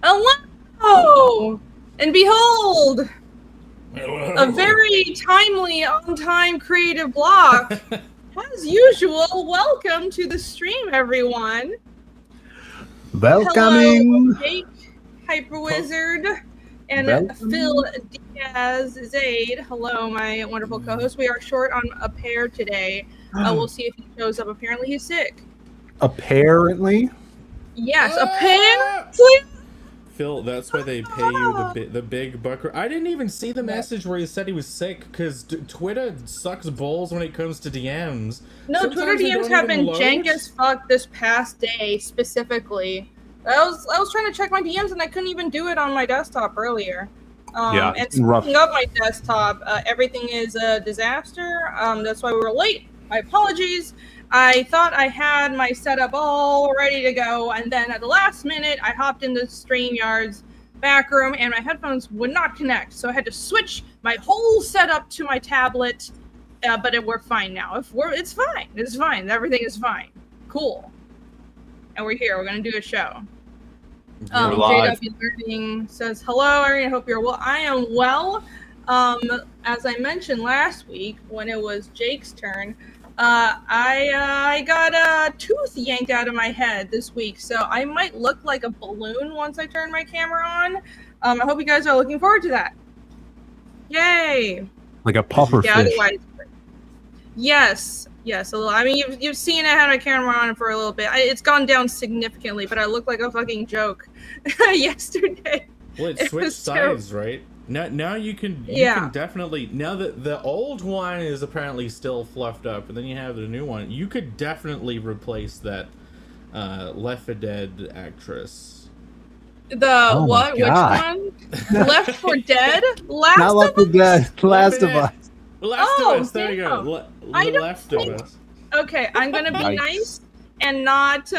Hello! And behold, a very timely, on-time creative block. As usual, welcome to the stream, everyone. Welcoming. Hello, Jake, Hyper Wizard, and Phill Diaz Zaid. Hello, my wonderful co-host. We are short on a pair today. We'll see if he shows up. Apparently, he's sick. Apparently? Yes, apparently. Phill, that's why they pay you the big buck. I didn't even see the message where he said he was sick because Twitter sucks balls when it comes to DMs. No, Sometimes Twitter DMs have been jank as fuck this past day specifically. I was trying to check my DMs and I couldn't even do it on my desktop earlier. And speaking of my desktop, everything is a disaster. That's why we were late. My apologies. I thought I had my setup all ready to go, and then at the last minute, I hopped into StreamYard's back room, and my headphones would not connect, so I had to switch my whole setup to my tablet, but we're fine now. It's fine. It's fine. Everything is fine. Cool. And we're here. We're going to do a show. JW Learning says, hello, I hope you're well. I am well. As I mentioned last week, when it was Jake's turn, I got a tooth yanked out of my head this week, so I might look like a balloon once I turn my camera on. I hope you guys are looking forward to that. Yay! Like a puffer fish. Otherwise, yes. A little. I mean, you've seen I had my camera on for a little bit. It's gone down significantly, but I look like a fucking joke yesterday. Well, it switched sides, right? Now you can definitely, now that the old one is apparently still fluffed up, and then you have the new one, you could definitely replace that Left 4 Dead actress. What? Which one? Left 4 Dead? Not Left 4 Dead. Last of Us. Last of Us. There you go. Left of Us. Okay, I'm gonna be nice and not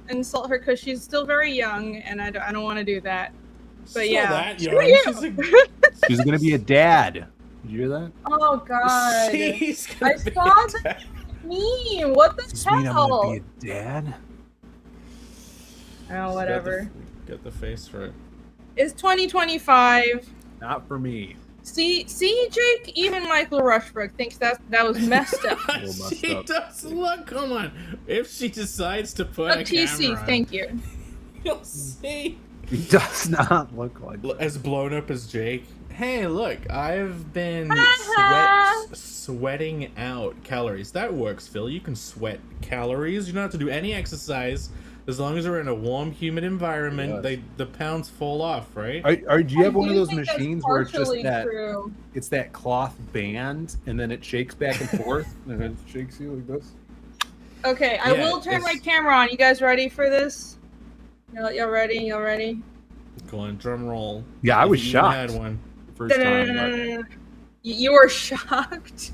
insult her because she's still very young, and I don't want to do that. But yeah, she's gonna be a dad. Did you hear that? Oh god, I saw that meme. What the hell? I'm gonna be a dad. Oh, whatever. Get the face right. It's 2025. Not for me. See, Jake. Even Michael Rushbrook thinks that was messed up. She does look. Come on. If she decides to put a TC, camera on, thank you. You'll see. He does not look like as blown up as Jake. Hey, look, I've been sweating out calories. That works, Phill. You can sweat calories. You don't have to do any exercise. As long as you're in a warm, humid environment, the pounds fall off, right? Do you have one of those machines where it's just it's that cloth band, and then it shakes back and forth, and it shakes you like this? Okay, I will turn my camera on. You guys ready for this? Y'all ready? Go on, drum roll. Yeah, I was shocked. Had one. First time. You were shocked?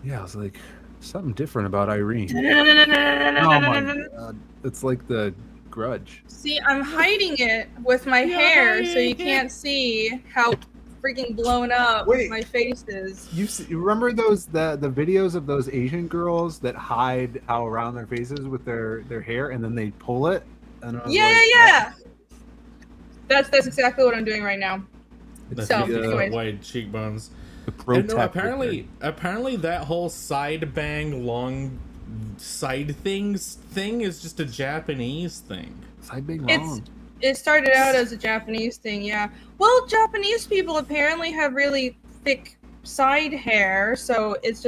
Yeah, I was like, something different about Irene. Oh my god. It's like the Grudge. See, I'm hiding it with my hair so you can't see how freaking blown up my face is. You remember those the videos of those Asian girls that hide how around their faces with their hair and then they pull it? Yeah. That's exactly what I'm doing right now. White cheekbones. No, apparently that whole side bang long side thing is just a Japanese thing. Side bang long. It started out as a Japanese thing, yeah. Well, Japanese people apparently have really thick side hair, so it's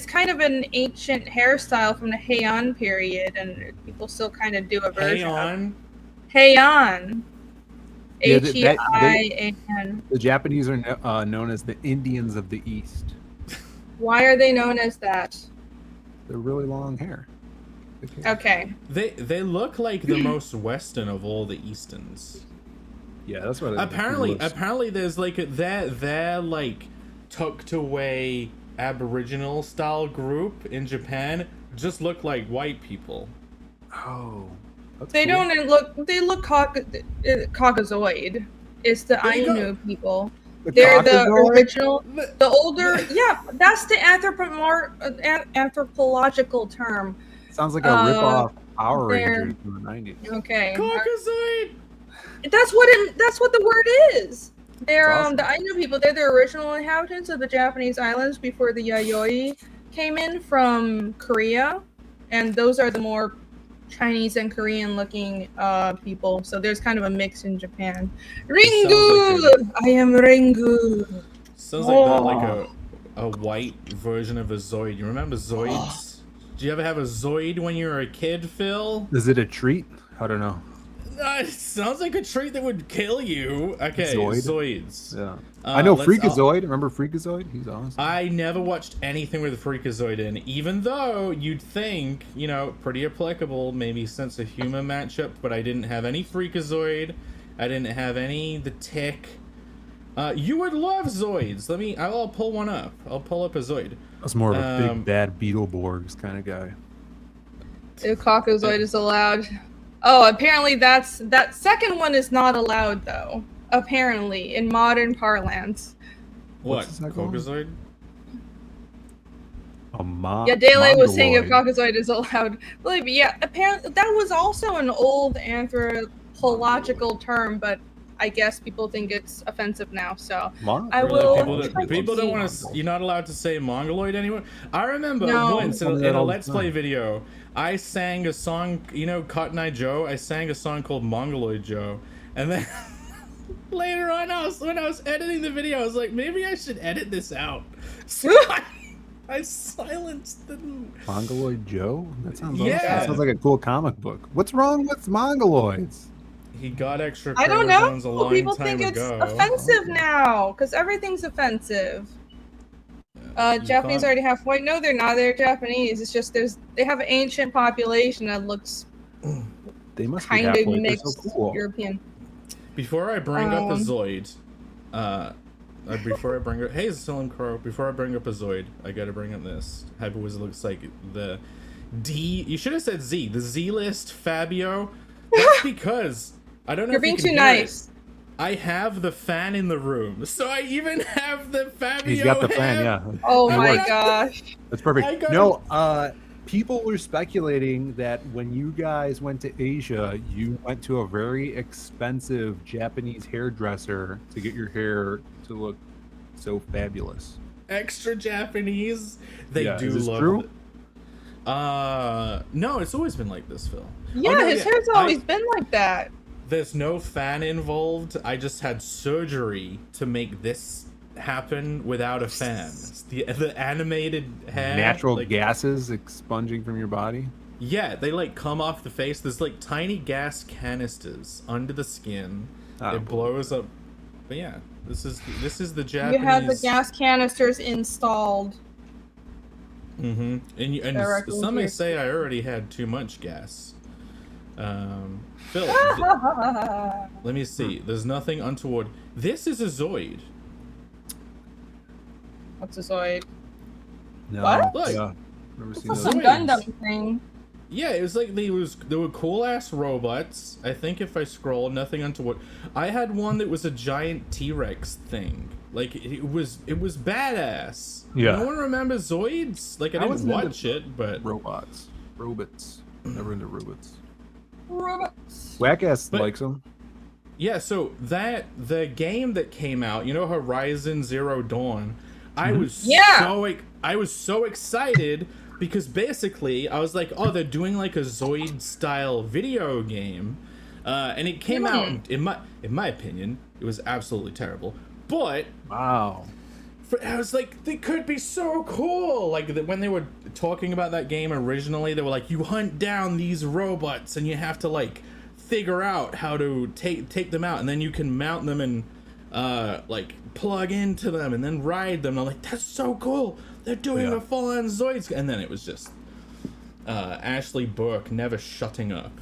kind of an ancient hairstyle from the Heian period, and people still kind of do a version of Heian. Heian. The Japanese are known as the Indians of the East. Why are they known as that? They're really long hair. Okay. They look like the most Western of all the Easterns. Yeah, that's what. Apparently, there's like they're like tucked away Aboriginal style group in Japan just look like white people. Oh. They cool. don't look. They look Caucasoid. It's the Ainu people. They're the original, the older. Yeah, that's the anthropological term. Sounds like a ripoff Power Rangers in the 90s. Okay. Caucasoid! That's what the word is. They're awesome. I know people. They're the original inhabitants of the Japanese islands before the Yayoi came in from Korea, and those are the more Chinese and Korean looking people. So there's kind of a mix in Japan. Ringu! I am Ringu. Sounds like a white version of a Zoid. You remember Zoids? Did you ever have a Zoid when you were a kid, Phil? Is it a treat? I don't know. It sounds like a treat that would kill you. Okay, Zoids. Yeah. I know Freakazoid. Remember Freakazoid? He's awesome. I never watched anything with Freakazoid in, even though you'd think, pretty applicable, maybe sense of humor matchup, but I didn't have any Freakazoid. I didn't have any The Tick. You would love Zoids. I'll pull one up. I'll pull up a Zoid. That's more of a big bad Beetleborgs kind of guy. If Caucasoid is allowed. Oh, apparently that second one is not allowed though. Apparently, in modern parlance. What? Caucasoid? Dele was saying if Caucasoid is allowed. But yeah, apparently that was also an old anthropological term, but I guess people think it's offensive now, so I will. People don't want to. You're not allowed to say Mongoloid anymore. I remember once in a Let's Play video, I sang a song. Cotton Eye Joe. I sang a song called Mongoloid Joe, and then later on, when I was editing the video, I was like, maybe I should edit this out. So I silenced the Mongoloid Joe. That sounds like a cool comic book. What's wrong with Mongoloids? He got extra. I don't know. People think it's offensive now because everything's offensive. Japanese already have white. No, they're not. They're Japanese. It's just they have an ancient population that looks kind of mixed European. Before I bring up a Zoid, before I bring up Crow. Before I bring up a Zoid, I gotta bring up this. Hyperwizard looks like the D. You should have said Z. The Z list Fabio. That's because. I don't know. You're being too nice. I have the fan in the room, so I even have the Fabio. He's got the fan, yeah. Oh my gosh, that's perfect. People were speculating that when you guys went to Asia, you went to a very expensive Japanese hairdresser to get your hair to look so fabulous. Extra Japanese. They do love true? it. No, it's always been like this, Phil. Yeah, his hair's always been like that. There's no fan involved. I just had surgery to make this happen without a fan. It's the animated hair. Natural gases expunging from your body? Yeah, they come off the face. There's tiny gas canisters under the skin. It blows up. But yeah, this is the Japanese. You have the gas canisters installed. Mm-hmm. And some may say I already had too much gas. Phil, let me see. There's nothing untoward. This is a Zoid. What's a Zoid? No. What? Look, it's some Gundam thing. Yeah, it was they were cool ass robots. I think if I scroll, nothing untoward. I had one that was a giant T-Rex thing. It was badass. Yeah. No one remembers Zoids? I didn't watch it, but robots. Never into robots. Robots. Whack-ass likes them. Yeah, so the game that came out, Horizon Zero Dawn, I was so excited because basically I was like, oh, they're doing a Zoid style video game, and it came out. In my opinion, it was absolutely terrible. But wow, I was like, they could be so cool. When they were talking about that game originally, they were like, you hunt down these robots and you have to figure out how to take them out, and then you can mount them and plug into them and then ride them. I'm like, that's so cool. They're doing a full-on Zoids, and then it was just Ashley Burke never shutting up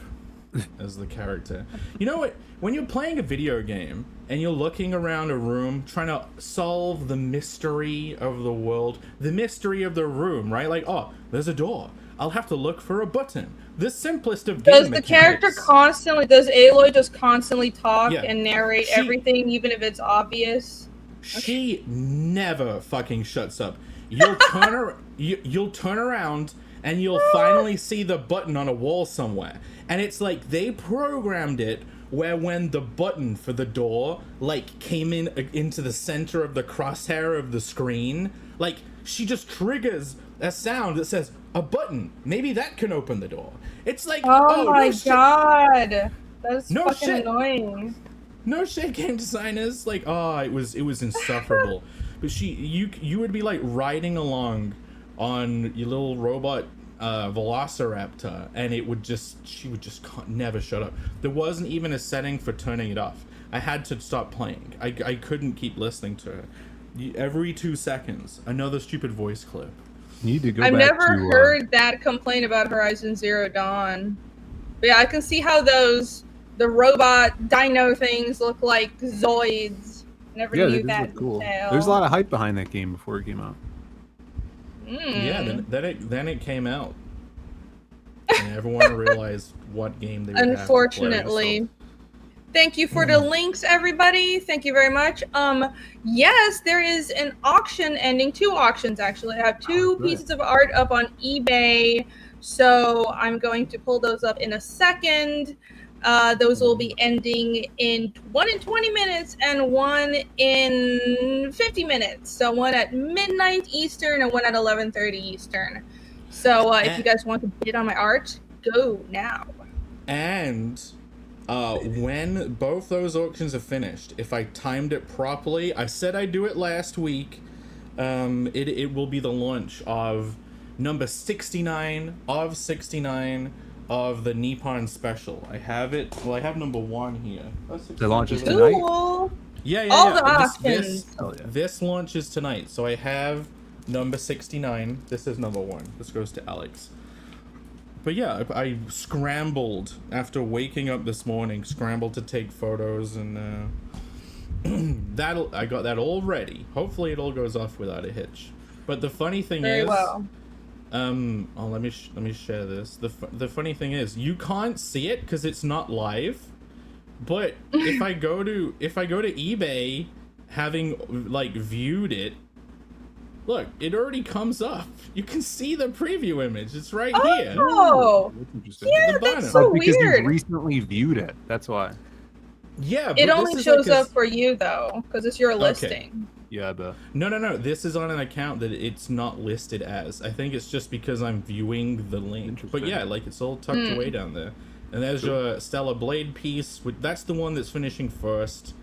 as the character. You know what? When you're playing a video game and you're looking around a room trying to solve the mystery of the world, the mystery of the room, right? Oh, there's a door. I'll have to look for a button. The simplest of game mechanics. Does Aloy just constantly talk and narrate everything, even if it's obvious? She never fucking shuts up. You'll turn around and you'll finally see the button on a wall somewhere. And it's like they programmed it where when the button for the door like came into the center of the crosshair of the screen, like she just triggers a sound that says a button. Maybe that can open the door. It's like, oh my god, that's no fucking shit. Annoying. No shit, game designers. Like, it was insufferable. But you would be like riding along on your little robot Velociraptor, and she would just never shut up. There wasn't even a setting for turning it off. I had to stop playing. I couldn't keep listening to her. Every 2 seconds, another stupid voice clip. You need to go I've back never to, heard that complaint about Horizon Zero Dawn. But yeah, I can see how the robot dino things look like Zoids. Never knew that. Cool. Detail. There's a lot of hype behind that game before it came out. Yeah, then it came out, and everyone realized what game they would Unfortunately. have to play, so. Thank you for the links, everybody. Thank you very much. Yes, there is an auction ending. 2 auctions, actually. I have 2 pieces of art up on eBay, so I'm going to pull those up in a second. Those will be ending one in 20 minutes and one in 50 minutes. So one at midnight Eastern and one at 11:30 Eastern. So if you guys want to bid on my art, go now. And when both those auctions are finished, if I timed it properly, I said I'd do it last week. It will be the launch of number 69 of 69 of the Nippon special. I have it. Well, I have number 1 here. The launch is tonight. Cool. Yeah. All the auctions. This launch is tonight. So I have number 69. This is number 1. This goes to Alex. But yeah, I scrambled after waking up this morning. Scrambled to take photos, and I got that all ready. Hopefully, it all goes off without a hitch. But the funny thing is. Well. Let me share this. The funny thing is, you can't see it because it's not live. But if I go to eBay, having like viewed it, look, it already comes up. You can see the preview image. It's right here. Oh, yeah, that's so because weird. you recently viewed it. That's why. Yeah, it only shows up for you though, because it's your listing. Yeah, but no. This is on an account that it's not listed as. I think it's just because I'm viewing the link. But yeah, like it's all tucked away down there. And there's your Stellar Blade piece. That's the one that's finishing first.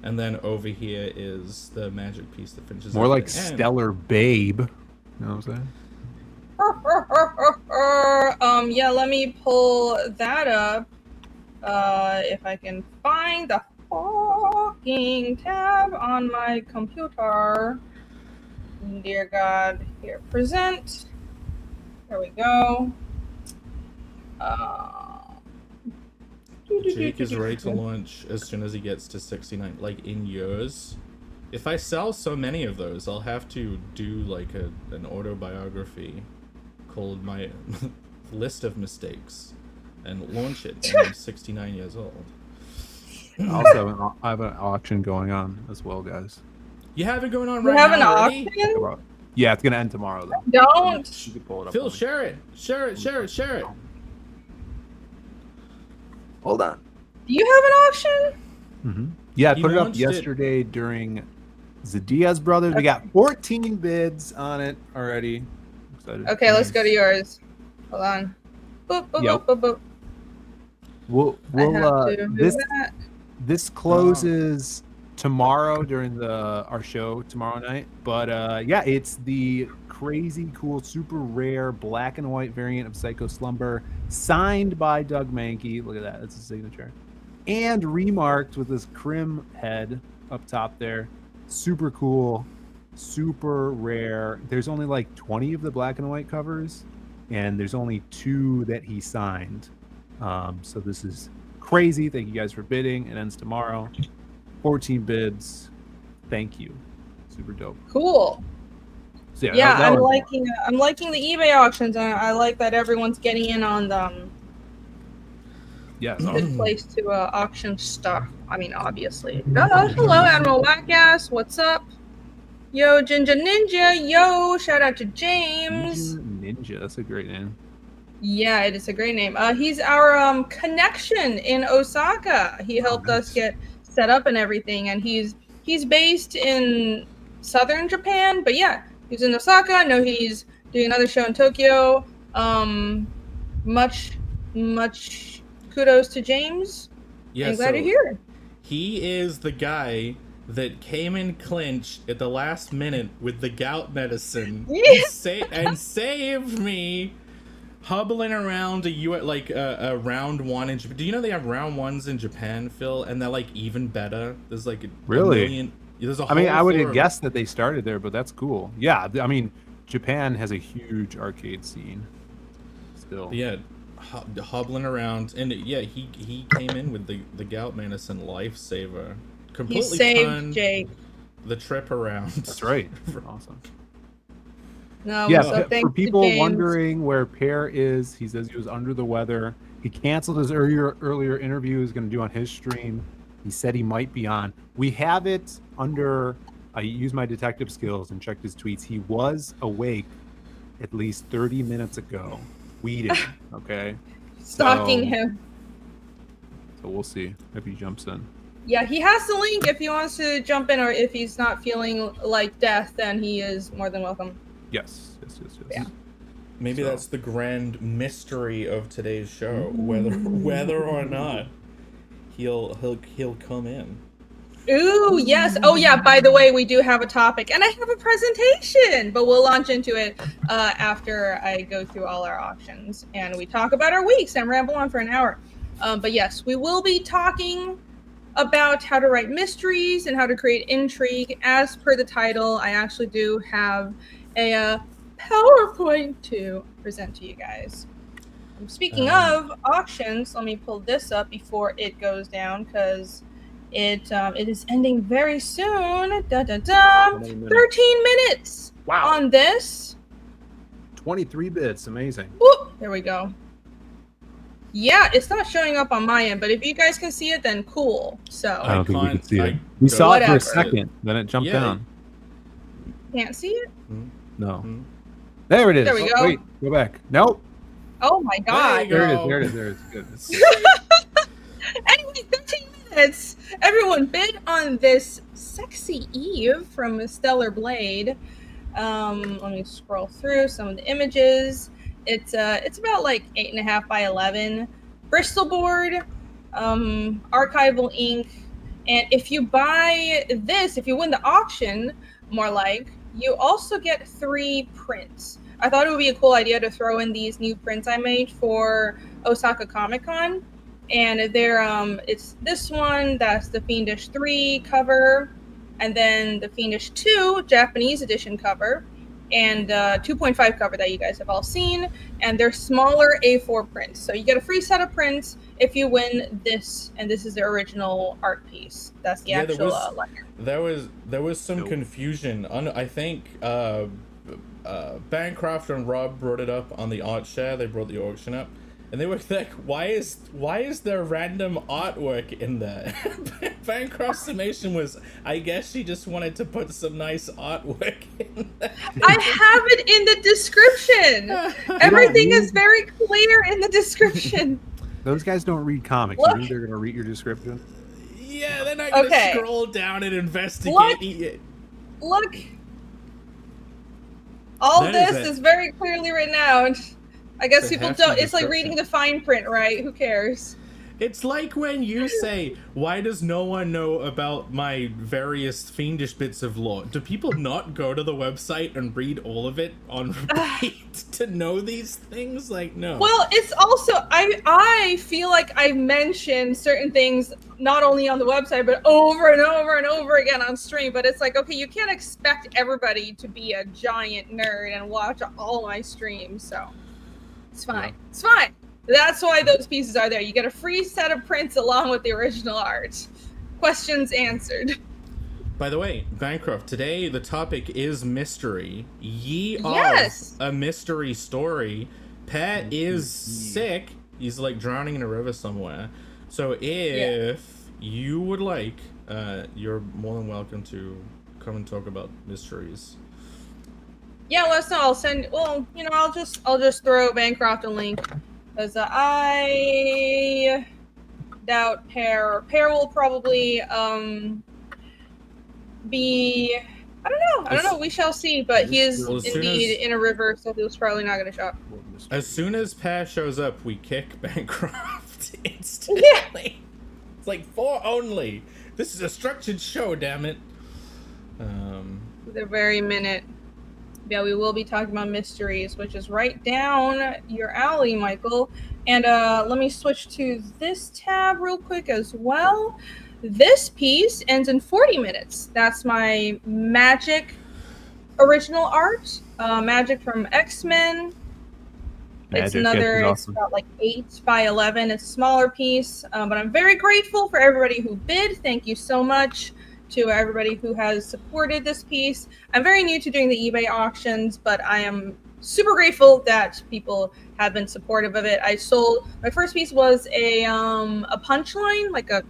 And then over here is the magic piece that finishes. More like Stellar Babe. You know what I'm saying? Yeah, let me pull that up. If I can find the fucking tab on my computer. Dear God, here, present. There we go. Jake is ready to launch as soon as he gets to 69, like in years. If I sell so many of those, I'll have to do like an autobiography called My List of Mistakes and launch it when I'm 69 years old. Also, I have an auction going on as well, guys. You have it going on right now? You have an already? auction? Yeah, it's gonna end tomorrow though. Don't. You can pull it up. Phill, share it. Share it. Hold on. Do you have an auction? Mm-hmm. Yeah, I put it up yesterday during the Diaz Brothers. We got 14 bids on it already. Excited. Okay, let's go to yours. Hold on. Boop, boop, Yep. boop, boop, boop. We'll this closes tomorrow during our show tomorrow night. But yeah, it's the crazy cool, super rare black and white variant of Psycho Slumber, signed by Doug Mankey. Look at that, that's his signature, and remarked with this crim head up top there. Super cool, super rare. There's only like 20 of the black and white covers, and there's only 2 that he signed. So this is crazy. Thank you guys for bidding. It ends tomorrow. 14 bids. Thank you. Super dope. Cool. So yeah, I'm liking the eBay auctions, and I like that everyone's getting in on them. Yeah, good place to auction stuff. I mean, obviously. Hello, Admiral Wackass. What's up? Yo, Ginger Ninja. Yo, shout out to James. Ninja. That's a great name. Yeah, it is a great name. He's our connection in Osaka. He helped us get set up and everything, and he's based in southern Japan. But yeah, he's in Osaka. I know he's doing another show in Tokyo. Much kudos to James. Yeah, I'm glad you're here. He is the guy that came in clinch at the last minute with the gout medicine and saved me hobbling around a round one in Japan. Do you know they have round ones in Japan, Phil? And they're like even better. There's like really? a million. There's a whole I mean, I would have guessed that they started there, but that's cool. Yeah, I mean, Japan has a huge arcade scene. Still. Yeah, hobbling around, and yeah, he came in with the gout medicine lifesaver. Completely he saved Jake the trip around. That's right. Awesome. No, yeah, so for people wondering where Pear is, he says he was under the weather. He canceled his earlier interview he was going to do on his stream. He said he might be on. We have it under. I used my detective skills and checked his tweets. He was awake at least 30 minutes ago, weeding. Okay, stalking him. So we'll see if he jumps in. Yeah, he has the link if he wants to jump in, or if he's not feeling like death, then he is more than welcome. Yes. Yeah. Maybe that's the grand mystery of today's show, whether or not he'll come in. Ooh, yes. Oh, yeah. By the way, we do have a topic, and I have a presentation, but we'll launch into it after I go through all our auctions and we talk about our weeks and ramble on for an hour. But yes, we will be talking about how to write mysteries and how to create intrigue. As per the title, I actually do have a PowerPoint to present to you guys. Speaking of auctions, let me pull this up before it goes down because it is ending very soon. 13 minutes on this. 23 bits, amazing. Whoop, there we go. Yeah, it's not showing up on my end, but if you guys can see it, then cool. So I don't think we can see it. We saw it for a second, then it jumped down. Can't see it? No. There it is. There we go. Wait, go back. Nope. Oh my god. There it is. Good. Anyway, 13 minutes. Everyone bid on this sexy Eve from Stellar Blade. Let me scroll through some of the images. It's about like 8.5 by 11. Bristol board, archival ink, and if you buy this, if you win the auction, more like, you also get 3 prints. I thought it would be a cool idea to throw in these new prints I made for Osaka Comic Con. And they're it's this one, that's the Fiendish 3 cover, and then the Fiendish 2 Japanese edition cover, and 2.5 cover that you guys have all seen, and they're smaller A4 prints. So you get a free set of prints if you win this, and this is the original art piece. That's the actual letter. There was some confusion. I think Bancroft and Rob brought it up on the art share. They brought the auction up, and they were like, "Why is there random artwork in there?" Bancroft's summation was, "I guess she just wanted to put some nice artwork in there." I have it in the description. Everything is very clear in the description. Those guys don't read comics. You think they're gonna read your description? Yeah, they're not gonna scroll down and investigate it. Look. All this is very clearly written out. I guess people don't. It's like reading the fine print, right? Who cares? It's like when you say, "Why does no one know about my various fiendish bits of lore?" Do people not go to the website and read all of it on repeat to know these things? Like, no. Well, it's also I feel like I mentioned certain things not only on the website but over and over and over again on stream. But it's like, okay, you can't expect everybody to be a giant nerd and watch all my streams, so it's fine. Yeah. It's fine. That's why those pieces are there. You get a free set of prints along with the original art. Questions answered. By the way, Bancroft, today the topic is mystery. Ye are a mystery story. Pet is sick. He's like drowning in a river somewhere. So if you would like, you're more than welcome to come and talk about mysteries. Yeah, let us know. I'll send. Well, I'll just throw Bancroft a link, because I doubt Pear will probably be. I don't know. We shall see. But he is indeed in a river, so he was probably not going to shop. As soon as Pear shows up, we kick Bancroft instantly. Yeah. It's like 4 only. This is a structured show, damn it. The very minute. Yeah, we will be talking about mysteries, which is right down your alley, Michael. And let me switch to this tab real quick as well. This piece ends in 40 minutes. That's my Magic original art. Magic from X-Men. It's awesome. About like 8 by 11. It's a smaller piece, but I'm very grateful for everybody who bid. Thank you so much to everybody who has supported this piece. I'm very new to doing the eBay auctions, but I am super grateful that people have been supportive of it. My first piece was a punchline, like a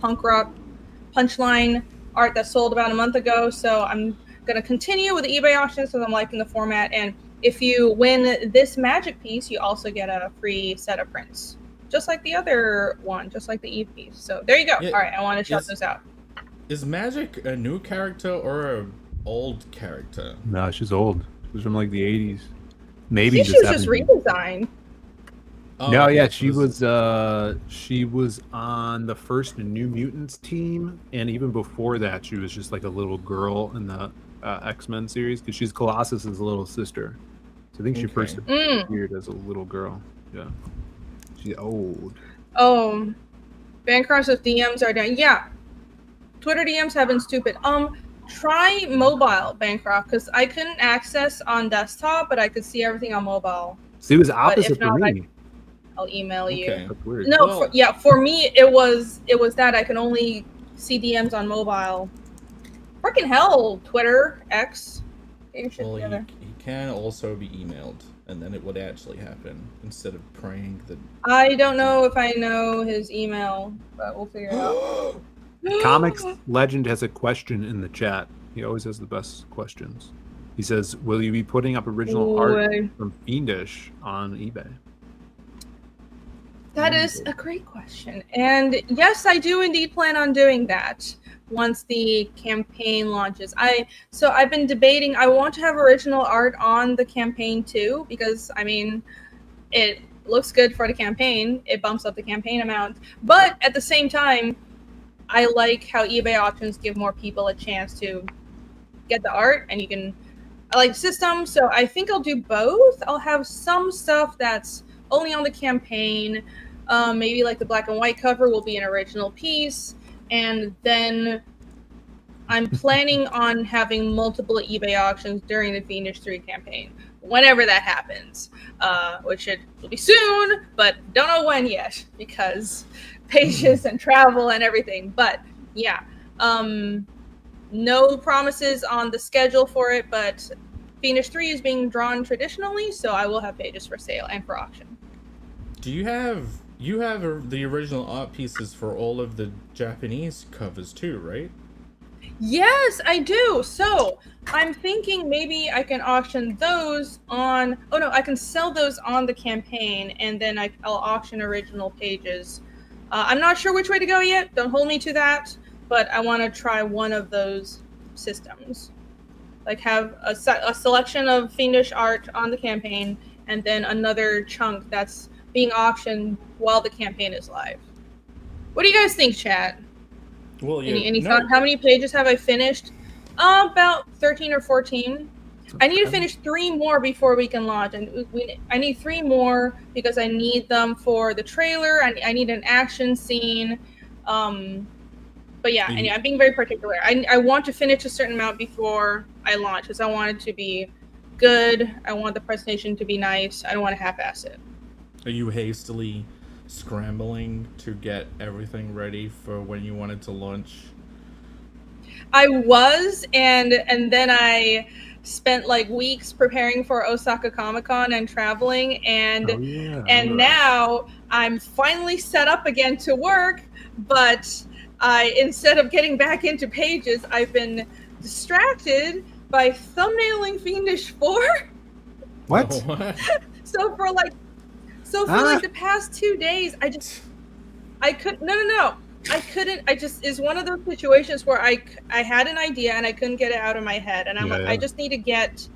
punk rock punchline art that sold about a month ago. So I'm going to continue with the eBay auctions because I'm liking the format. And if you win this Magic piece, you also get a free set of prints, just like the other one, just like the Eve piece. So there you go. Yeah, all right, I want to shout those out. Is Magic a new character or an old character? No, she's old. She's from like the 80s. Maybe she was just redesigned. Oh, no, yeah, she was on the first New Mutants team, and even before that, she was just like a little girl in the X-Men series, because she's Colossus's little sister. So I think she first appeared as a little girl. Yeah, she's old. Oh, Bancroft's DMs are down. Yeah. Twitter DMs have been stupid. Try mobile, Bancroft, because I couldn't access on desktop, but I could see everything on mobile. See, it was opposite for me. I'll email you. That's weird. No, for me it was that I can only see DMs on mobile. Freaking hell, Twitter, X. Get your shit together. He can also be emailed, and then it would actually happen instead of praying that. I don't know if I know his email, but we'll figure it out. Comics Legend has a question in the chat. He always has the best questions. He says, will you be putting up original art from Fiendish on eBay? That is a great question. And yes, I do indeed plan on doing that once the campaign launches. So I've been debating, I want to have original art on the campaign too, because I mean, it looks good for the campaign. It bumps up the campaign amount. But at the same time, I like how eBay auctions give more people a chance to get the art, and I like the system, so I think I'll do both. I'll have some stuff that's only on the campaign. Maybe like the black and white cover will be an original piece, and then I'm planning on having multiple eBay auctions during the Fiendish 3 campaign, whenever that happens, which it will be soon, but don't know when yet, because pages and travel and everything. But yeah, no promises on the schedule for it, but Fiendish 3 is being drawn traditionally, so I will have pages for sale and for auction. Do you have the original art pieces for all of the Japanese covers too, right? Yes, I do. So I'm thinking maybe I can auction those on. Oh no, I can sell those on the campaign, and then I'll auction original pages. I'm not sure which way to go yet. Don't hold me to that, but I want to try one of those systems. Like have a selection of Fiendish art on the campaign, and then another chunk that's being auctioned while the campaign is live. What do you guys think, chat? Well, any thought? How many pages have I finished? About 13 or 14. I need to finish 3 more before we can launch, and I need 3 more because I need them for the trailer. I need an action scene. But yeah, and I'm being very particular. I want to finish a certain amount before I launch because I want it to be good. I want the presentation to be nice. I don't want to half-ass it. Are you hastily scrambling to get everything ready for when you wanted to launch? I was, and then I spent like weeks preparing for Osaka Comic-Con and traveling, and now I'm finally set up again to work, but instead of getting back into pages, I've been distracted by thumbnailing Fiendish 4. What? So for like the past 2 days, I couldn't. I couldn't. I just is one of those situations where I had an idea and I couldn't get it out of my head, and I just need to get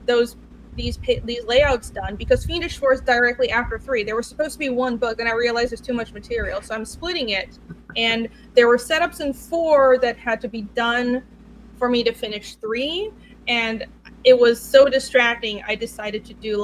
these layouts done because Fiendish 4 is directly after 3. There was supposed to be one book, and I realized there's too much material, so I'm splitting it. And there were setups in 4 that had to be done for me to finish 3, and it was so distracting. I decided to do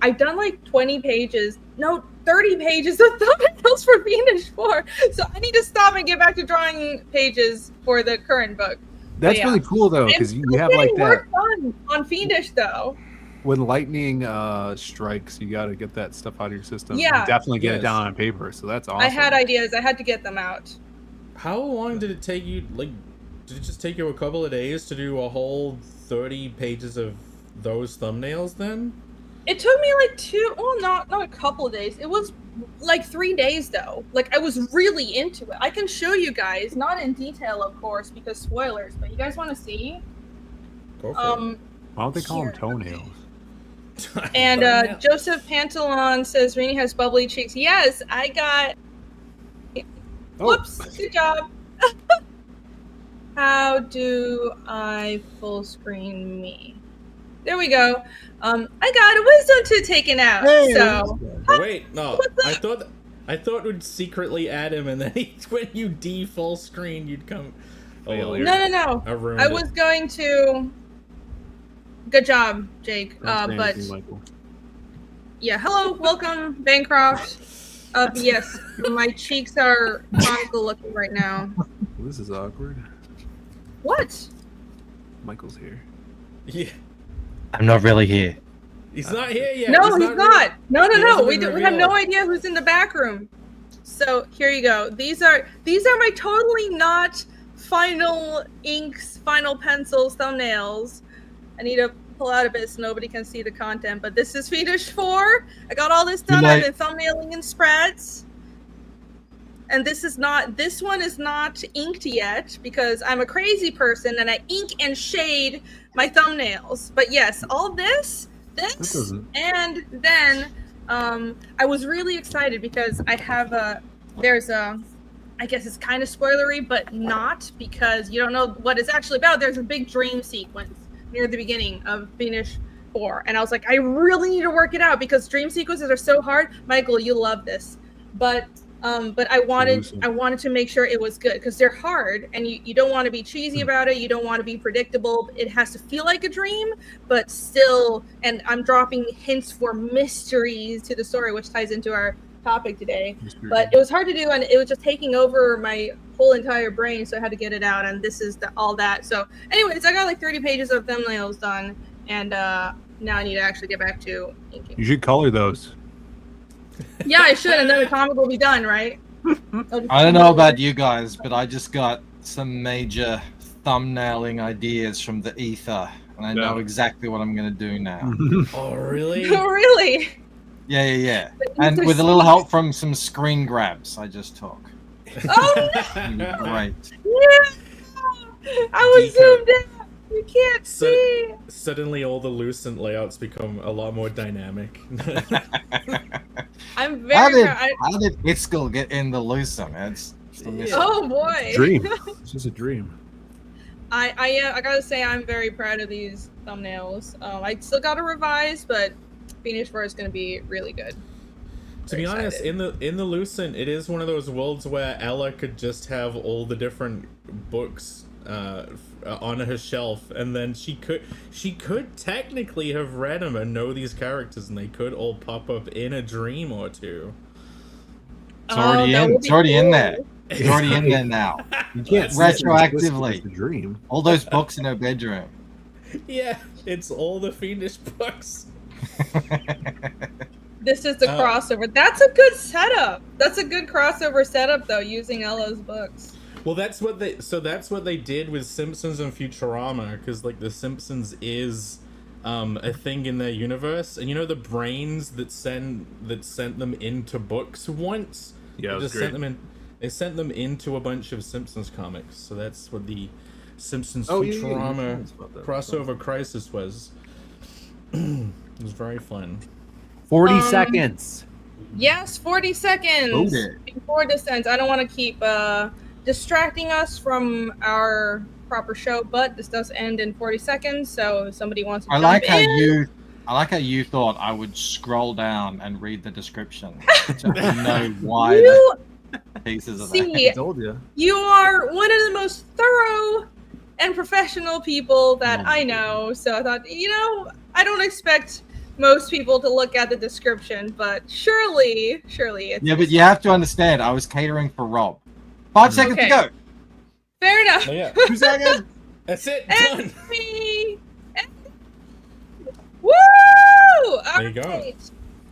I've done 20 pages, no, 30 pages of thumbnails for Fiendish 4. So I need to stop and get back to drawing pages for the current book. That's really cool though, because you have that. Work done on Fiendish though. When lightning strikes, you got to get that stuff out of your system. Yeah, and definitely get it down on paper. So that's awesome. I had ideas. I had to get them out. How long did it take you? Did it just take you a couple of days to do a whole 30 pages of those thumbnails? Then it took me not a couple of days. It was 3 days though. I was really into it. I can show you guys, not in detail of course because spoilers, but you guys want to see? Go for it. Why don't they call them toenails? And Joseph Pantalon says Rini has bubbly cheeks. Yes, I got. Whoops! Good job. How do I full screen me? There we go. I got a wisdom tooth taken out. Hey, so wait, no. I thought we'd secretly add him, and then when you full screen, you'd come. No. I was going to. Good job, Jake. But yeah, hello, welcome, Bancroft. Yes, my cheeks are comical looking right now. This is awkward. What? Michael's here. Yeah. I'm not really here. He's not here yet. No, he's not. No. We have no idea who's in the back room. So here you go. These are my totally not final inks, final pencils, thumbnails. I need to pull out a bit so nobody can see the content, but this is Fiendish 4. I got all this done. I've been thumbnailing in spreads. And this one is not inked yet because I'm a crazy person and I ink and shade my thumbnails. But yes, all this, and then I was really excited because I have I guess it's kind of spoilery, but not because you don't know what it's actually about. There's a big dream sequence near the beginning of Fiendish 4, and I was like, I really need to work it out because dream sequences are so hard. Michael, you love this, but I wanted to make sure it was good because they're hard, and you don't want to be cheesy about it. You don't want to be predictable. It has to feel like a dream, but still. And I'm dropping hints for mysteries to the story, which ties into our topic today. But it was hard to do, and it was just taking over my whole entire brain, so I had to get it out. And this is all that. So, anyways, I got 30 pages of thumbnails done, and now I need to actually get back to inking. You should color those. Yeah, I should, and then the comic will be done, right? I don't know about you guys, but I just got some major thumbnailing ideas from the ether, and I know exactly what I'm going to do now. Oh, really? Oh, really? Yeah. And with a little help from some screen grabs I just took. Oh, no! Great. Yeah! I was zoomed in. You can't see. Suddenly, all the Lucent layouts become a lot more dynamic. I'm very. How did Iskall get in the Lucent? Oh boy! Dream. It's just a dream. I gotta say I'm very proud of these thumbnails. I still gotta revise, but Fiendish 4 is gonna be really good. To be honest, in the Lucent, it is one of those worlds where Ella could just have all the different books on her shelf, and then she could technically have read them and know these characters, and they could all pop up in a dream or two. It's already in. It's already in there. It's already in there now. You can't retroactively. The dream. All those books in her bedroom. Yeah, it's all the Fiendish books. This is the crossover. That's a good setup. That's a good crossover setup, though, using Ella's books. Well, that's what they did with Simpsons and Futurama, because the Simpsons is a thing in their universe, and the brains that sent them into books once. Yeah, they sent them into a bunch of Simpsons comics. So that's what the Simpsons Futurama crossover crisis was. It was very fun. 40 seconds. Yes, 40 seconds before descent. I don't want to keep distracting us from our proper show, but this does end in 40 seconds, so if somebody wants to jump in... I like how you thought I would scroll down and read the description to know why the pieces of that. I told you. You are one of the most thorough and professional people that I know, so I thought, I don't expect most people to look at the description, but surely it's... Yeah, but you have to understand, I was catering for Rob. 5 seconds to go. Fair enough. Oh, yeah. 2 seconds. That's it. Done. Woo! There you go.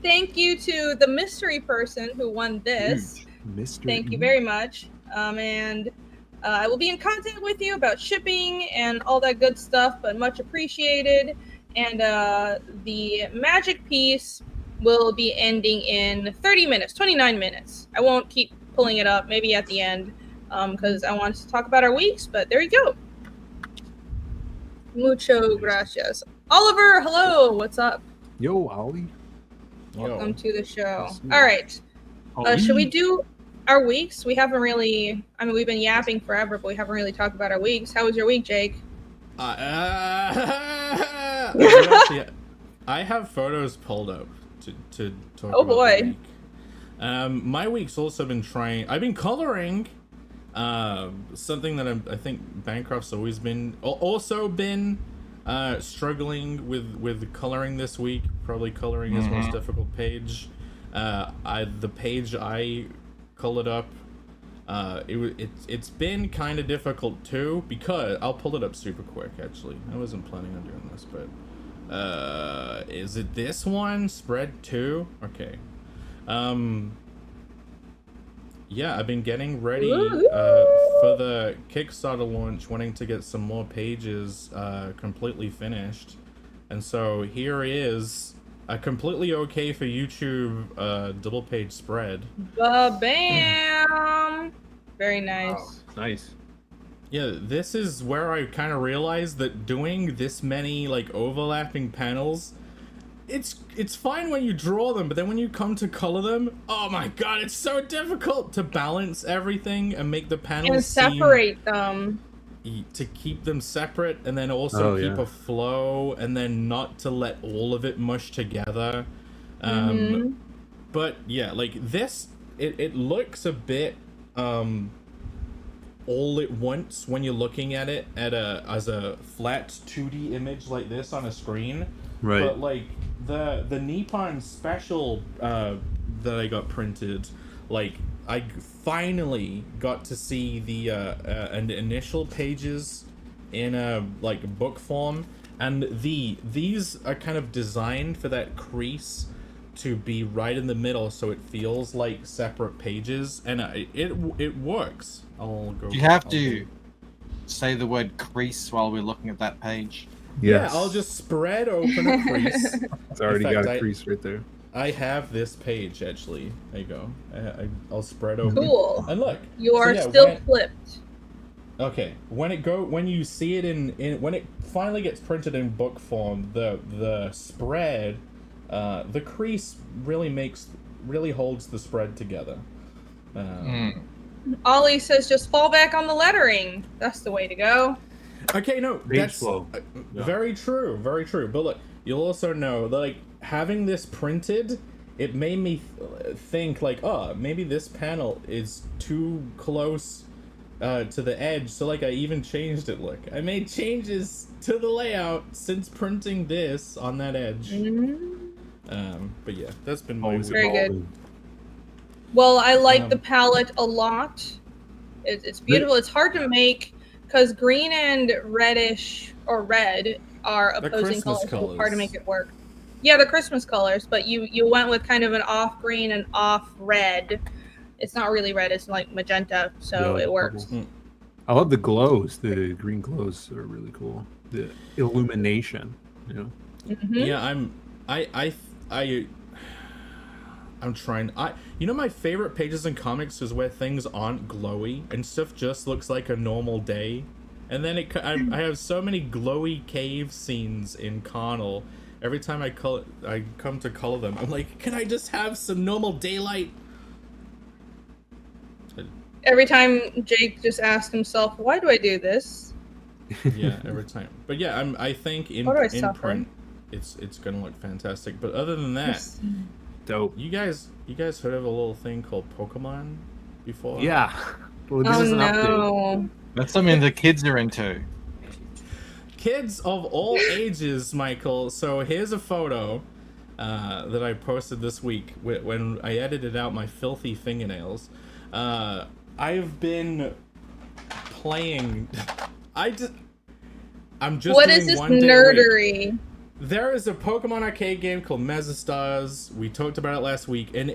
Thank you to the mystery person who won this. Thank you very much. And I will be in contact with you about shipping and all that good stuff, but much appreciated. And the magic piece will be ending in 30 minutes, 29 minutes. I won't keep pulling it up, maybe at the end, because I want to talk about our weeks, but there you go. Mucho gracias. Oliver, hello, what's up? Yo, Ollie. Welcome to the show. All right. Should we do our weeks? We haven't really, we've been yapping forever, but we haven't really talked about our weeks. How was your week, Jake? Actually, I have photos pulled up to talk about the week. My week's also been I've been coloring. Something that I think Bancroft's always been struggling with coloring this week. Probably coloring his most difficult page. The page I colored up, it's been kind of difficult too, because I'll pull it up super quick. Actually, I wasn't planning on doing this, but is it this one, spread 2? Okay. Yeah, I've been getting ready for the Kickstarter launch, wanting to get some more pages completely finished. And so here is a completely okay for YouTube double page spread. Bam! Very nice. Wow. Nice. Yeah, this is where I kind of realized that doing this many overlapping panels, it's fine when you draw them, but then when you come to color them, oh my god, it's so difficult to balance everything and make the panels and separate them. To keep them separate, and then also keep a flow, and then not to let all of it mush together. But yeah, this, it looks a bit all at once when you're looking at it as a flat 2D image like this on a screen. Right. But the Nippon special that I got printed, I finally got to see the initial pages in a book form, and these are kind of designed for that crease to be right in the middle, so it feels like separate pages, and it works. You have to say the word crease while we're looking at that page. Yes. Yeah, I'll just spread open a crease. It's already got a crease right there. I have this page, actually. There you go. I'll spread open. Cool. And look. You are still flipped. Okay. When you see it when it finally gets printed in book form, the spread, the crease really holds the spread together. Ollie says just fall back on the lettering. That's the way to go. Okay, no, that's very true, very true. But look, you'll also know, having this printed, it made me think, maybe this panel is too close to the edge. So, I even changed it. Look, I made changes to the layout since printing this on that edge. But yeah, that's been my week. Very good. Well, I like the palette a lot. It's beautiful. It's hard to make, because green and reddish, or red, are opposing colors. So it's hard to make it work. Yeah, the Christmas colors, but you went with kind of an off green and off red. It's not really red, it's like magenta, so it works. I love the glows. The green glows are really cool. The illumination, Yeah, I'm trying. My favorite pages in comics is where things aren't glowy and stuff just looks like a normal day, And then I have so many glowy cave scenes in Carnal. Every time I come to color them, I'm like, can I just have some normal daylight? Every time Jake just asked himself, why do I do this? Yeah, every time. But yeah, I think in print, it's gonna look fantastic. But other than that, dope. You guys heard of a little thing called Pokemon before? Yeah. Well, this is an update. That's something the kids are into. Kids of all ages, Michael. So here's a photo that I posted this week when I edited out my filthy fingernails. I've been playing. I'm just. What is this nerdery? There is a Pokemon arcade game called Mesostars. We talked about it last week, and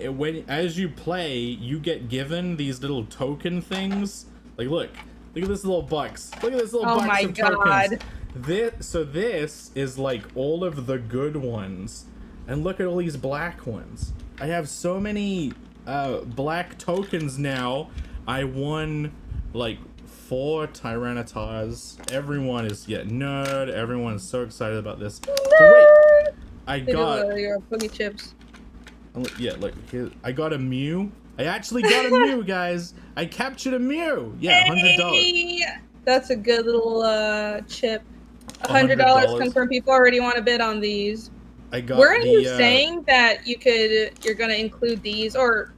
as you play, you get given these little token things. Like, look at this little box. Look at this little box of tokens. This is like all of the good ones, and look at all these black ones. I have so many black tokens now. I won like 4 Tyrannitars. Everyone is nerd. Everyone's so excited about this. But wait, I got your Poogie chips. Yeah, look here. I got a Mew. I actually got a Mew, guys. I captured a Mew. Yeah, $100. That's a good little chip. $100 confirmed. People already want to bid on these. Weren't you saying that you're gonna include these or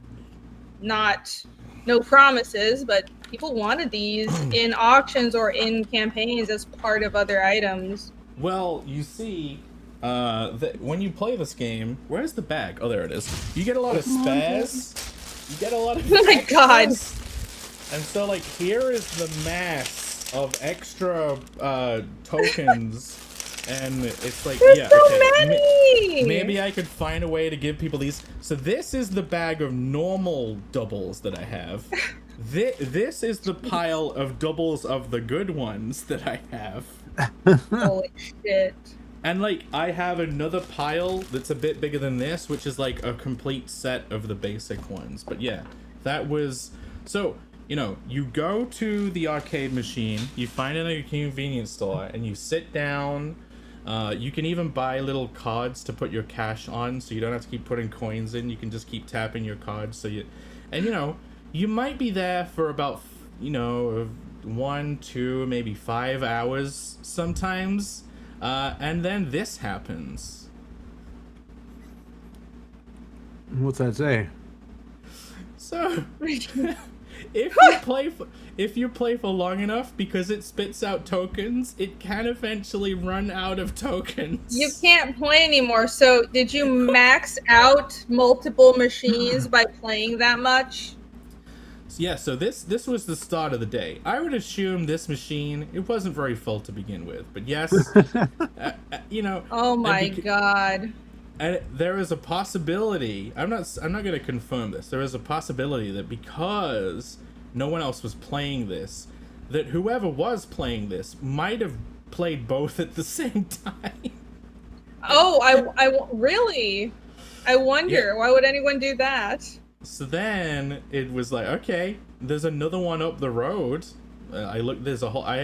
not? No promises, but people wanted these in auctions or in campaigns as part of other items. Well, you see, when you play this game, where's the bag? Oh, there it is. You get a lot of spares. You get a lot of. Oh my god! And so, like, here is the mass of extra tokens. And it's like, There's so many! Maybe I could find a way to give people these. So this is the bag of normal doubles that I have. This is the pile of doubles of the good ones that I have. Holy shit. And, like, I have another pile that's a bit bigger than this, which is, like, a complete set of the basic ones. But, yeah, that was... So, you know, you go to the arcade machine, you find it in a convenience store, and you sit down... you can even buy little cards to put your cash on, so you don't have to keep putting coins in. You can just keep tapping your cards. And you know, you might be there for about 1, 2, maybe 5 hours sometimes, and then this happens. What's that say? So, if you play for long enough, because it spits out tokens, it can eventually run out of tokens. You can't play anymore. So did you max out multiple machines by playing that much? Yeah, so this was the start of the day. I would assume this machine, it wasn't very full to begin with, but yes, Oh my god. And there is a possibility, I'm not going to confirm this, there is a possibility that because no one else was playing this, that whoever was playing this might have played both at the same time. Oh, I really? I wonder, why would anyone do that? So then it was like, okay, there's another one up the road. I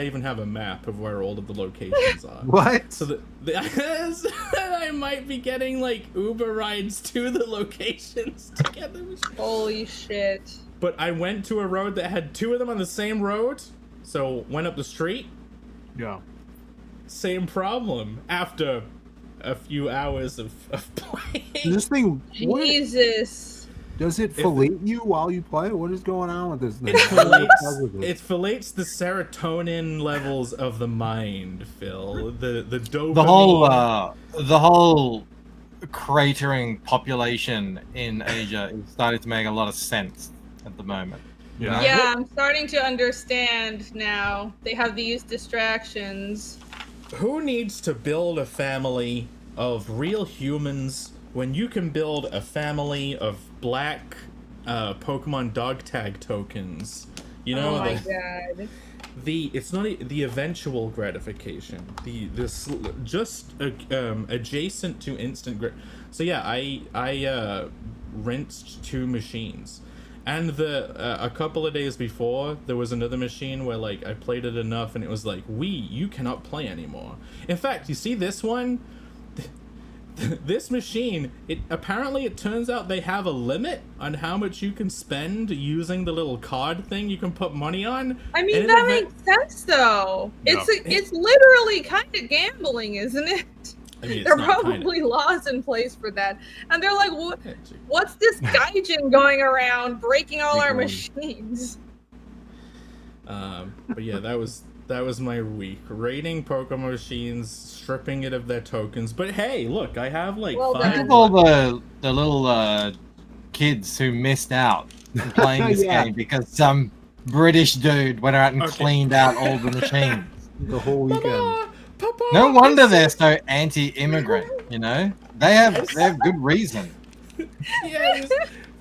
even have a map of where all of the locations are. What? So I might be getting like Uber rides to the locations to get them. Holy shit. But I went to a road that had 2 of them on the same road, so went up the street. Yeah. Same problem after a few hours of playing. This thing, Jesus. Does it fillet you while you play? What is going on with this thing? It filletes the serotonin levels of the mind, Phill. The dopamine. The whole cratering population in Asia is starting to make a lot of sense at the moment. Yeah. Yeah, I'm starting to understand now. They have these distractions. Who needs to build a family of real humans when you can build a family of black Pokemon dog tag tokens? You know, oh my god. It's not the eventual gratification. This just adjacent to instant so yeah, I rinsed 2 machines, And a couple of days before, there was another machine where like I played it enough, and it was like, you cannot play anymore. In fact, you see this one, this machine. It turns out they have a limit on how much you can spend using the little card thing you can put money on. I mean, that makes sense though. No. It's literally kind of gambling, isn't it? I mean, there are probably laws in place for that, and they're like, "What's this gaijin going around breaking all our machines?" But yeah, that was my week. Raiding Pokemon machines, stripping it of their tokens. But hey, look, I have like 5. Look at all the little kids who missed out playing this game because some British dude went out and cleaned out all the machines the whole weekend. Papa, no wonder they're so anti-immigrant, you know? They have good reason. Yeah, this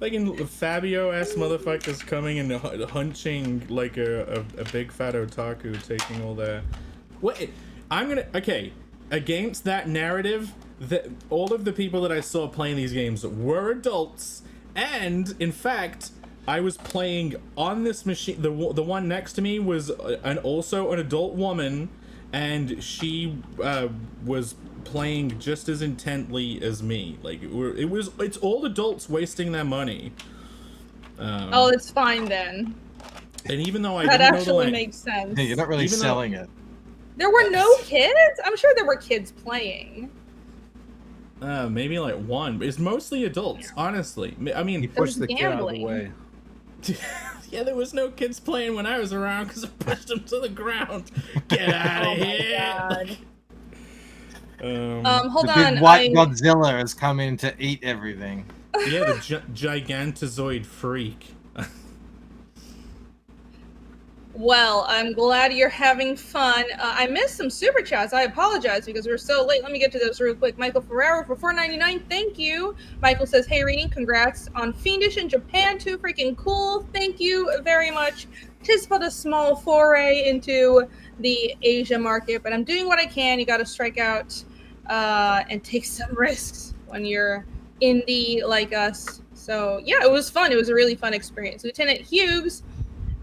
fucking Fabio-ass motherfuckers coming and hunching like a big fat otaku, taking all their... Wait, okay, against that narrative, that all of the people that I saw playing these games were adults, and, in fact... I was playing on this machine. The one next to me was also an adult woman, and she was playing just as intently as me. Like it's all adults wasting their money. Oh, it's fine then. And even though I that didn't actually know the makes sense. Hey, you're not really selling it. There were no kids? I'm sure there were kids playing. Maybe like one. It's mostly adults, honestly. I mean, you pushed the kid out of the way. Yeah, there was no kids playing when I was around because I pushed them to the ground. Get out of here! Hold on. Big white Godzilla has come in to eat everything. Yeah, the gigantozoid freak. Well, I'm glad you're having fun. I missed some super chats. I apologize because we're so late. Let me get to those real quick. Michael Ferrero for $4.99. Thank you. Michael says, "Hey, reading. Congrats on Fiendish in Japan. Too freaking cool. Thank you very much. Tis but a small foray into the Asia market, but I'm doing what I can. You got to strike out and take some risks when you're indie like us." So yeah, it was fun. It was a really fun experience. Lieutenant Hughes,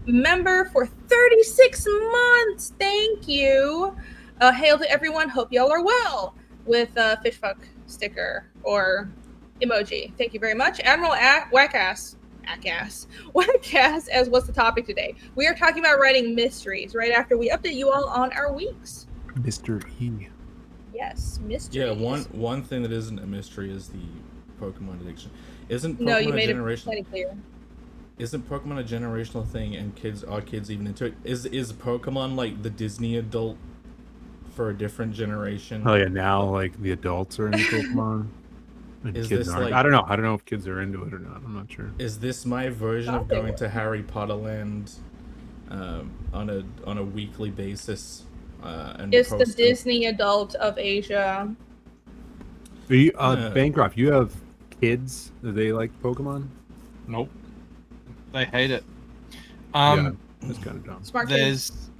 member for 36 months. Thank you. Hail to everyone. Hope y'all are well. With a fishfuck sticker or emoji. Thank you very much. Admiral Wackass as what's the topic today? We are talking about writing mysteries right after we update you all on our weeks. Mystery. Yes, mysteries. Yeah, one thing that isn't a mystery is the Pokemon addiction. Isn't Pokemon no, you made it plenty clear. Isn't Pokemon a generational thing, and are kids even into it? Is Pokemon like the Disney adult for a different generation? Oh yeah, now like the adults are into Pokemon. And is kids this aren't. like, I don't know if kids are into it or not. I'm not sure. Is this my version of going to Harry Potter Land on a weekly basis? And it's the Disney adult of Asia. Are you, Bancroft, you have kids? Do they like Pokemon? Nope. They hate it. Yeah, it's kind of dumb. Smart kids.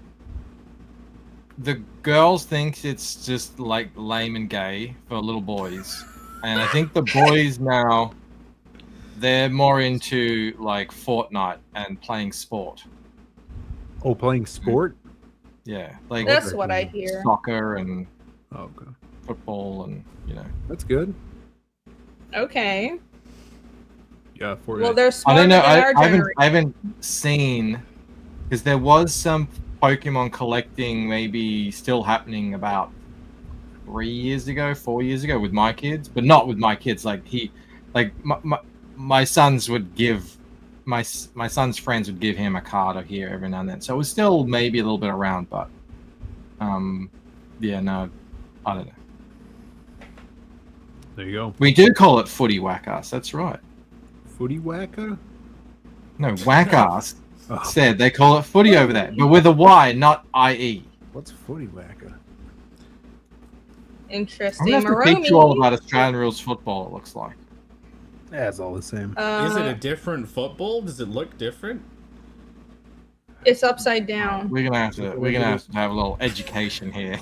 The girls think it's just like lame and gay for little boys, and I think the boys now they're more into like Fortnite and playing sport. Oh, playing sport? Yeah, like that's what I hear. Soccer and okay. Football and That's good. Okay. Yeah, Fortnite. Well, they're smarter I don't know. than I haven't seen because there was some Pokemon collecting maybe still happening about 4 years ago with my kids, but not with my kids. Like my sons would give my son's friends would give him a card or here every now and then. So it was still maybe a little bit around, but yeah, no, I don't know. There you go. We do call it footy whack-ass. That's right. Footy whacker? No, whack-ass. Said they call it footy over there, but with a Y, not IE. What's footy whacker? Interesting. I'm going to have to teach you all about Australian rules football, it looks like. Yeah, it's all the same. Is it a different football? Does it look different? It's upside down. We're gonna have to have a little education here.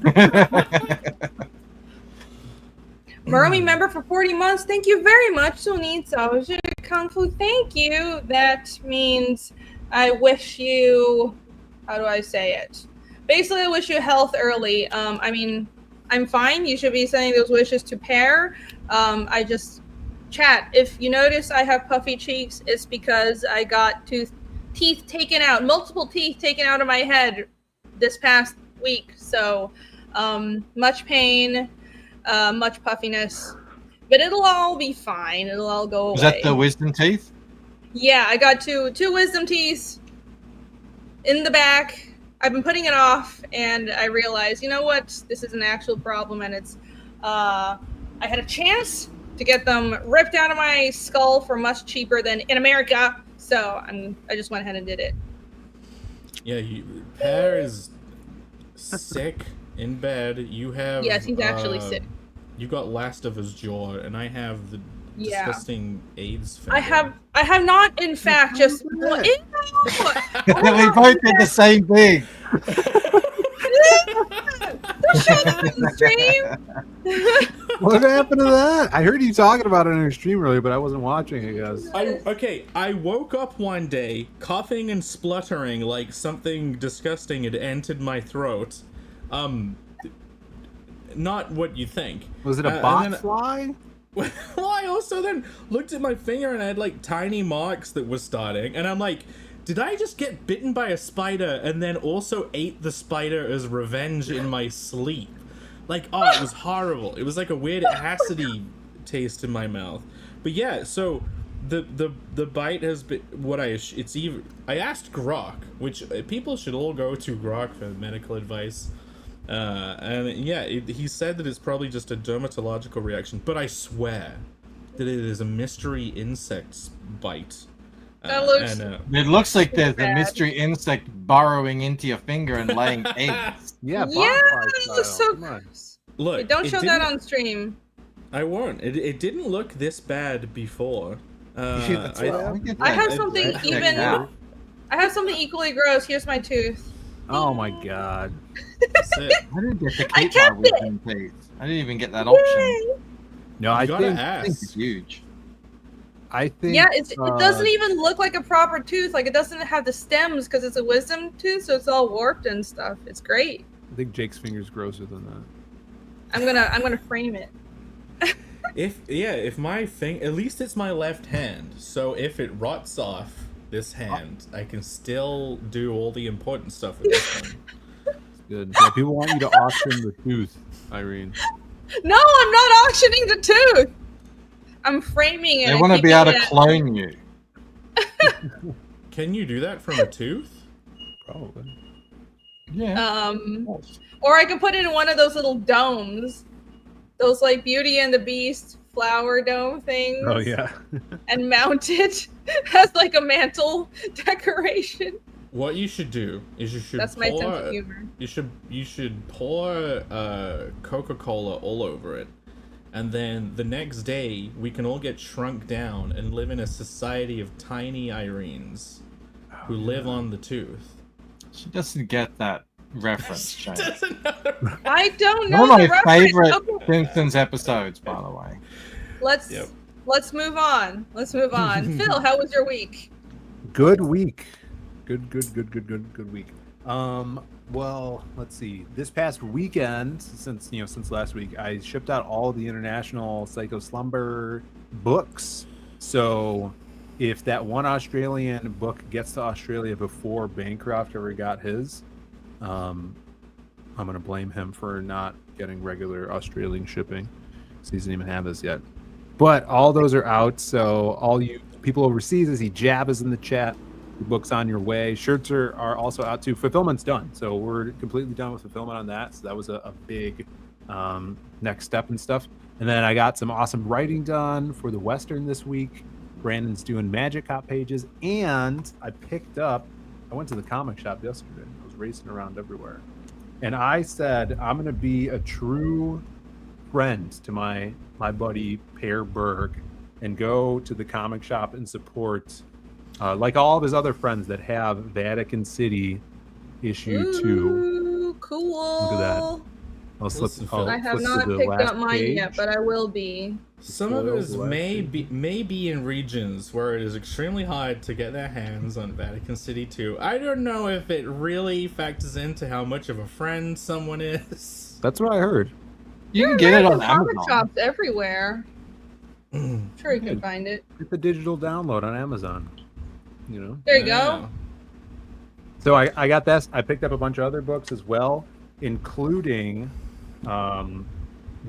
Maromi member for 40 months. Thank you very much. 祝你早日 Kung Fu, thank you. That means I wish you, how do I say it? Basically, I wish you health early. I mean, I'm fine. You should be sending those wishes to Pear. I just, chat, if you notice I have puffy cheeks, it's because I got teeth taken out, multiple teeth taken out of my head this past week. So, much pain, much puffiness. But it'll all be fine. It'll all go away. Was that the wisdom teeth? Yeah, I got two wisdom teeth in the back. I've been putting it off, and I realized, you know what? This is an actual problem, and it's. I had a chance to get them ripped out of my skull for much cheaper than in America, so I just went ahead and did it. Yeah, Pear is sick in bed. You have. Yes, he's actually sick. You got last of his jaw, and I have the disgusting AIDS finger. I have not, in fact, just. We both did the same thing. Don't show that on the stream. What happened to that? I heard you talking about it on your stream earlier, but I wasn't watching it, guys. I woke up one day coughing and spluttering like something disgusting had entered my throat. Not what you think. Was it a bot fly? Well, I also then looked at my finger and I had like tiny marks that were starting, and I'm like, did I just get bitten by a spider and then also ate the spider as revenge in my sleep? Like, oh, it was horrible. It was like a weird acidy taste in my mouth. But yeah, so the bite has been what I asked Grok, which people should all go to Grok for medical advice. And yeah, he said that it's probably just a dermatological reaction, but I swear that it is a mystery insect bite. It looks like there's a mystery insect burrowing into your finger and laying eggs. Yeah, it looks so gross. Look, don't show that on stream. I won't. It didn't look this bad before. I have something I have something equally gross. Here's my tooth. Oh my god. That's it. I didn't get to keep my wisdom teeth. I didn't even get that option. No, I think it's huge. I think it doesn't even look like a proper tooth. Like, it doesn't have the stems because it's a wisdom tooth, so it's all warped and stuff. It's great. I think Jake's finger's grosser than that. I'm gonna frame it. If my thing, at least it's my left hand, so if it rots off this hand, I can still do all the important stuff with this one. Good. Yeah, people want you to auction the tooth, Irene. No, I'm not auctioning the tooth. I'm framing it. They want to be able to clone you. Can you do that from a tooth? Probably. Yeah. Or I could put it in one of those little domes. Those like Beauty and the Beast flower dome things. Oh yeah. And mount it as like a mantle decoration. What you should do is That's my sense of humor. You should pour Coca-Cola all over it. And then the next day we can all get shrunk down and live in a society of tiny Irenes who live on the tooth. She doesn't get that reference, Shane. I don't know. One of my favorite Simpsons episodes, by the way. Let's move on. Phill, how was your week? Good week. Good week. Well, let's see. This past weekend, since last week, I shipped out all the international Psycho Slumber books. So, if that one Australian book gets to Australia before Bancroft ever got his, I'm gonna blame him for not getting regular Australian shipping. So he doesn't even have this yet. But all those are out. So all you people overseas, I see Jab is in the chat. The book's on your way. Shirts are also out too. Fulfillment's done, so we're completely done with fulfillment on that. So that was a big next step and stuff. And then I got some awesome writing done for the Western this week. Brandon's doing Magic Hot pages, and I went to the comic shop yesterday. I was racing around everywhere, and I said I'm going to be a true friend to my buddy Pear Berg and go to the comic shop and support. Like all of his other friends that have Vatican City issue 2. Cool. Look at that. I have not picked up mine yet, but I will be. Some of us may be in regions where it is extremely hard to get their hands on Vatican City 2. I don't know if it really factors into how much of a friend someone is. That's what I heard. You can get it on comic Amazon. shops everywhere. Sure, you can find it. Get the digital download on Amazon. You know. There you go. So I got this. I picked up a bunch of other books as well, including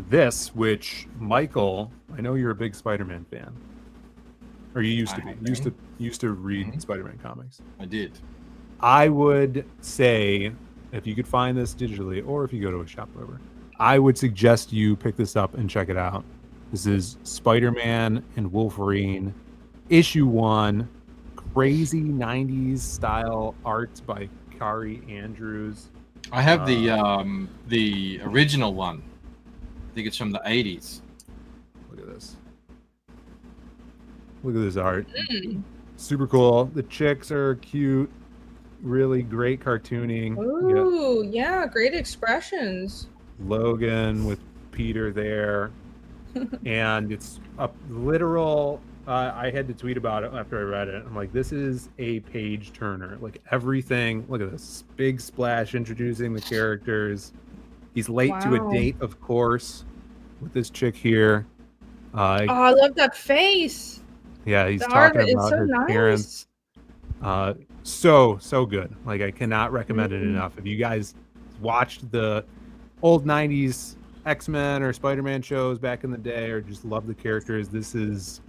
this, which Michael, I know you're a big Spider-Man fan, or you used to be. Used to read Spider-Man comics. I did. I would say if you could find this digitally, or if you go to a shop, whatever, I would suggest you pick this up and check it out. This is Spider-Man and Wolverine, issue 1. Crazy 90s style art by Kari Andrews. I have the original one. I think it's from the 80s. Look at this. Look at this art. Super cool. The chicks are cute. Really great cartooning. Ooh, yeah, great expressions. Logan with Peter there. And it's a literal... I had to tweet about it after I read it. I'm like, this is a page turner. Like everything. Look at this big splash introducing the characters. He's late to a date, of course, with this chick here. I love that face. Yeah, he's talking about her parents. So good. Like I cannot recommend it enough. If you guys watched the old 90s X-Men or Spider-Man shows back in the day, or just love the characters, this is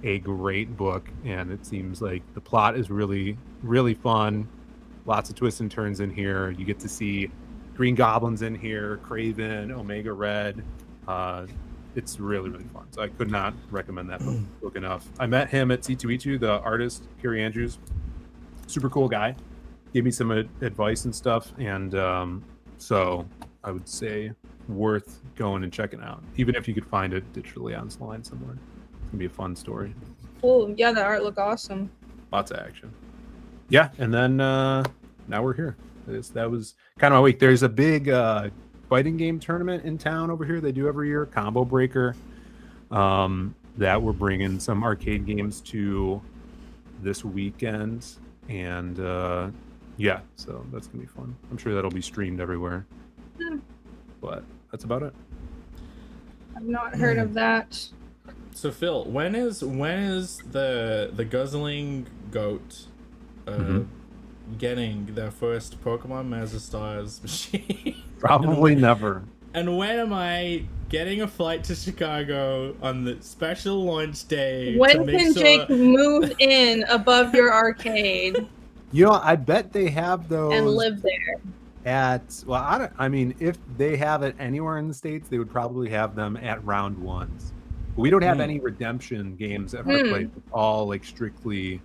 a great book, and it seems like the plot is really, really fun. Lots of twists and turns in here. You get to see Green Goblin's in here, Kraven, Omega Red. It's really, really fun. So I could not recommend that book enough. I met him at C2E2, the artist, Kari Andrews. Super cool guy. Gave me some advice and stuff, and so I would say worth going and checking out, even if you could find it digitally online somewhere. Gonna be a fun story. Oh yeah, the art looked awesome. Lots of action. Yeah, and then now we're here. That was kind of my week. There's a big fighting game tournament in town over here. They do every year, Combo Breaker. That we're bringing some arcade games to this weekend, and yeah, so that's gonna be fun. I'm sure that'll be streamed everywhere. But that's about it. I've not heard of that. So Phill, when is the guzzling goat getting their first Pokemon Master Stars machine? Probably never. And when am I getting a flight to Chicago on the special launch day? When can Jake move in above your arcade? You know, I bet they have those and live there. I mean, if they have it anywhere in the States, they would probably have them at round ones. We don't have any redemption games at our place. It's all like strictly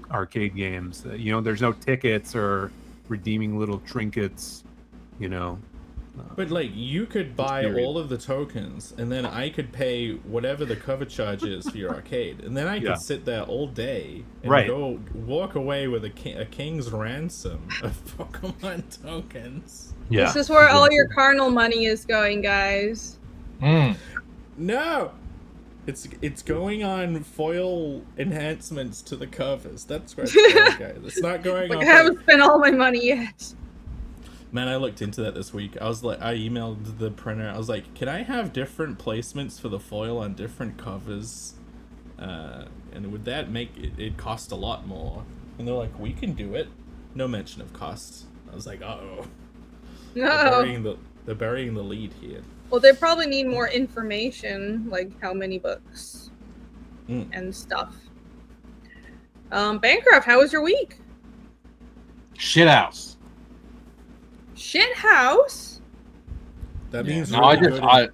arcade games. You know, there's no tickets or redeeming little trinkets, you know. But like, you could buy all of the tokens, and then I could pay whatever the cover charge is for your arcade, and then I could sit there all day and go walk away with a king's ransom of Pokemon tokens. Yeah, this is where all your carnal money is going, guys. No, it's going on foil enhancements to the covers. That's where it's going, guys. It's not going on. I haven't spent all my money yet. Man, I looked into that this week. I emailed the printer. I was like, can I have different placements for the foil on different covers? And would that make it cost a lot more? And they're like, we can do it. No mention of costs. I was like, uh-oh. No. They're burying the lead here. Well, they probably need more information, like how many books and stuff. Bancroft, how was your week? Shithouse. Shithouse? That means no. I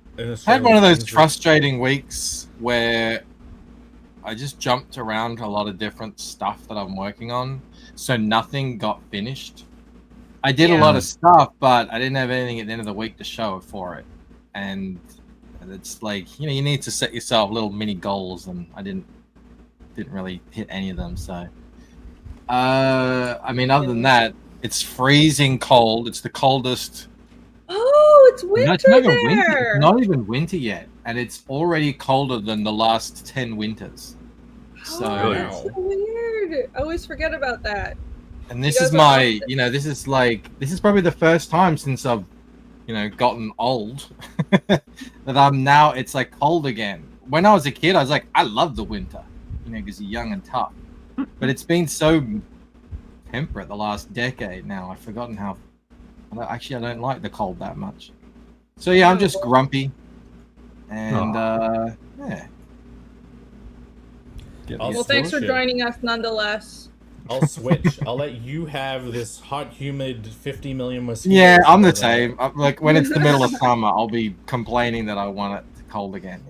had one of those frustrating weeks where I just jumped around a lot of different stuff that I'm working on, so nothing got finished. I did a lot of stuff, but I didn't have anything at the end of the week to show for it. And it's like, you know, you need to set yourself little mini goals, and I didn't really hit any of them. So, I mean, other than that, it's freezing cold. It's the coldest. Oh, it's winter there. Winter. It's not even winter yet, and it's already colder than the last 10 winters. So, that's so weird. I always forget about that. And this is my, this is probably the first time since I've, gotten old that it's like cold again. When I was a kid, I was like, I love the winter, because you're young and tough. But it's been so temperate the last decade now. I've forgotten how. I don't like the cold that much. So yeah, I'm just grumpy, and yeah. Well, thanks for joining us nonetheless. I'll switch. I'll let you have this hot, humid 50 million mosquitoes. Yeah, I'm the same. Like when it's the middle of summer, I'll be complaining that I want it cold again.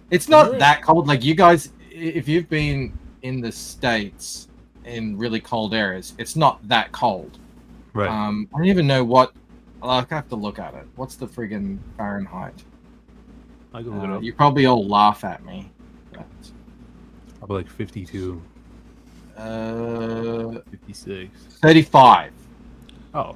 It's not that cold. Like you guys, if you've been in the States in really cold areas, it's not that cold. Right. I don't even know what. I have to look at it. What's the friggin' Fahrenheit? I can look it up. You probably all laugh at me. But... Probably like 52. 56. 35. Oh. I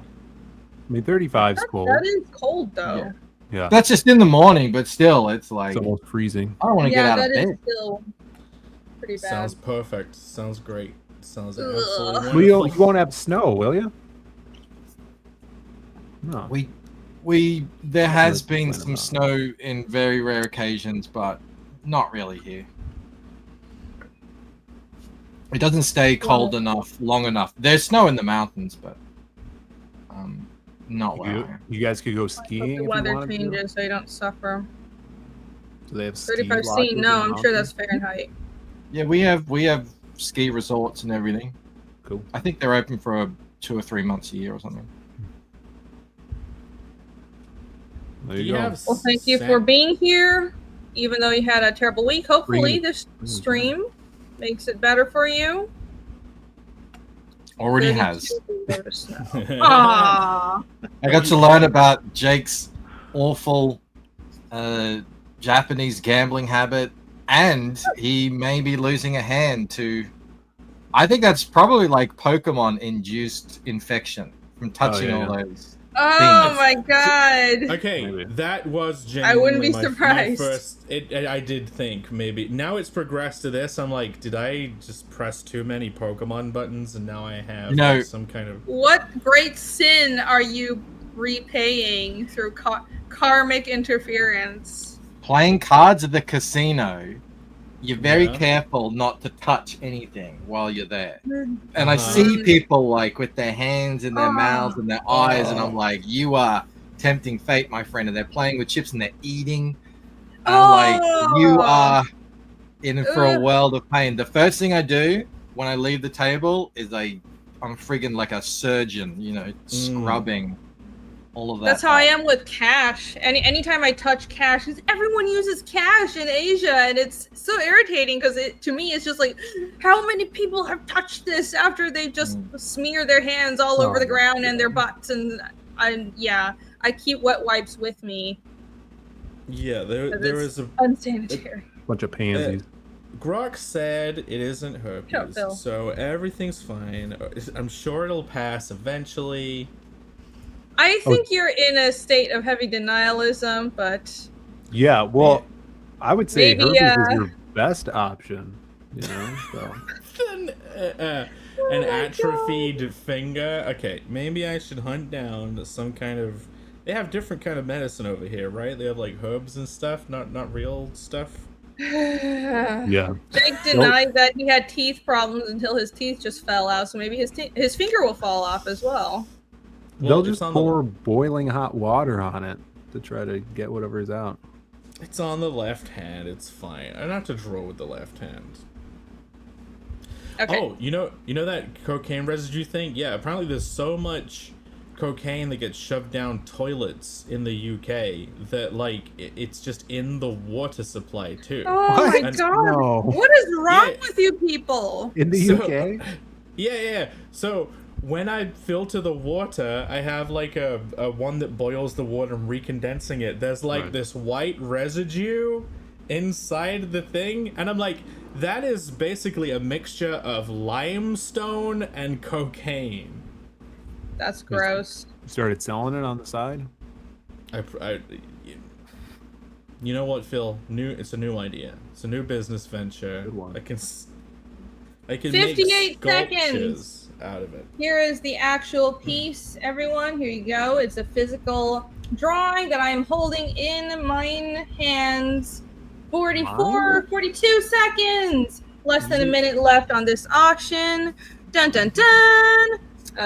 mean, 35 is cold. That is cold, though. Yeah. That's just in the morning, but still, it's like... It's almost freezing. I don't want to get out of bed. Yeah, that is still pretty bad. Sounds perfect. Sounds great. Sounds absolutely Well, wonderful. you won't have snow, will you? No. There has been some snow in very rare occasions, but not really here. It doesn't stay cold enough, long enough. There's snow in the mountains, but not where you guys could go skiing. The weather changes, so you don't suffer. Do they have 35 C? No, I'm sure that's Fahrenheit. Yeah, we have ski resorts and everything. Cool. I think they're open for 2 or 3 months a year or something. There you go. Well, thank you for being here, even though you had a terrible week. Hopefully, this stream makes it better for you. Already has. Aww. I got to learn about Jake's awful Japanese gambling habit, and he may be losing a hand to... I think that's probably like Pokemon-induced infection from touching all those Oh my god. Okay, that was genuinely I wouldn't be surprised. My first, I did think maybe. Now it's progressed to this. I'm like, did I just press too many Pokemon buttons and now I have like, some kind of... What great sin are you repaying through karmic interference? Playing cards at the casino. You're very careful not to touch anything while you're there. And I see people like with their hands in their mouths and their eyes, and I'm like, you are tempting fate, my friend. And they're playing with chips and they're eating. And I'm like, you are in for a world of pain. The first thing I do when I leave the table is I'm friggin' like a surgeon, scrubbing all of that. That's how I am with cash. Anytime I touch cash, because everyone uses cash in Asia, and it's so irritating because to me it's just like, how many people have touched this after they just smear their hands all over the ground and their butts, and I keep wet wipes with me. Yeah, there is a unsanitary bunch of pansies. Grok said it isn't herpes, so everything's fine. I'm sure it'll pass eventually. I think you're in a state of heavy denialism, but... Yeah, well, I would say herpes is your best option, so... An atrophied finger? Okay, maybe I should hunt down some kind of... They have different kind of medicine over here, right? They have, like, herbs and stuff, not real stuff? Yeah. Jake denied that he had teeth problems until his teeth just fell out, so maybe his finger will fall off as well. They'll just pour boiling hot water on it to try to get whatever's out. It's on the left hand. It's fine. I don't have to draw with the left hand. Okay. Oh, you know that cocaine residue thing? Yeah, apparently there's so much cocaine that gets shoved down toilets in the UK that, like, it's just in the water supply, too. Oh my god! No. What is wrong with you people? In the UK? Yeah. So... when I filter the water, I have like a one that boils the water and recondensing it. There's like this white residue inside the thing, and I'm like, that is basically a mixture of limestone and cocaine. That's gross. You started selling it on the side? You know what, Phil? It's a new idea. It's a new business venture. Good one. I can 58 make seconds sculptures out of it. Here is the actual piece, everyone. Here you go. It's a physical drawing that I am holding in my hands. 42 seconds. Less than a minute left on this auction. Dun dun dun.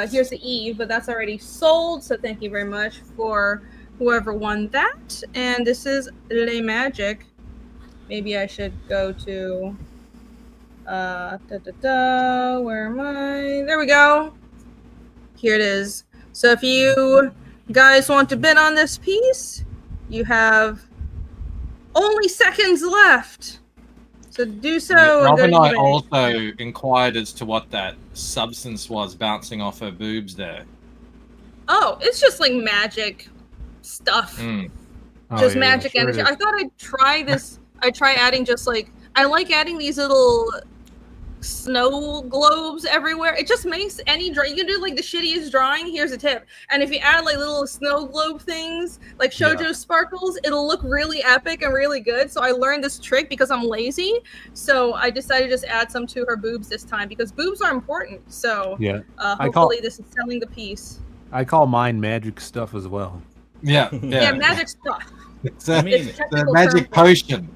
Here's the Eve, but that's already sold. So thank you very much for whoever won that. And this is Le Magic. Maybe I should go to where am I? There we go. Here it is. So if you guys want to bid on this piece, you have only seconds left. So do so. Rob and I also inquired as to what that substance was bouncing off her boobs there. Oh, it's just like magic stuff. Just magic energy. I thought I'd try this. I'd try adding just like, I like adding these little snow globes everywhere. It just makes any drawing, you can do like the shittiest drawing. Here's a tip. And if you add like little snow globe things, like shoujo sparkles, it'll look really epic and really good. So I learned this trick because I'm lazy. So I decided to just add some to her boobs this time because boobs are important. So hopefully this is selling the piece. I call mine magic stuff as well. Yeah, magic stuff. It's the magic potion.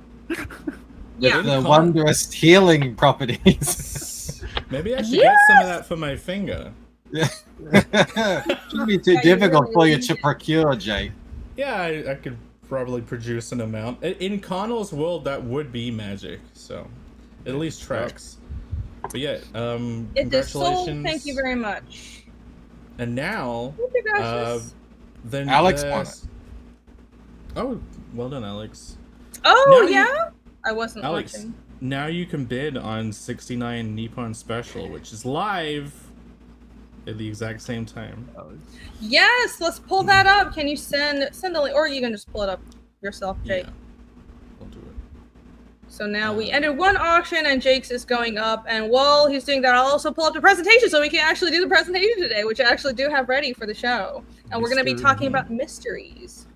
With the wondrous healing properties. Maybe I should get some of that for my finger. Yeah. Shouldn't be too difficult for you to procure, Jake. Yeah, I could probably produce an amount. In Connell's world, that would be magic, so at least tracks. But yeah, it is sold. Thank you very much. And now, then Alex won it. Oh, well done, Alex. Oh, yeah? I wasn't Alex, watching. Now you can bid on 69 Nippon Special, which is live at the exact same time. Yes, let's pull that up. Can you send a link, or you can just pull it up yourself, Jake? Yeah, I'll do it. So now we ended one auction, and Jake's is going up. And while he's doing that, I'll also pull up the presentation, so we can actually do the presentation today, which I actually do have ready for the show. And we're going to be talking about mysteries.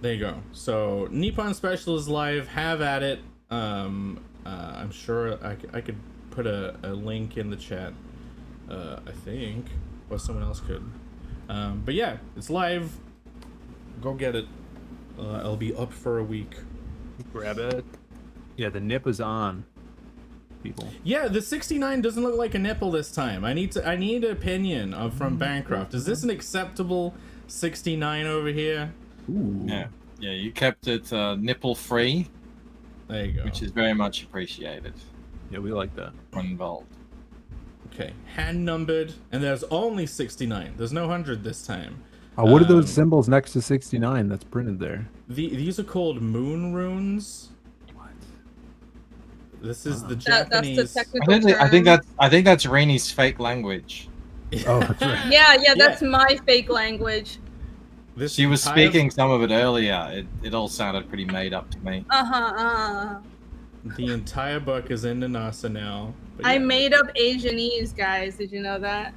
There you go. So Nippon Special is live. Have at it. I'm sure I could put a link in the chat. I think, or someone else could. But yeah, it's live. Go get it. I'll be up for a week. Grab it. Yeah, the nip is on. People. Yeah, the 69 doesn't look like a nipple this time. I need an opinion from Bancroft. Is this an acceptable 69 over here? Ooh. Yeah, you kept it nipple free. There you go. Which is very much appreciated. Yeah, we like that. When involved. Okay, hand numbered, and there's only 69. There's no 100 this time. What are those symbols next to 69 that's printed there? These are called moon runes. What? This is the Japanese. That's the technical term. I think that's Rainey's fake language. Oh, that's right. Yeah, that's my fake language. She was speaking some of it earlier. It all sounded pretty made up to me. The entire book is in Nanasa now. I made up Asianese, guys. Did you know that?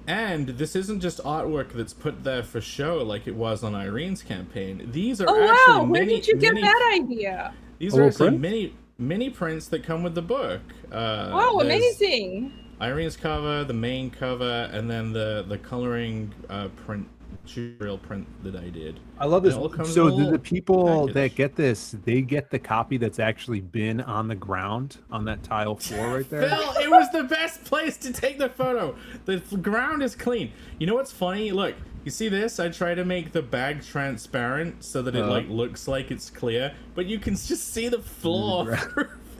And this isn't just artwork that's put there for show like it was on Irene's campaign. These are wow! Where did you get that idea? These are actually mini prints that come with the book. Oh, amazing! Irene's cover, the main cover, and then the coloring print. Real print that I did. I love this. So the people that get this, they get the copy that's actually been on the ground on that tile floor right there. Phil, it was the best place to take the photo. The ground is clean. You know what's funny? Look, you see this? I try to make the bag transparent so that it like looks like it's clear, but you can just see the floor.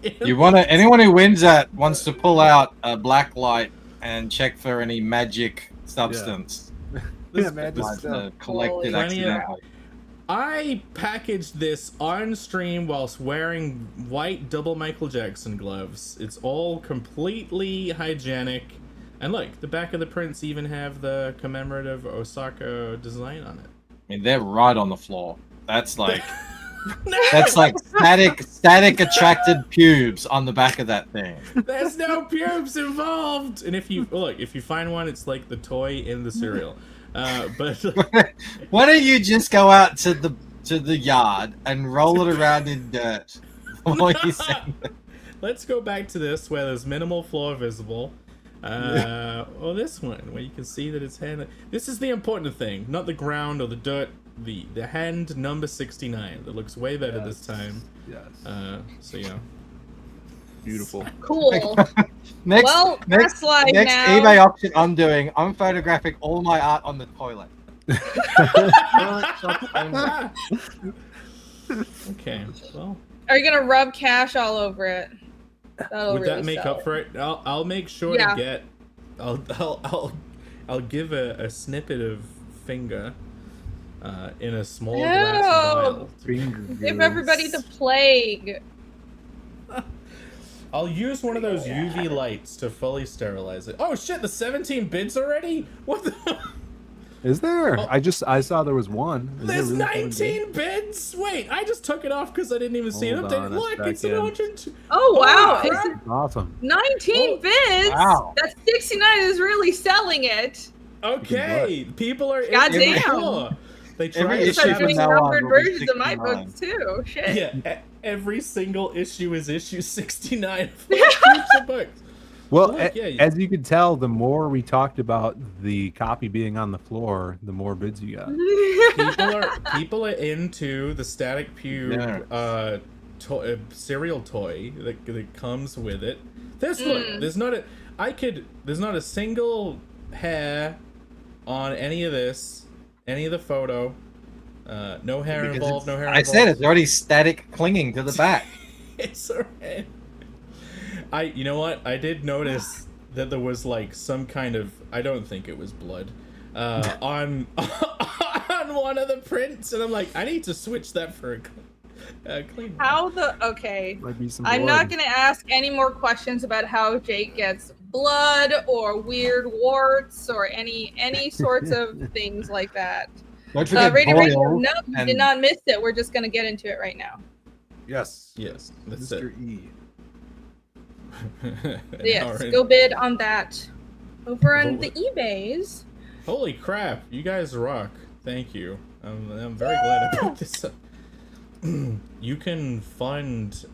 Anyone who wins that wants to pull out a black light and check for any magic substance. Collected accidentally. I packaged this on stream whilst wearing white double Michael Jackson gloves. It's all completely hygienic. And look, the back of the prints even have the commemorative Osaka design on it. I mean, they're right on the floor. That's like that's like static attracted pubes on the back of that thing. There's no pubes involved. And if you find one, it's like the toy in the cereal. But why don't you just go out to to the yard and roll it around in dirt. What you saying? Let's go back to this where there's minimal floor visible. Or this one where you can see that it's hand. This is the important thing, not the ground or the dirt. The hand number 69 that looks way better this time. Yes. So yeah. Beautiful. Cool. Next slide next now. eBay auction I'm doing, I'm photographing all my art on the toilet. Okay. Well. Are you gonna rub cash all over it? Would that make up for it? I'll make sure to get. I'll give a snippet of finger. In a small glass vial. Give everybody the plague. I'll use one of those UV lights to fully sterilize it. Oh shit, the 17 bids already? What the? Is there? Oh, I saw there was one. There's 19 bids? Wait, I just took it off because I didn't even see it updated. Look, it's an 102. Oh wow, it's awesome. 19 bids? Wow. That 69 is really selling it. Okay, people are goddamn. They try every to issue doing numbered versions of my 69. books too. Shit. Yeah, every single issue is issue 69 for future books. Well, look, as you can tell, the more we talked about the copy being on the floor, the more bids you got. People are into the Static Pube cereal toy that comes with it. There's not a single hair on any of this. Any of the photo, no hair involved, no hair involved. I said it's already static clinging to the back. It's alright. You know what? I did notice that there was like some kind of, I don't think it was blood, on one of the prints, and I'm like, I need to switch that for a clean one. Okay. I'm not gonna ask any more questions about how Jake gets blood or weird warts or any sorts of things like that. Don't forget Radio, no, you did not miss it. We're just gonna get into it right now. Yes. Yes. That's Mr. it. E. Yes, go bid on that over on the eBays. Holy crap! You guys rock. Thank you. I'm very glad I picked this up. You can fund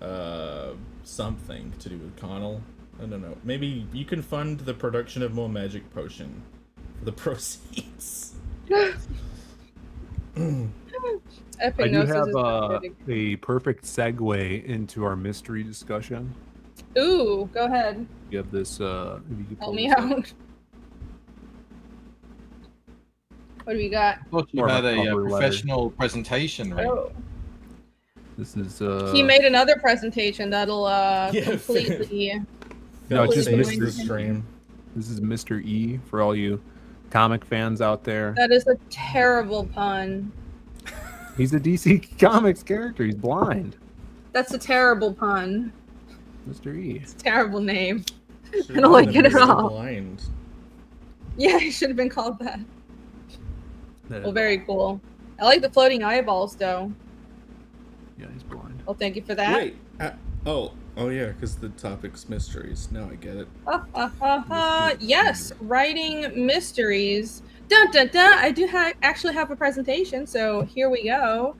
something to do with Connell. I don't know. Maybe you can fund the production of more magic potion for the proceeds. I do have a perfect segue into our mystery discussion. Ooh, go ahead. You have this. Help me out. What do we got? I thought you had a professional presentation, right? Oh. This is. He made another presentation that'll completely. No, it's just Mr. Stream. This is Mr. E for all you comic fans out there. That is a terrible pun. He's a DC Comics character. He's blind. That's a terrible pun. Mr. E. It's a terrible name. I don't like it at all. Blind. Yeah, he should have been called that. Well, very cool. I like the floating eyeballs, though. Yeah, he's blind. Well, thank you for that. Wait. Oh yeah, because the topic's mysteries. Now I get it. Yes, writing mysteries. Dun dun dun! I do actually have a presentation, so here we go.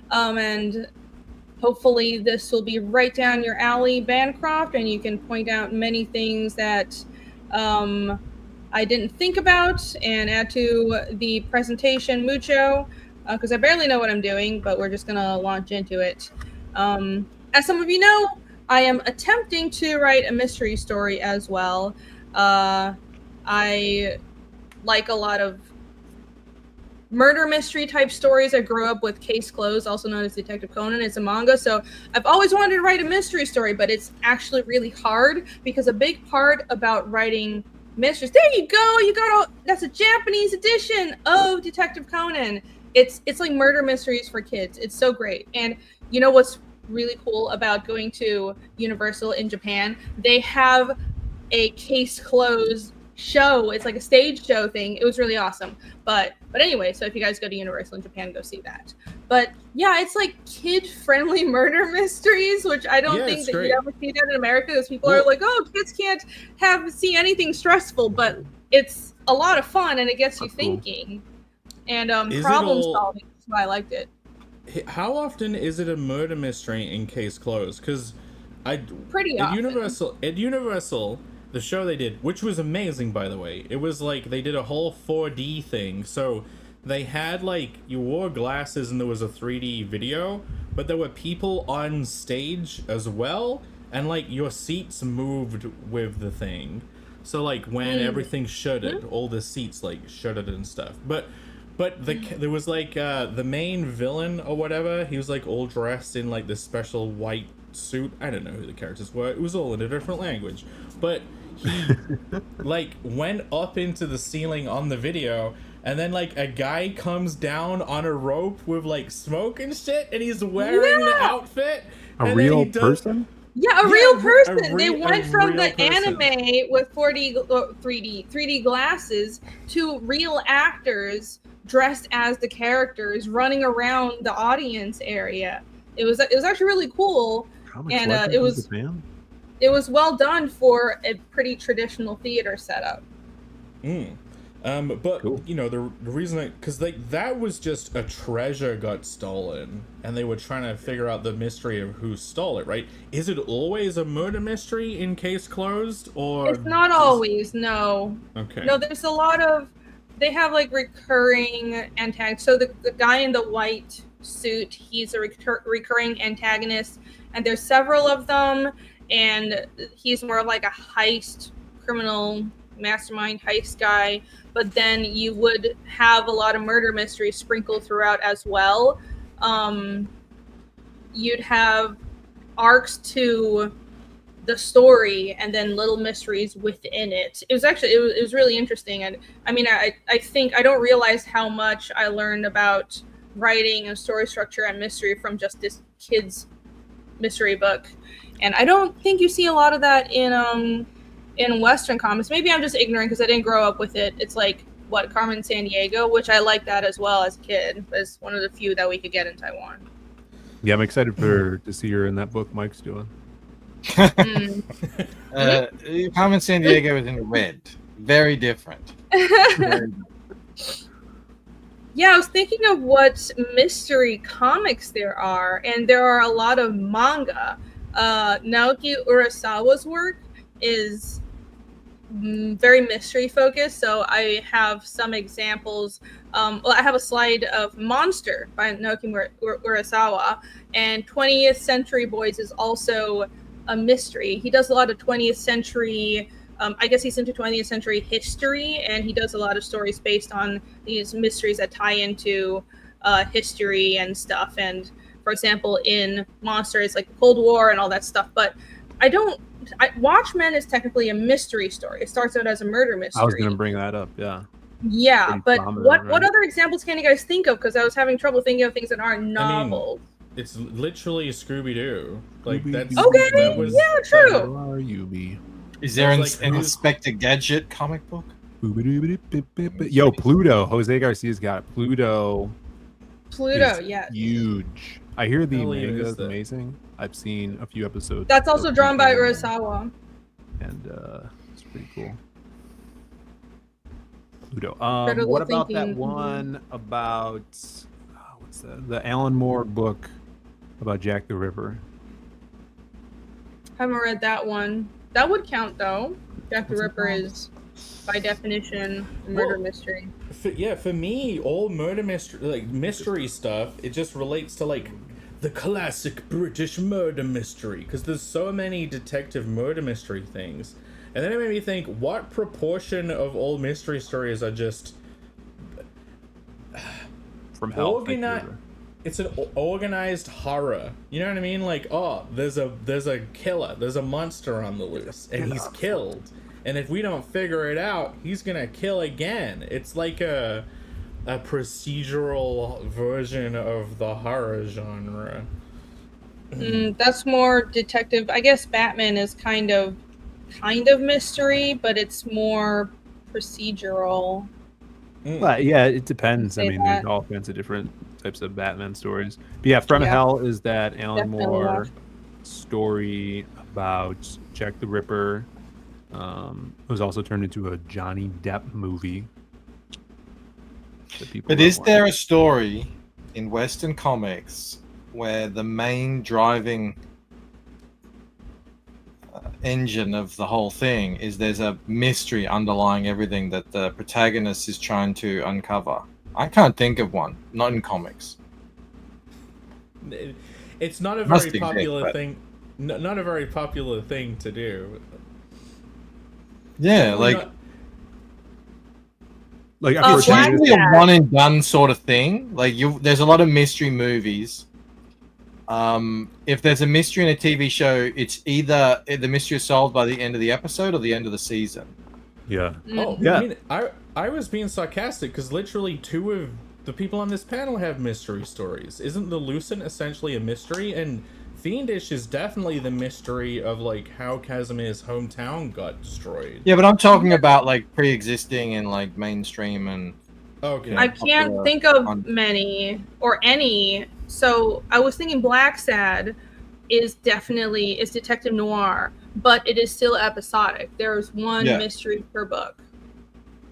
And hopefully this will be right down your alley, Bancroft, and you can point out many things that I didn't think about and add to the presentation mucho, because I barely know what I'm doing, but we're just gonna launch into it. As some of you know, I am attempting to write a mystery story as well. I like a lot of murder mystery type stories. I grew up with Case Closed, also known as Detective Conan. It's a manga, so I've always wanted to write a mystery story, but it's actually really hard because a big part about writing mysteries. There you go. You got all. That's a Japanese edition of Detective Conan. It's like murder mysteries for kids. It's so great. And you know what's really cool about going to Universal in Japan? They have a Case Closed show. It's like a stage show thing. It was really awesome. But anyway, so if you guys go to Universal in Japan, go see that. But yeah, it's like kid-friendly murder mysteries, which I don't think that you ever see that in America, because people are like, oh, kids can't see anything stressful, but it's a lot of fun and it gets you thinking. And problem solving is why I liked it. how often is it a murder mystery in Case Closed? Because pretty often. Universal, the show they did, which was amazing, by the way. It was like they did a whole 4D thing. So they had like you wore glasses and there was a 3D video, but there were people on stage as well, and like your seats moved with the thing. So like when everything shuddered, all the seats like shuddered and stuff. But there was like the main villain or whatever. He was like all dressed in like this special white suit. I don't know who the characters were. It was all in a different language. But he like went up into the ceiling on the video, and then like a guy comes down on a rope with like smoke and shit, and he's wearing the outfit. A real person? Yeah, a real person. They went from the anime with 3D glasses to real actors dressed as the characters running around the audience area. It was actually really cool, and it was well done for a pretty traditional theater setup. But cool. You know the reason because like that was just a treasure got stolen, and they were trying to figure out the mystery of who stole it. Right? Is it always a murder mystery in Case Closed, or it's not always? No. Okay. No, there's a lot of. They have like recurring antagonists. So the guy in the white suit, he's a recurring antagonist, and there's several of them. And he's more of like a heist criminal mastermind heist guy, but then you would have a lot of murder mysteries sprinkled throughout as well. You'd have arcs to the story and then little mysteries within it. It was really interesting. And I mean, I think I don't realize how much I learned about writing and story structure and mystery from just this kid's mystery book. And I don't think you see a lot of that in Western comics. Maybe I'm just ignorant because I didn't grow up with it. It's like Carmen Sandiego, which I like that as well as a kid. It's one of the few that we could get in Taiwan. Yeah, I'm excited to see her in that book Mike's doing. Carmen Sandiego is in red. Very different. Yeah, I was thinking of what mystery comics there are, and there are a lot of manga. Naoki Urasawa's work is very mystery focused, so I have some examples. I have a slide of Monster by Naoki Urasawa, and 20th Century Boys is also a mystery. He does a lot of 20th century, I guess he's into 20th century history, and he does a lot of stories based on these mysteries that tie into history and stuff. And for example, in Monster, it's like the Cold War and all that stuff, but Watchmen is technically a mystery story. It starts out as a murder mystery. I was going to bring that up, yeah. Yeah, but what other examples can you guys think of? Because I was having trouble thinking of things that aren't novels. It's literally Scooby-Doo. Like that's okay. That was, yeah, true. Where are you, B? Is there an Inspector Gadget comic book? Yo, Pluto. Jose Garcia's got it. Pluto, yeah. Huge. I hear the manga is amazing. I've seen a few episodes. That's also drawn by Urasawa. And it's pretty cool. Pluto. What about that one about what's that? The Alan Moore book about Jack the Ripper? Haven't read that one. That would count though. Jack the Ripper is by definition a murder mystery. For me, all murder mystery, like mystery stuff, it just relates to like the classic British murder mystery, because there's so many detective murder mystery things. And then it made me think, what proportion of all mystery stories are just from hell? It's an organized horror. You know what I mean? Like, oh, there's a killer, there's a monster on the loose, and he's killed. And if we don't figure it out, he's gonna kill again. It's like a procedural version of the horror genre. That's more detective. I guess Batman is kind of mystery, but it's more procedural. But yeah, it depends. I mean, there's all kinds of different types of Batman stories. But yeah, From Hell is that Alan Moore story about Jack the Ripper. It was also turned into a Johnny Depp movie. But is there a story in Western comics where the main driving engine of the whole thing is there's a mystery underlying everything that the protagonist is trying to uncover. I can't think of one, not in comics. It's not a very popular thing. Not a very popular thing to do. Yeah, it's usually a one and done sort of thing. Like there's a lot of mystery movies. If there's a mystery in a TV show, it's either the mystery is solved by the end of the episode or the end of the season. Yeah. Oh, yeah. I mean, I was being sarcastic because literally 2 of the people on this panel have mystery stories. Isn't the Lucent essentially a mystery? And Fiendish is definitely the mystery of like how Casimir's hometown got destroyed. Yeah, but I'm talking about like pre-existing and like mainstream and. Okay. I can't think of many or any. So I was thinking Black Sad is detective noir, but it is still episodic. There's one mystery per book.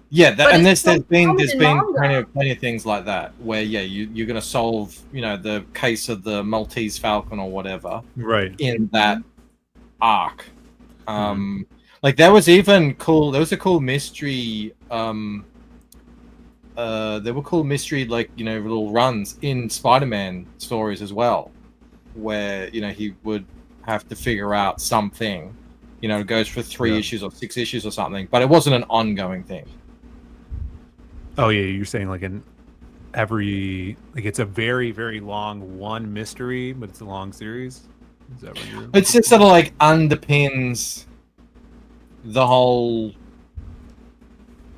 Yeah, and there's been plenty of things like that where you're gonna solve the case of the Maltese Falcon or whatever in that arc. Like there was a cool mystery. There were cool mystery little runs in Spider-Man stories as well, where he would have to figure out something. It goes for 3 issues or 6 issues or something, but it wasn't an ongoing thing. Oh yeah, you're saying it's a very, very long one mystery, but it's a long series. Is that what you're? It's just sort of underpins the whole,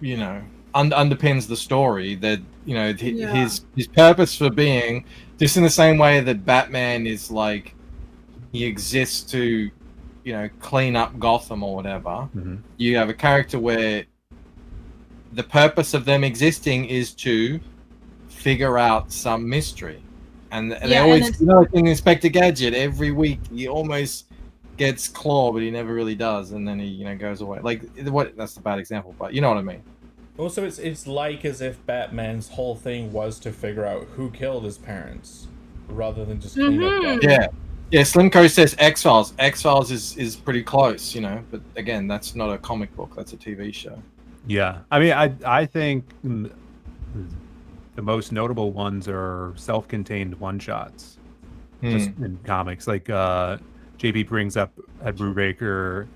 underpins the story that his purpose for being, just in the same way that Batman is he exists to clean up Gotham or whatever. You have a character where the purpose of them existing is to figure out some mystery, and they always Inspector Gadget every week he almost gets Claw, but he never really does, and then he goes away. That's a bad example, but you know what I mean. Also, it's as if Batman's whole thing was to figure out who killed his parents, rather than just clean up Gotham. Yeah. Slimco says X-Files. X-Files is pretty close, but again, that's not a comic book. That's a TV show. Yeah, I mean, I think the most notable ones are self-contained one-shots, just in comics. Like JP brings up Ed Brubaker.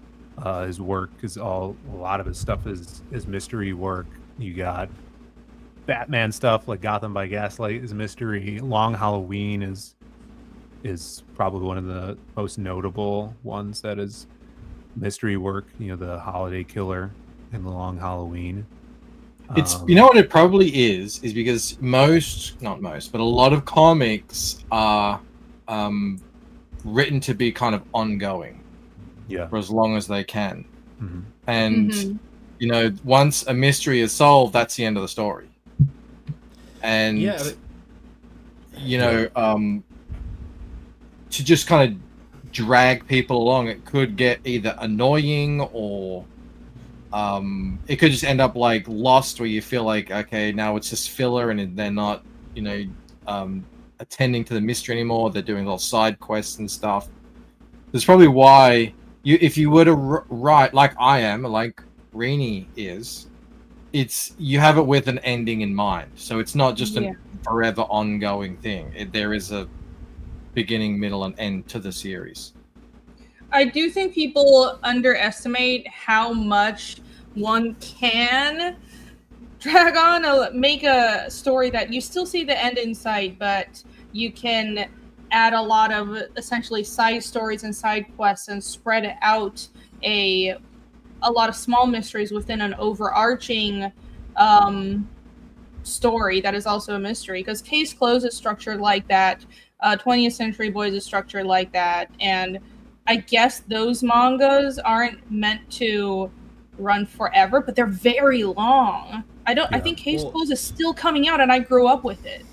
His work is a lot of his stuff is mystery work. You got Batman stuff like Gotham by Gaslight is mystery. Long Halloween is probably one of the most notable ones that is mystery work. The Holiday Killer and the Long Halloween. It's what it probably is because not most, but a lot of comics are written to be kind of ongoing. Yeah. For as long as they can. And once a mystery is solved, that's the end of the story. And to just kind of drag people along, it could get either annoying or it could just end up like Lost, where you feel like, okay, now it's just filler and they're not attending to the mystery anymore. They're doing little side quests and stuff. That's probably why if you were to write like I am, like Rini is, you have it with an ending in mind. So it's not just a forever ongoing thing. There is a beginning, middle, and end to the series. I do think people underestimate how much one can drag on, make a story that you still see the end in sight, but you can add a lot of essentially side stories and side quests and spread out a lot of small mysteries within an overarching story that is also a mystery. Because Case Closed is structured like that. 20th Century Boys is structured like that. And I guess those mangas aren't meant to run forever, but they're very long. I think Case Closed is still coming out, and I grew up with it.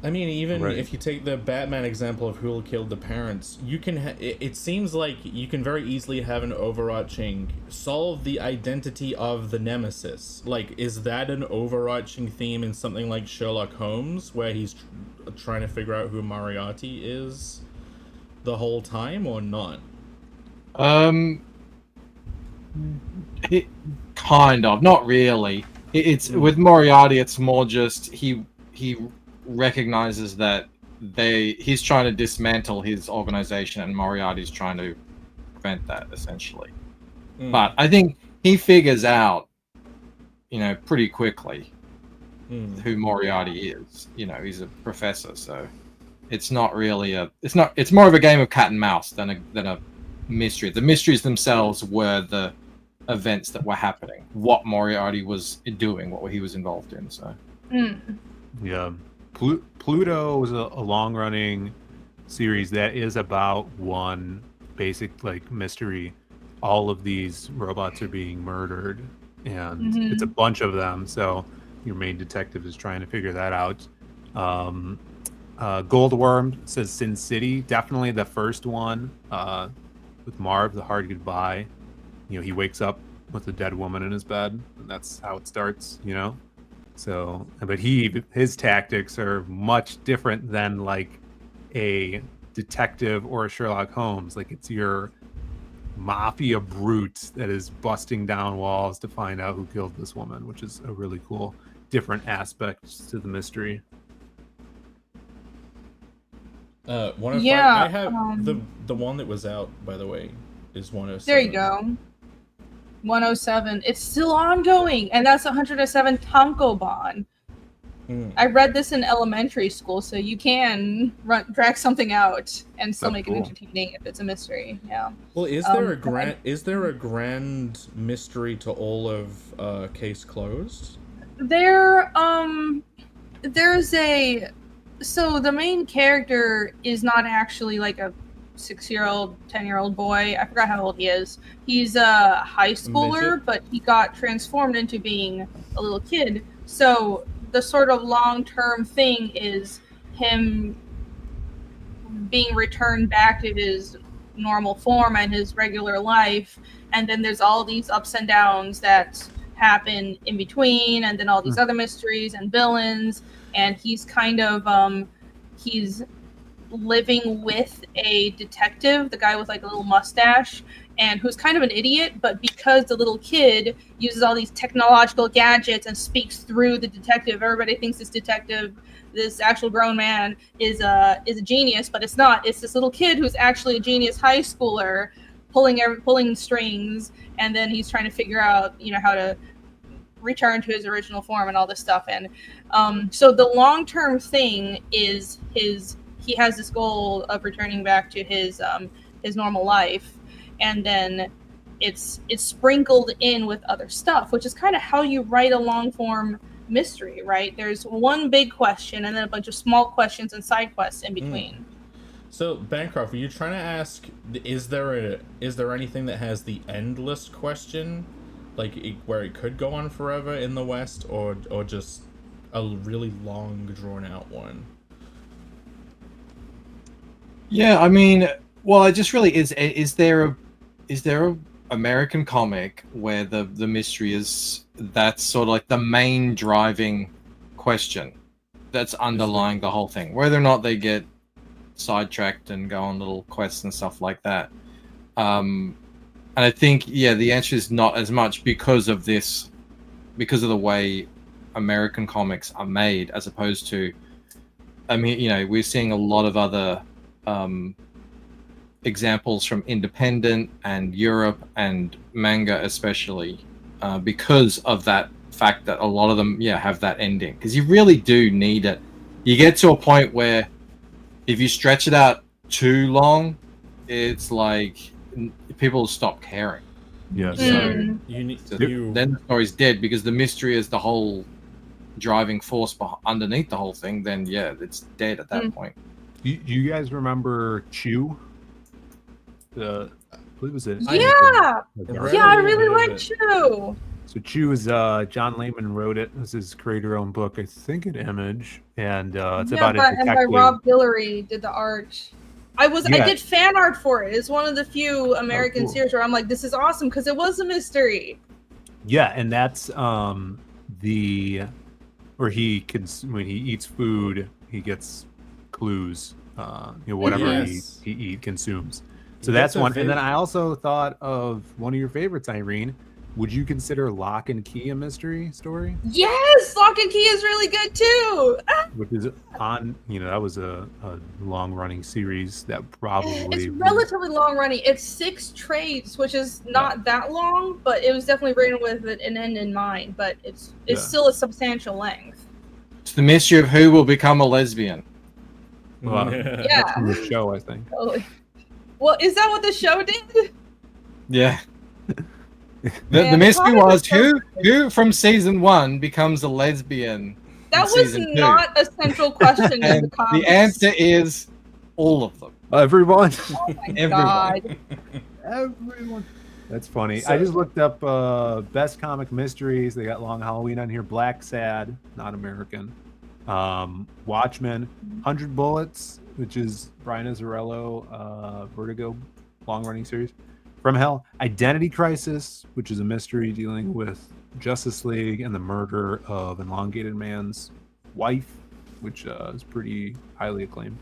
I mean, even if you take the Batman example of who killed the parents, you can. It seems like you can very easily have an overarching solve the identity of the nemesis. Like, is that an overarching theme in something like Sherlock Holmes, where he's trying to figure out who Moriarty is the whole time, or not? Kind of, not really. It's with Moriarty. It's more just he recognizes that he's trying to dismantle his organization, and Moriarty's trying to prevent that, essentially. But I think he figures out, pretty quickly who Moriarty is. He's a professor, so it's not really it's more of a game of cat and mouse than a mystery. The mysteries themselves were the events that were happening, what Moriarty was doing, what he was involved in. So yeah, Pluto is a long-running series that is about one basic mystery. All of these robots are being murdered, and it's a bunch of them, so your main detective is trying to figure that out. Goldworm says Sin City, definitely the first one, with Marv, The Hard Goodbye. He wakes up with a dead woman in his bed, and that's how it starts, So, but his tactics are much different than a detective or a Sherlock Holmes. It's your mafia brute that is busting down walls to find out who killed this woman, which is a really cool, different aspect to the mystery. I have the one that was out, by the way, is 107. There you go. 107. It's still ongoing, and that's 107 Tankobon. I read this in elementary school, so you can drag something out and still make it entertaining if it's a mystery. Yeah. Well, is there a grand mystery to all of Case Closed? So the main character is not actually a 6-year-old, 10-year-old boy. I forgot how old he is. He's a high schooler, but he got transformed into being a little kid. So the sort of long-term thing is him being returned back to his normal form and his regular life. And then there's all these ups and downs that happen in between, and then all these other mysteries and villains. And he's kind of he's living with a detective, the guy with a little mustache, and who's kind of an idiot, but because the little kid uses all these technological gadgets and speaks through the detective, everybody thinks this detective, this actual grown man, is a genius, but it's not. It's this little kid who's actually a genius high schooler pulling strings, and then he's trying to figure out how to return to his original form and all this stuff. And so the long-term thing is he has this goal of returning back to his normal life, and then it's sprinkled in with other stuff, which is kind of how you write a long-form mystery, right? There's one big question and then a bunch of small questions and side quests in between. So, Bancroft, were you trying to ask, is there anything that has the endless question, where it could go on forever in the West, or just a really long, drawn-out one? Yeah, I mean, well, it just really is. Is there a American comic where the mystery is that's sort of the main driving question that's underlying the whole thing, whether or not they get sidetracked and go on little quests and stuff like that? And I think, the answer is not as much because of the way American comics are made, as opposed to, we're seeing a lot of other examples from independent and Europe and manga, especially because of that fact that a lot of them have that ending, because you really do need it. You get to a point where if you stretch it out too long, it's people stop caring. Yeah. So then the story's dead, because the mystery is the whole driving force underneath the whole thing. Then it's dead at that point. You guys remember Chew? I believe it was it. Yeah, I really like Chew. So Chew is John Layman wrote it. This is creator-owned book, I think, at Image, and it's about a detective. And by Rob Guillory did the art. I did fan art for it. It's one of the few American series where I'm like, this is awesome because it was a mystery. Yeah, and that's where when he eats food, he gets clues, whatever he consumes. So that's one. And then I also thought of one of your favorites, Irene. Would you consider Lock and Key a mystery story? Yes, Lock and Key is really good too. Which is on, that was a long-running series that probably... It's relatively long-running. It's 6 trades, which is not that long, but it was definitely written with an end in mind, but it's still a substantial length. It's the mystery of who will become a lesbian. Well, that's from the show, I think. Totally. Well, is that what the show did? Yeah. The mystery was who from season 1 becomes a lesbian. That was not a central question in the comics. The answer is all of them. Everyone. Oh my God. Everyone. That's funny. I just looked up best comic mysteries. They got Long Halloween on here. Black Sad, not American. Watchmen, 100 Bullets, which is Brian Azzarello, Vertigo, long-running series. From Hell, Identity Crisis, which is a mystery dealing with Justice League and the murder of Elongated Man's wife, which is pretty highly acclaimed.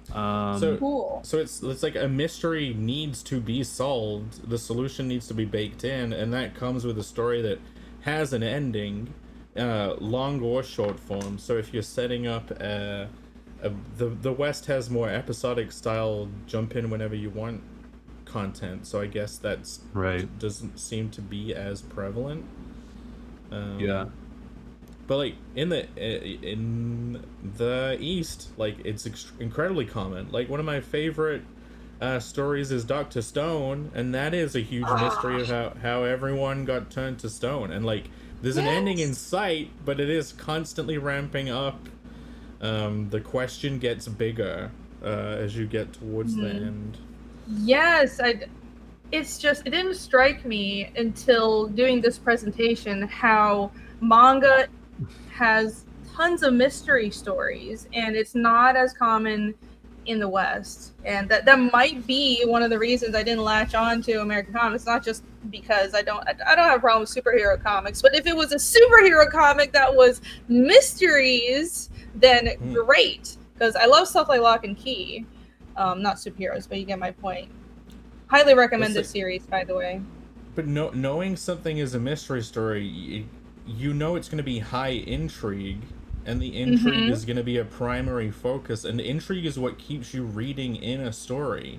Cool. So it's like a mystery needs to be solved. The solution needs to be baked in, and that comes with a story that has an ending, long or short form. So if you're setting up the West has more episodic style, jump in whenever you want content, so I guess that's doesn't seem to be as prevalent. But like in the East, like it's incredibly common. Like one of my favorite stories is Dr. Stone, and that is a huge mystery of how everyone got turned to stone. And like there's an ending in sight, but it is constantly ramping up. The question gets bigger as you get towards the end. Yes, it didn't strike me until doing this presentation how manga has tons of mystery stories, and it's not as common in the West. And that might be one of the reasons I didn't latch on to American comics, not just because I don't have a problem with superhero comics, but if it was a superhero comic that was mysteries, then great, because I love stuff like Lock and Key. Not superheroes, but you get my point. Highly recommend this series, by the way. But knowing something is a mystery story, you know it's going to be high intrigue, and the intrigue is going to be a primary focus, and the intrigue is what keeps you reading in a story.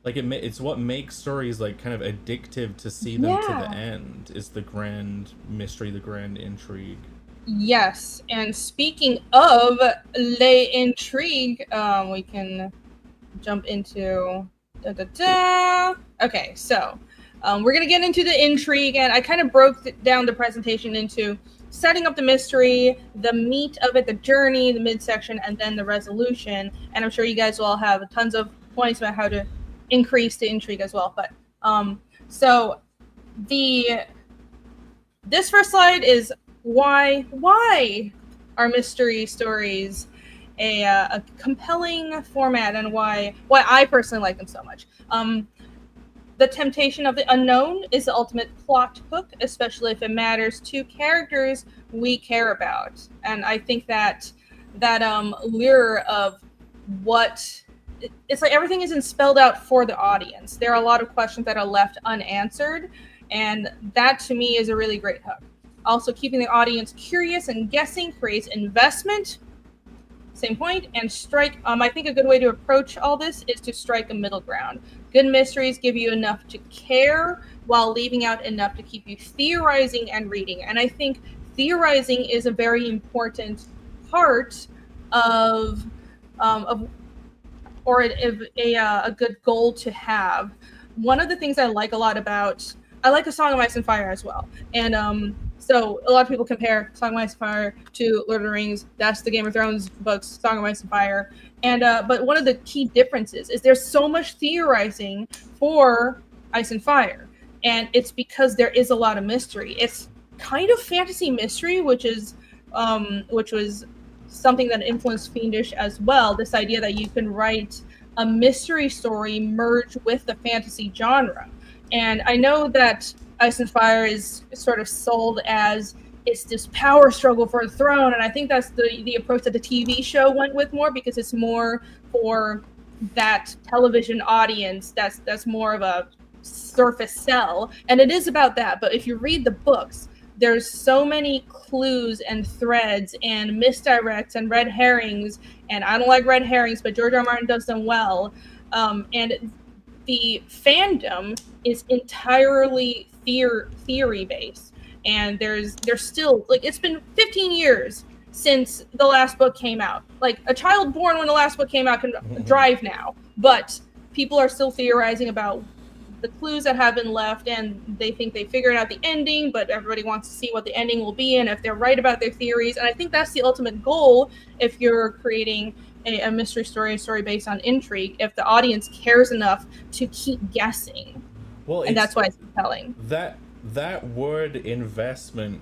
Like it's what makes stories like kind of addictive to see them to the end. Is the grand mystery, the grand intrigue. Yes, and speaking of les intrigue, we can jump into okay, so we're gonna get into the intrigue, and I kind of broke down the presentation into setting up the mystery, the meat of it, the journey, the midsection, and then the resolution. And I'm sure you guys will all have tons of points about how to increase the intrigue as well. But so this first slide is why are mystery stories a compelling format, and why I personally like them so much. The temptation of the unknown is the ultimate plot hook, especially if it matters to characters we care about. And I think that lure of it's like everything isn't spelled out for the audience. There are a lot of questions that are left unanswered, and that to me is a really great hook. Also, keeping the audience curious and guessing creates investment. Same point. And strike. I think a good way to approach all this is to strike a middle ground. Good mysteries give you enough to care while leaving out enough to keep you theorizing and reading. And I think theorizing is a very important part of a good goal to have. One of the things I like a lot about I like A Song of Ice and Fire as well. And so a lot of people compare Song of Ice and Fire to Lord of the Rings. That's the Game of Thrones books, Song of Ice and Fire. And but one of the key differences is there's so much theorizing for Ice and Fire. And it's because there is a lot of mystery. It's kind of fantasy mystery, which was something that influenced Fiendish as well. This idea that you can write a mystery story merged with the fantasy genre. And I know that Ice and Fire is sort of sold as it's this power struggle for a throne, and I think that's the approach that the TV show went with more, because it's more for that television audience that's more of a surface sell, and it is about that. But if you read the books, there's so many clues and threads and misdirects and red herrings, and I don't like red herrings, but George R. Martin does them well. And the fandom is entirely theory based, and there's still, like, it's been 15 years since the last book came out. Like, a child born when the last book came out can drive now, but people are still theorizing about the clues that have been left, and they think they figured out the ending, but everybody wants to see what the ending will be and if they're right about their theories. And I think that's the ultimate goal if you're creating a mystery story, a story based on intrigue, if the audience cares enough to keep guessing. Well, and that's why it's compelling. That word investment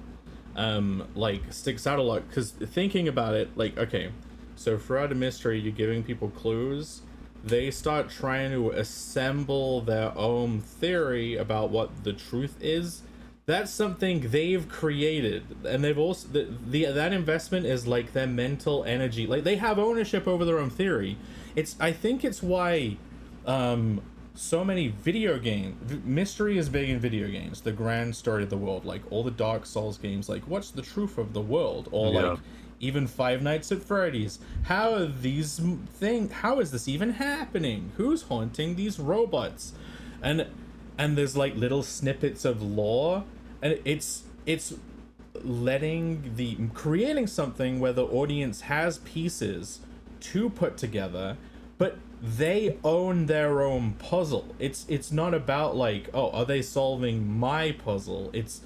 like sticks out a lot, because thinking about it, like, okay, so throughout a mystery you're giving people clues, they start trying to assemble their own theory about what the truth is. That's something they've created, and they've also that investment is like their mental energy. Like, they have ownership over their own theory. I think it's why so many video game mystery is big in video games. The grand story of the world, like all the Dark Souls games, like what's the truth of the world, or like even Five Nights at Freddy's. How are these things? How is this even happening? Who's haunting these robots? And there's like little snippets of lore, and it's creating something where the audience has pieces to put together, but they own their own puzzle. It's not about like, oh, are they solving my puzzle? It's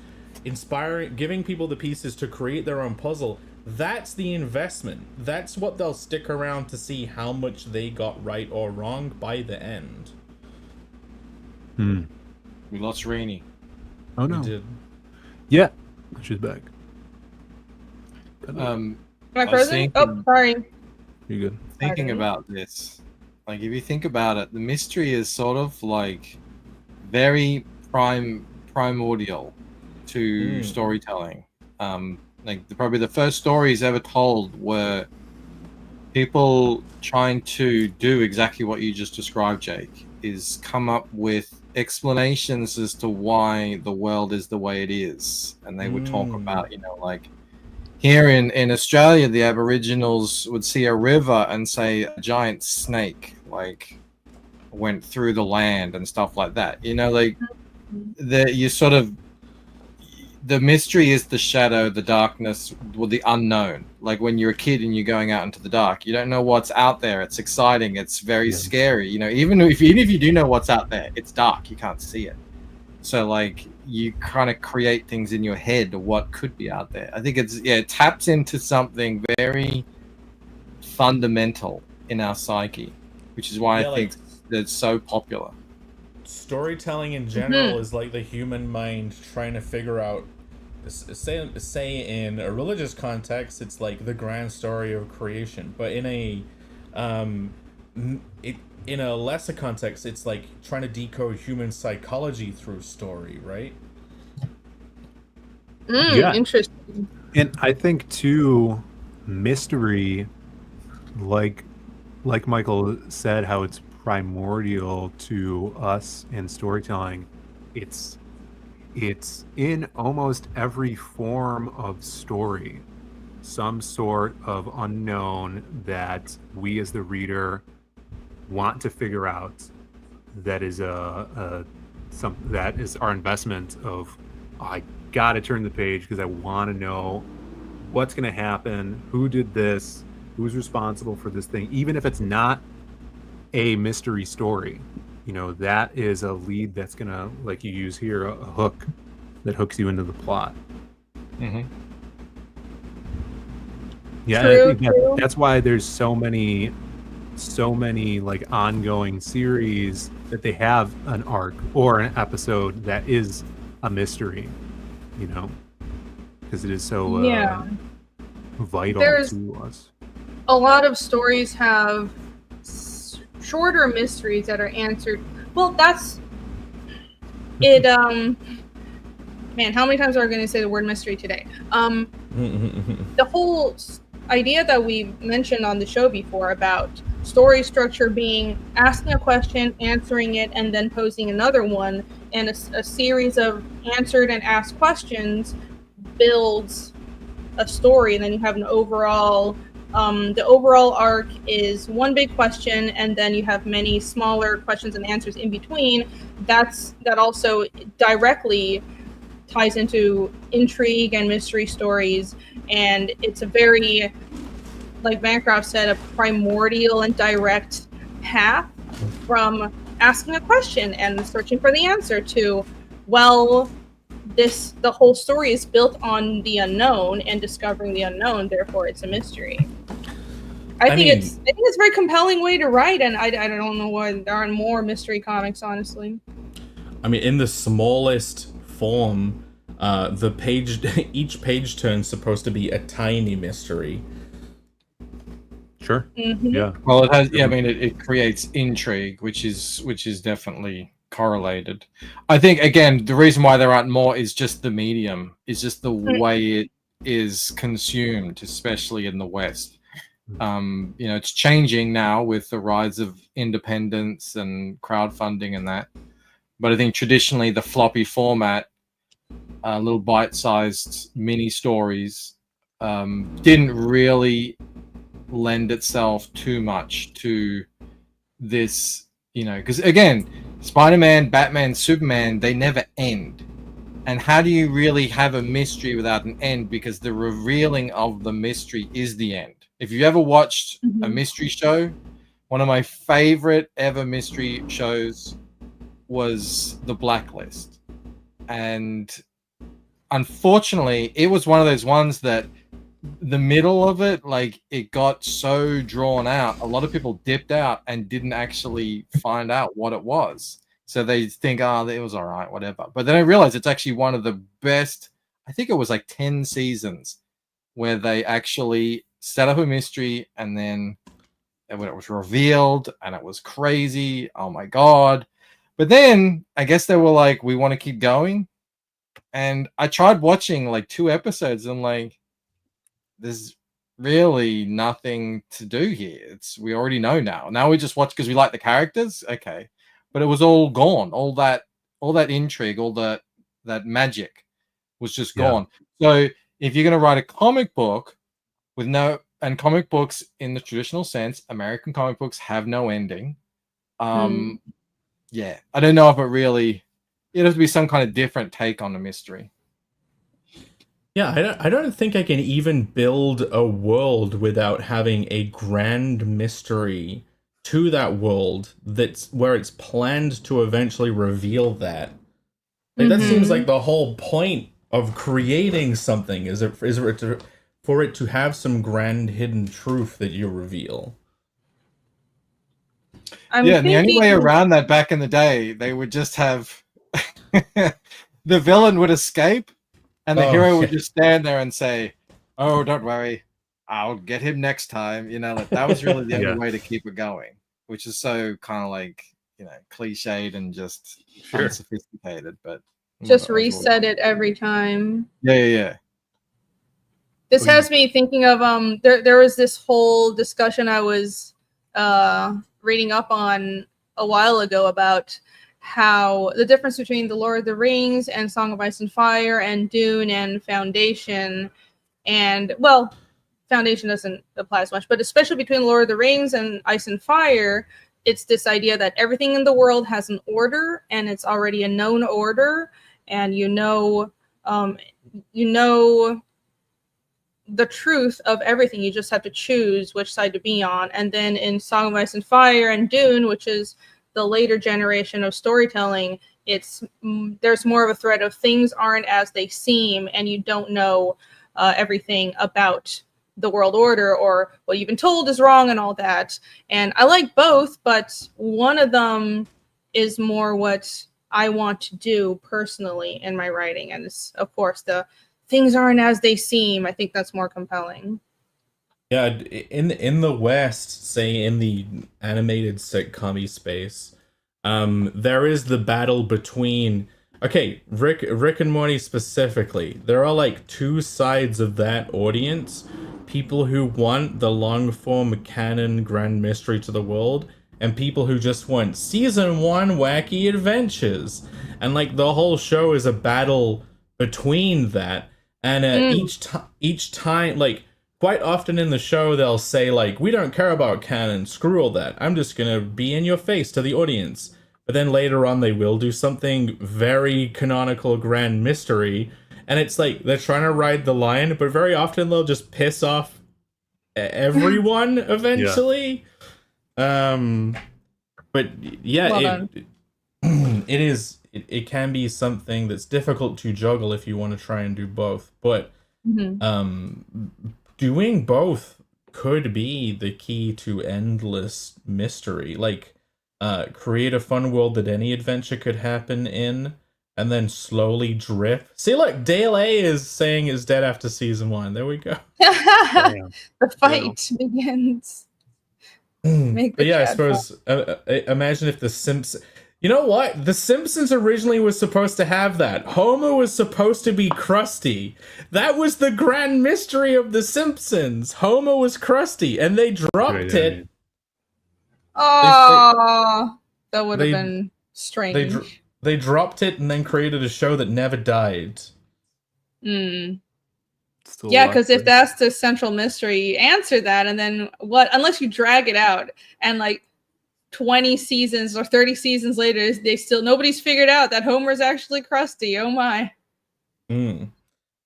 inspiring, giving people the pieces to create their own puzzle. That's the investment. That's what they'll stick around to see how much they got right or wrong by the end. We lost Rainy. Oh no. We did. Yeah, she's back. Am I frozen? Oh, sorry. You're good. Thinking about this, like, if you think about it, the mystery is sort of like very primordial to storytelling. Like, probably the first stories ever told were people trying to do exactly what you just described, Jake, is come up with explanations as to why the world is the way it is. And they would talk about, you know, like, here in Australia, the Aboriginals would see a river and say a giant snake, like, went through the land and stuff like that. You know, like, the mystery is the shadow, the darkness, well, the unknown. Like, when you're a kid and you're going out into the dark, you don't know what's out there. It's exciting. It's very scary. You know, even if you do know what's out there, it's dark. You can't see it. So, like, you kind of create things in your head of what could be out there. I think it taps into something very fundamental in our psyche, which is why I think it's so popular. Storytelling in general is like the human mind trying to figure out, say in a religious context, it's like the grand story of creation, but in a lesser context, it's like trying to decode human psychology through story, right? Interesting. And I think too, mystery, like Michael said, how it's primordial to us in storytelling. It's in almost every form of story, some sort of unknown that we as the reader want to figure out. That is that is our investment of, I gotta turn the page because I want to know what's going to happen, who did this, who's responsible for this thing, even if it's not a mystery story. You know, that is a lead that's gonna, like you use here, a hook that hooks you into the plot. Yeah, true, I think that's why there's so many like ongoing series that they have an arc or an episode that is a mystery, you know, because it is so vital to us. A lot of stories have shorter mysteries that are answered. Well, that's it. Man, how many times are we going to say the word mystery today? The whole idea that we mentioned on the show before about story structure being asking a question, answering it, and then posing another one, and a series of answered and asked questions builds a story, and then you have an overall the overall arc is one big question, and then you have many smaller questions and answers in between. That also directly ties into intrigue and mystery stories, and it's a very, like Bancroft said, a primordial and direct path from asking a question and searching for the answer to, well, the whole story is built on the unknown and discovering the unknown, therefore it's a mystery. I think it's a very compelling way to write, and I don't know why there aren't more mystery comics, honestly. I mean, in the smallest form, each page turn is supposed to be a tiny mystery. Sure. Mm-hmm. Yeah. Well, it has. Yeah, I mean, it creates intrigue, which is definitely correlated. I think again, the reason why there aren't more is just the medium, is just the way it is consumed, especially in the West. It's changing now with the rise of independence and crowdfunding and that. But I think traditionally the floppy format, little bite-sized mini stories, didn't really lend itself too much to this, because again, Spider-Man, Batman, Superman, they never end. And how do you really have a mystery without an end? Because the revealing of the mystery is the end. If you ever watched a mystery show, one of my favorite ever mystery shows was The Blacklist. And unfortunately, it was one of those ones that the middle of it, like, it got so drawn out. A lot of people dipped out and didn't actually find out what it was. So they think, it was all right, whatever. But then I realized it's actually one of the best, I think it was like 10 seasons where they actually set up a mystery, and then when it was revealed and it was crazy, oh my God. But then I guess they were like, we want to keep going. And I tried watching like 2 episodes and like, there's really nothing to do here. We already know now. Now we just watch because we like the characters. Okay. But it was all gone. All that intrigue, all that magic was just gone. So if you're going to write a comic book and comic books in the traditional sense, American comic books have no ending. Yeah, I don't know if it has to be some kind of different take on the mystery. Yeah, I don't think I can even build a world without having a grand mystery to that world that's where it's planned to eventually reveal that. Like, that seems like the whole point of creating something is for it to have some grand hidden truth that you reveal. The only way around that back in the day, they would just have the villain would escape, and the hero would just stand there and say, "Oh, don't worry, I'll get him next time." That was really the only way to keep it going, which is so kind of like, cliched and just unsophisticated, but just reset it every time. Yeah. This has me thinking of there was this whole discussion I was reading up on a while ago about how the difference between The Lord of the Rings and Song of Ice and Fire and Dune and Foundation, and well, Foundation doesn't apply as much, but especially between Lord of the Rings and Ice and Fire, it's this idea that everything in the world has an order, and it's already a known order, and you know the truth of everything. You just have to choose which side to be on. And then in Song of Ice and Fire and Dune, which is the later generation of storytelling, there's more of a thread of things aren't as they seem, and you don't know everything about the world order, or what you've been told is wrong and all that. And I like both, but one of them is more what I want to do personally in my writing. And it's, of course, the things aren't as they seem. I think that's more compelling. Yeah, in the West, say in the animated sitcom space, there is the battle between Okay, Rick and Morty specifically. There are like two sides of that audience. People who want the long form canon grand mystery to the world, and people who just want season 1 wacky adventures. And like the whole show is a battle between that. And each time, like quite often in the show, they'll say like, "We don't care about canon. Screw all that. I'm just gonna be in your face to the audience." But then later on, they will do something very canonical, grand mystery, and it's like they're trying to ride the line, but very often they'll just piss off everyone eventually. But yeah, it can be something that's difficult to juggle if you want to try and do both. But doing both could be the key to endless mystery. Like, create a fun world that any adventure could happen in, and then slowly drip. See, look, Dale A is saying is dead after season 1. There we go. The fight begins. But yeah, I suppose, imagine if the Simpsons... You know what? The Simpsons originally was supposed to have that. Homer was supposed to be Krusty. That was the grand mystery of the Simpsons. Homer was Krusty, and they dropped it. Oh, that would have been strange. They dropped it and then created a show that never died. Yeah, because if that's the central mystery, you answer that, and then what? Unless you drag it out, and like 20 seasons or 30 seasons later, nobody's figured out that Homer's actually Krusty. Oh my. They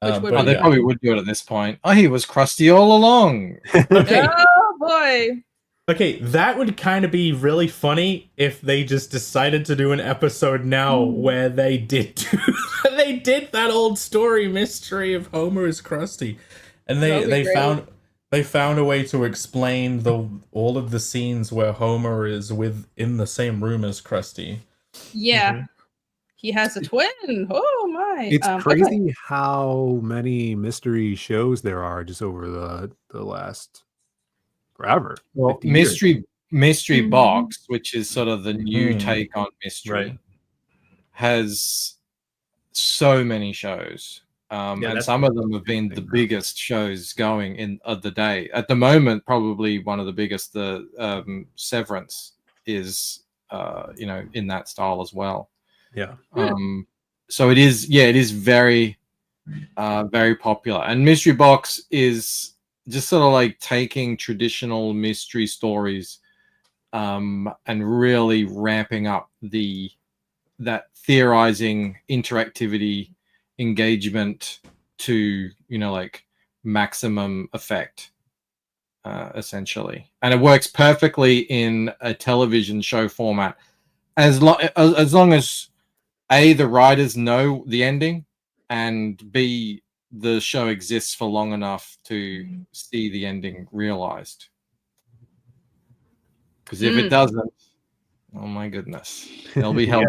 probably would do it at this point. Oh, he was Krusty all along. Okay. Oh boy. Okay, that would kind of be really funny if they just decided to do an episode now where they did that old story mystery of Homer is Krusty, and they found a way to explain all of the scenes where Homer is in the same room as Krusty. Yeah, he has a twin. Oh my! It's crazy how many mystery shows there are just over the last. Forever. Well, mystery Box, which is sort of the new take on mystery, has so many shows, and some of them have been the biggest shows going in of the day. At the moment, probably one of the biggest. The Severance is, in that style as well. Yeah. So it is. Yeah, it is very, very popular, and Mystery Box is just sort of like taking traditional mystery stories and really ramping up that theorizing interactivity engagement to like maximum effect, essentially. And it works perfectly in a television show format as long as A, the writers know the ending, and B, the show exists for long enough to see the ending realized. Because if it doesn't, oh my goodness, they'll be held.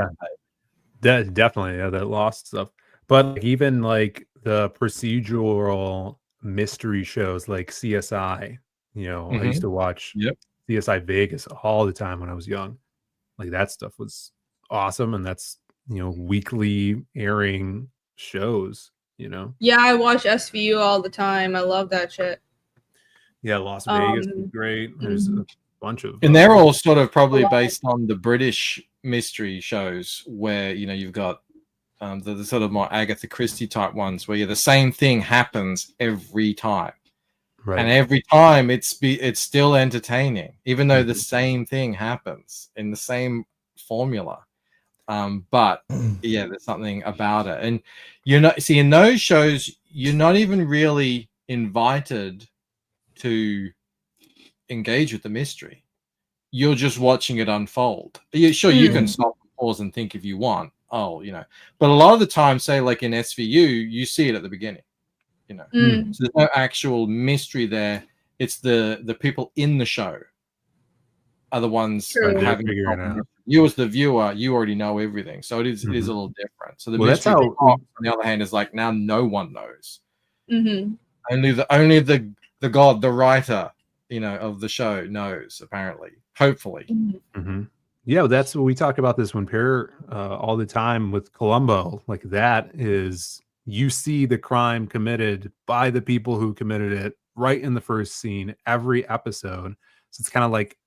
Definitely, that lost stuff. But even like the procedural mystery shows like CSI, I used to watch CSI Vegas all the time when I was young. Like that stuff was awesome, and that's weekly airing shows. Yeah, I watch SVU all the time. I love that shit. Yeah, Las Vegas is great. There's a bunch of, and they're all sort of probably based on the British mystery shows, where you've got the sort of more Agatha Christie type ones, where the same thing happens every time, right? And every time it's still entertaining, even though the same thing happens in the same formula. But yeah, there's something about it, and see, in those shows, you're not even really invited to engage with the mystery. You're just watching it unfold. You can stop, pause, and think if you want. But a lot of the time, say like in SVU, you see it at the beginning. So there's no actual mystery there. It's the people in the show are the ones having figuring out. You as the viewer, you already know everything, so it is a little different. So the mystery on the other hand is like now no one knows. Only the god, the writer, of the show knows, apparently, hopefully. Yeah, that's what we talk about this one pair all the time with Columbo. Like that is you see the crime committed by the people who committed it right in the first scene every episode. So it's kind of like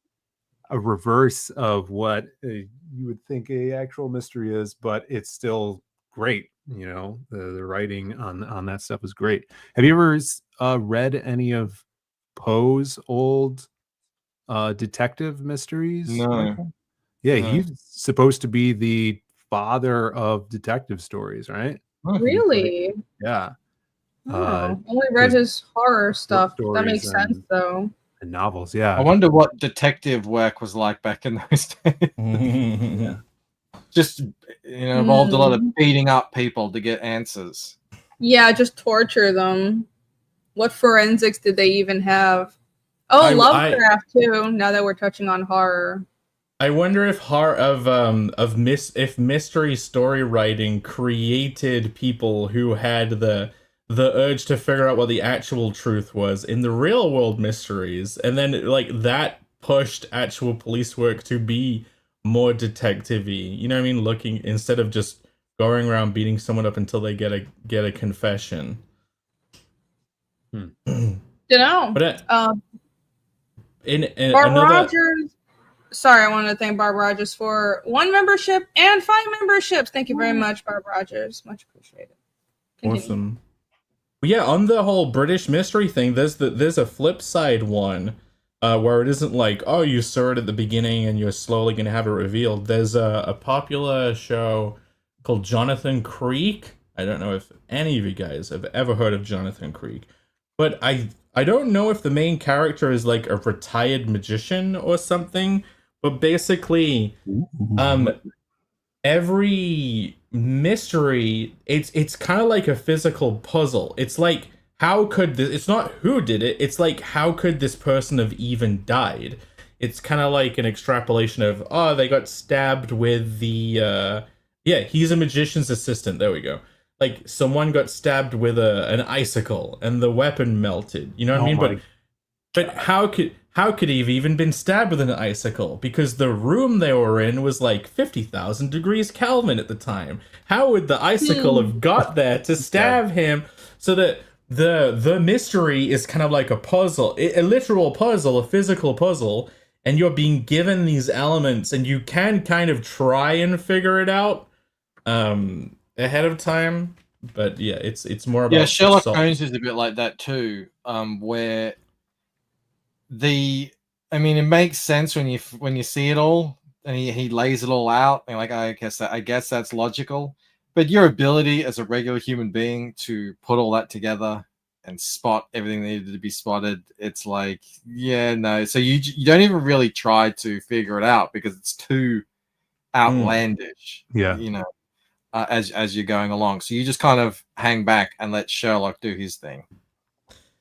a reverse of what you would think a actual mystery is, but it's still great. You know, the writing on that stuff is great. Have you ever read any of Poe's old detective mysteries? No. Michael? Yeah, No. he's supposed to be the father of detective stories, right? Really? Yeah. Only read his horror stuff. That makes sense, though. And novels, yeah. I wonder what detective work was like back in those days. Yeah. Just involved a lot of beating up people to get answers. Yeah, just torture them. What forensics did they even have? Oh, Lovecraft too. Now that we're touching on horror. I wonder if mystery story writing created people who had the urge to figure out what the actual truth was in the real world mysteries, and then like that pushed actual police work to be more detective-y. You know what I mean? Looking instead of just going around beating someone up until they get a confession. You know. But in Barbara Rogers. Sorry, I wanted to thank Barbara Rogers for 1 membership and 5 memberships. Thank you very much, Barbara Rogers. Much appreciated. Continue. Awesome. Yeah, on the whole British mystery thing, there's a flip side one where it isn't like, oh, you saw it at the beginning and you're slowly going to have it revealed. There's a popular show called Jonathan Creek. I don't know if any of you guys have ever heard of Jonathan Creek, but I don't know if the main character is like a retired magician or something. But basically, every mystery, it's kind of like a physical puzzle. It's like, how could this? It's not who did it. It's like, how could this person have even died? It's kind of like an extrapolation of, oh, they got stabbed with the he's a magician's assistant. There we go. Like someone got stabbed with an icicle and the weapon melted. You know what I mean? But how could he have even been stabbed with an icicle? Because the room they were in was like 50,000 degrees Kelvin at the time. How would the icicle have got there to stab him? So that the mystery is kind of like a puzzle, a literal puzzle, a physical puzzle, and you're being given these elements, and you can kind of try and figure it out ahead of time. But yeah, it's more about Sherlock Holmes is a bit like that too, where it makes sense when you see it all and he lays it all out and like I guess that's logical, but your ability as a regular human being to put all that together and spot everything that needed to be spotted, it's like so you don't even really try to figure it out because it's too outlandish. As you're going along, so you just kind of hang back and let Sherlock do his thing.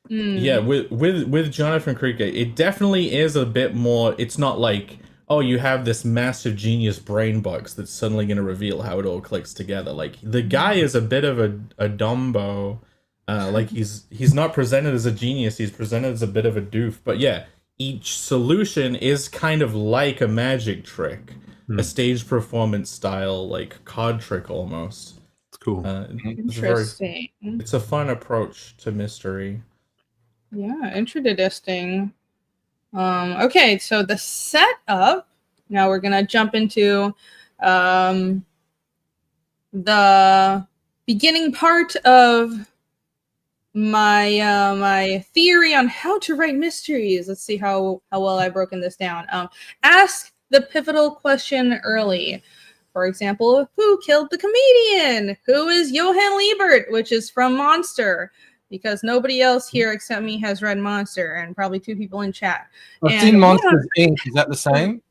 Yeah, with Jonathan Creek, it definitely is a bit more. It's not like, oh, you have this massive genius brain box that's suddenly going to reveal how it all clicks together. Like the guy is a bit of a dumbo. Like he's not presented as a genius. He's presented as a bit of a doof. But yeah, each solution is kind of like a magic trick, a stage performance style, like card trick almost. It's cool. Interesting. It's a fun approach to mystery. Yeah, interesting. Okay, so the setup. Now we're gonna jump into the beginning part of my theory on how to write mysteries. Let's see how well I've broken this down. Ask the pivotal question early. For example, who killed the comedian? Who is Johann Liebert, which is from Monster? Because nobody else here except me has read Monster, and probably 2 people in chat. I've seen Monsters Inc. Is that the same?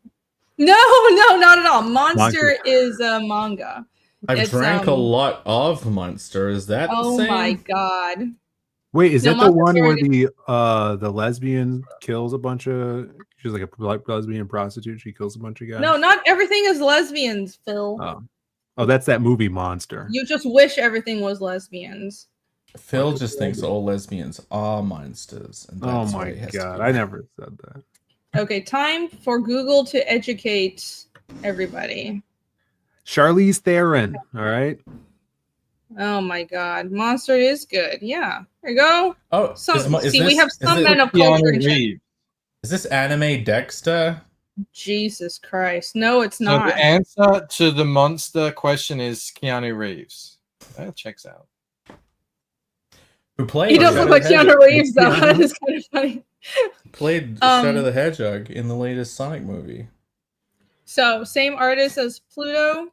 No, not at all. Monster is a manga. I've drank a lot of Monster. Is that the same? Oh my god. Wait, is that the one where the lesbian kills a bunch of... She's like a lesbian prostitute. She kills a bunch of guys. No, not everything is lesbians, Phill. Oh, that's that movie Monster. You just wish everything was lesbians. Phill just thinks all lesbians are monsters. And oh my god, I never said that. Okay, time for Google to educate Everybody. Charlize Theron. All right. Oh my God, Monster is good. Yeah, there you go. Oh, we have some men of culture. Is this anime Dexter? Jesus Christ, no, it's So not. the answer to the monster question is Keanu Reeves. That checks out. Who played? He does look like Keanu Reeves, though. That is kind of funny. Played Shadow the Hedgehog in the latest Sonic movie. So, same artist as Pluto,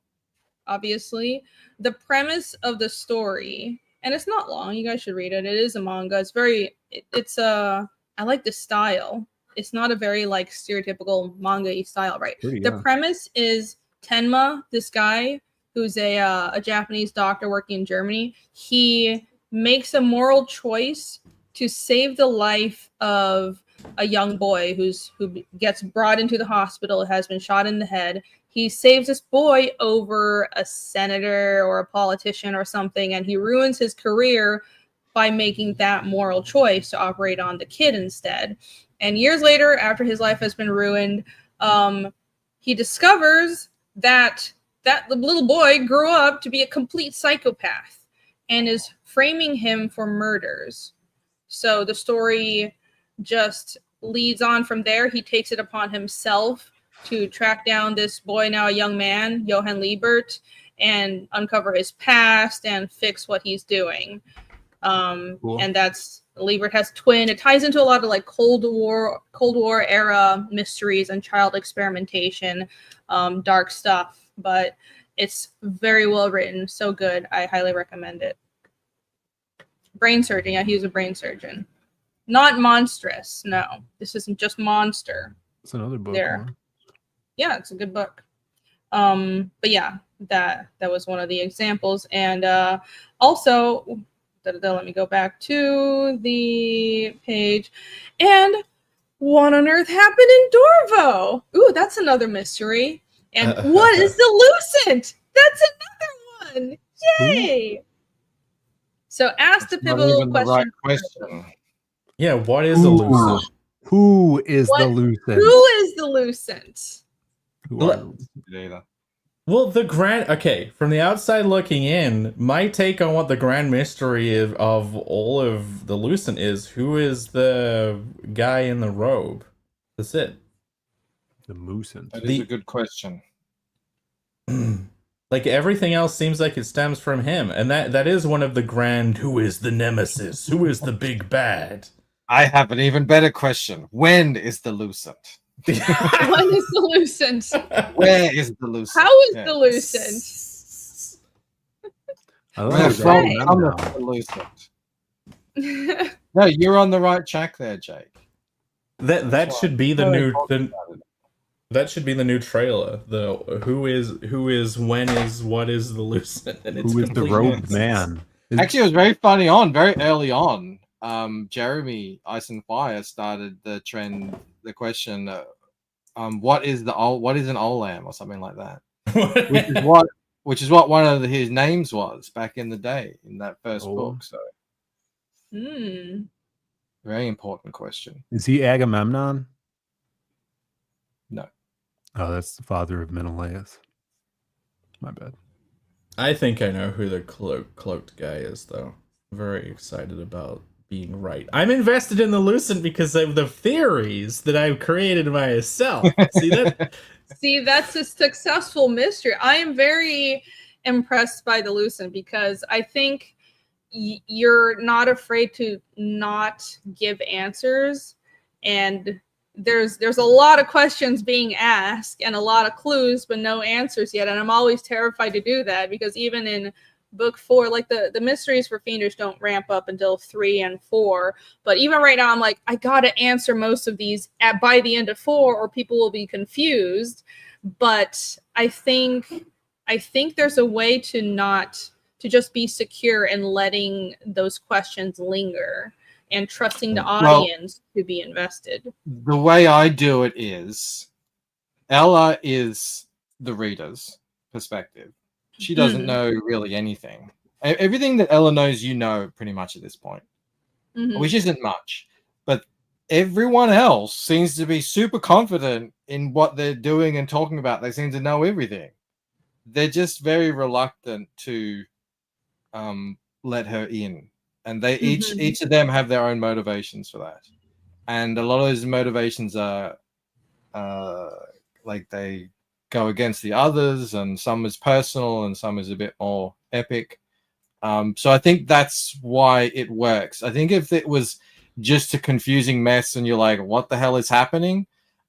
obviously. The premise of the story, and it's not long. You guys should read it. It is a manga. It's very. I like the style. It's not a very like stereotypical manga-y style, right? The premise is Tenma, this guy who's a Japanese doctor working in Germany. He makes a moral choice to save the life of a young boy who gets brought into the hospital, has been shot in the head. He saves this boy over a senator or a politician or something, and he ruins his career by making that moral choice to operate on the kid instead. And years later, after his life has been ruined, he discovers that the little boy grew up to be a complete psychopath and is framing him for murders. So the story just leads on from there. He takes it upon himself to track down this boy, now a young man, Johann Liebert, and uncover his past and fix what he's doing. Cool. And that's Liebert has twin. It ties into a lot of like Cold War era mysteries and child experimentation, dark stuff. But it's very well written, so good. I highly recommend it. Brain surgeon, yeah, he was a brain surgeon. Not monstrous, no. This isn't just monster. It's another book. There. Yeah, it's a good book. But yeah, that was one of the examples. And also, let me go back to the page. And what on earth happened in Dorvo? Ooh, that's another mystery. And what is the Lucent? That's another one. Yay! Ooh. So ask the pivotal question. Yeah, what is the Lucent? Who is the Lucent? Who is the Lucent? Well, from the outside looking in, my take on what the grand mystery of all of the Lucent is, who is the guy in the robe? That's it. The Lucent. That is a good question. Like, everything else seems like it stems from him, and that is one of the grand, who is the nemesis? Who is the big bad? I have an even better question. When is the Lucent? When is the Lucent? Where is the Lucent? How is the Lucent? The Lucent. No, you're on the right track there, Jake. That should be the new that should be the new trailer. The who is when is what is the Lucent, and it's who is the robed man? Actually, it was very funny very early on. Jeremy Ice and Fire started the trend, the question, what is an Olam or something like that, which is what one of his names was back in the day in that first book. So, very important question. Is he Agamemnon? No. Oh, that's the father of Menelaus. My bad. I think I know who the cloaked guy is, though. Very excited about being right. I'm invested in the Lucent because of the theories that I've created myself. See that? See, that's a successful mystery. I am very impressed by the Lucent because I think you're not afraid to not give answers, and there's a lot of questions being asked and a lot of clues but no answers yet, and I'm always terrified to do that because even in book 4, like the mysteries for Fiendish don't ramp up until 3 and 4, but even right now I'm like, I gotta answer most of these by the end of 4 or people will be confused. But I think there's a way to just be secure and letting those questions linger and trusting the audience to be invested. The way I do it is Ella is the reader's perspective. She doesn't know really anything. Everything that Ella knows, you know, pretty much at this point, which isn't much. But everyone else seems to be super confident in what they're doing and talking about. They seem to know everything. They're just very reluctant to let her in, and they each of them have their own motivations for that. And a lot of those motivations are like they go against the others, and some is personal and some is a bit more epic. So I think that's why it works. I think if it was just a confusing mess and you're like, what the hell is happening?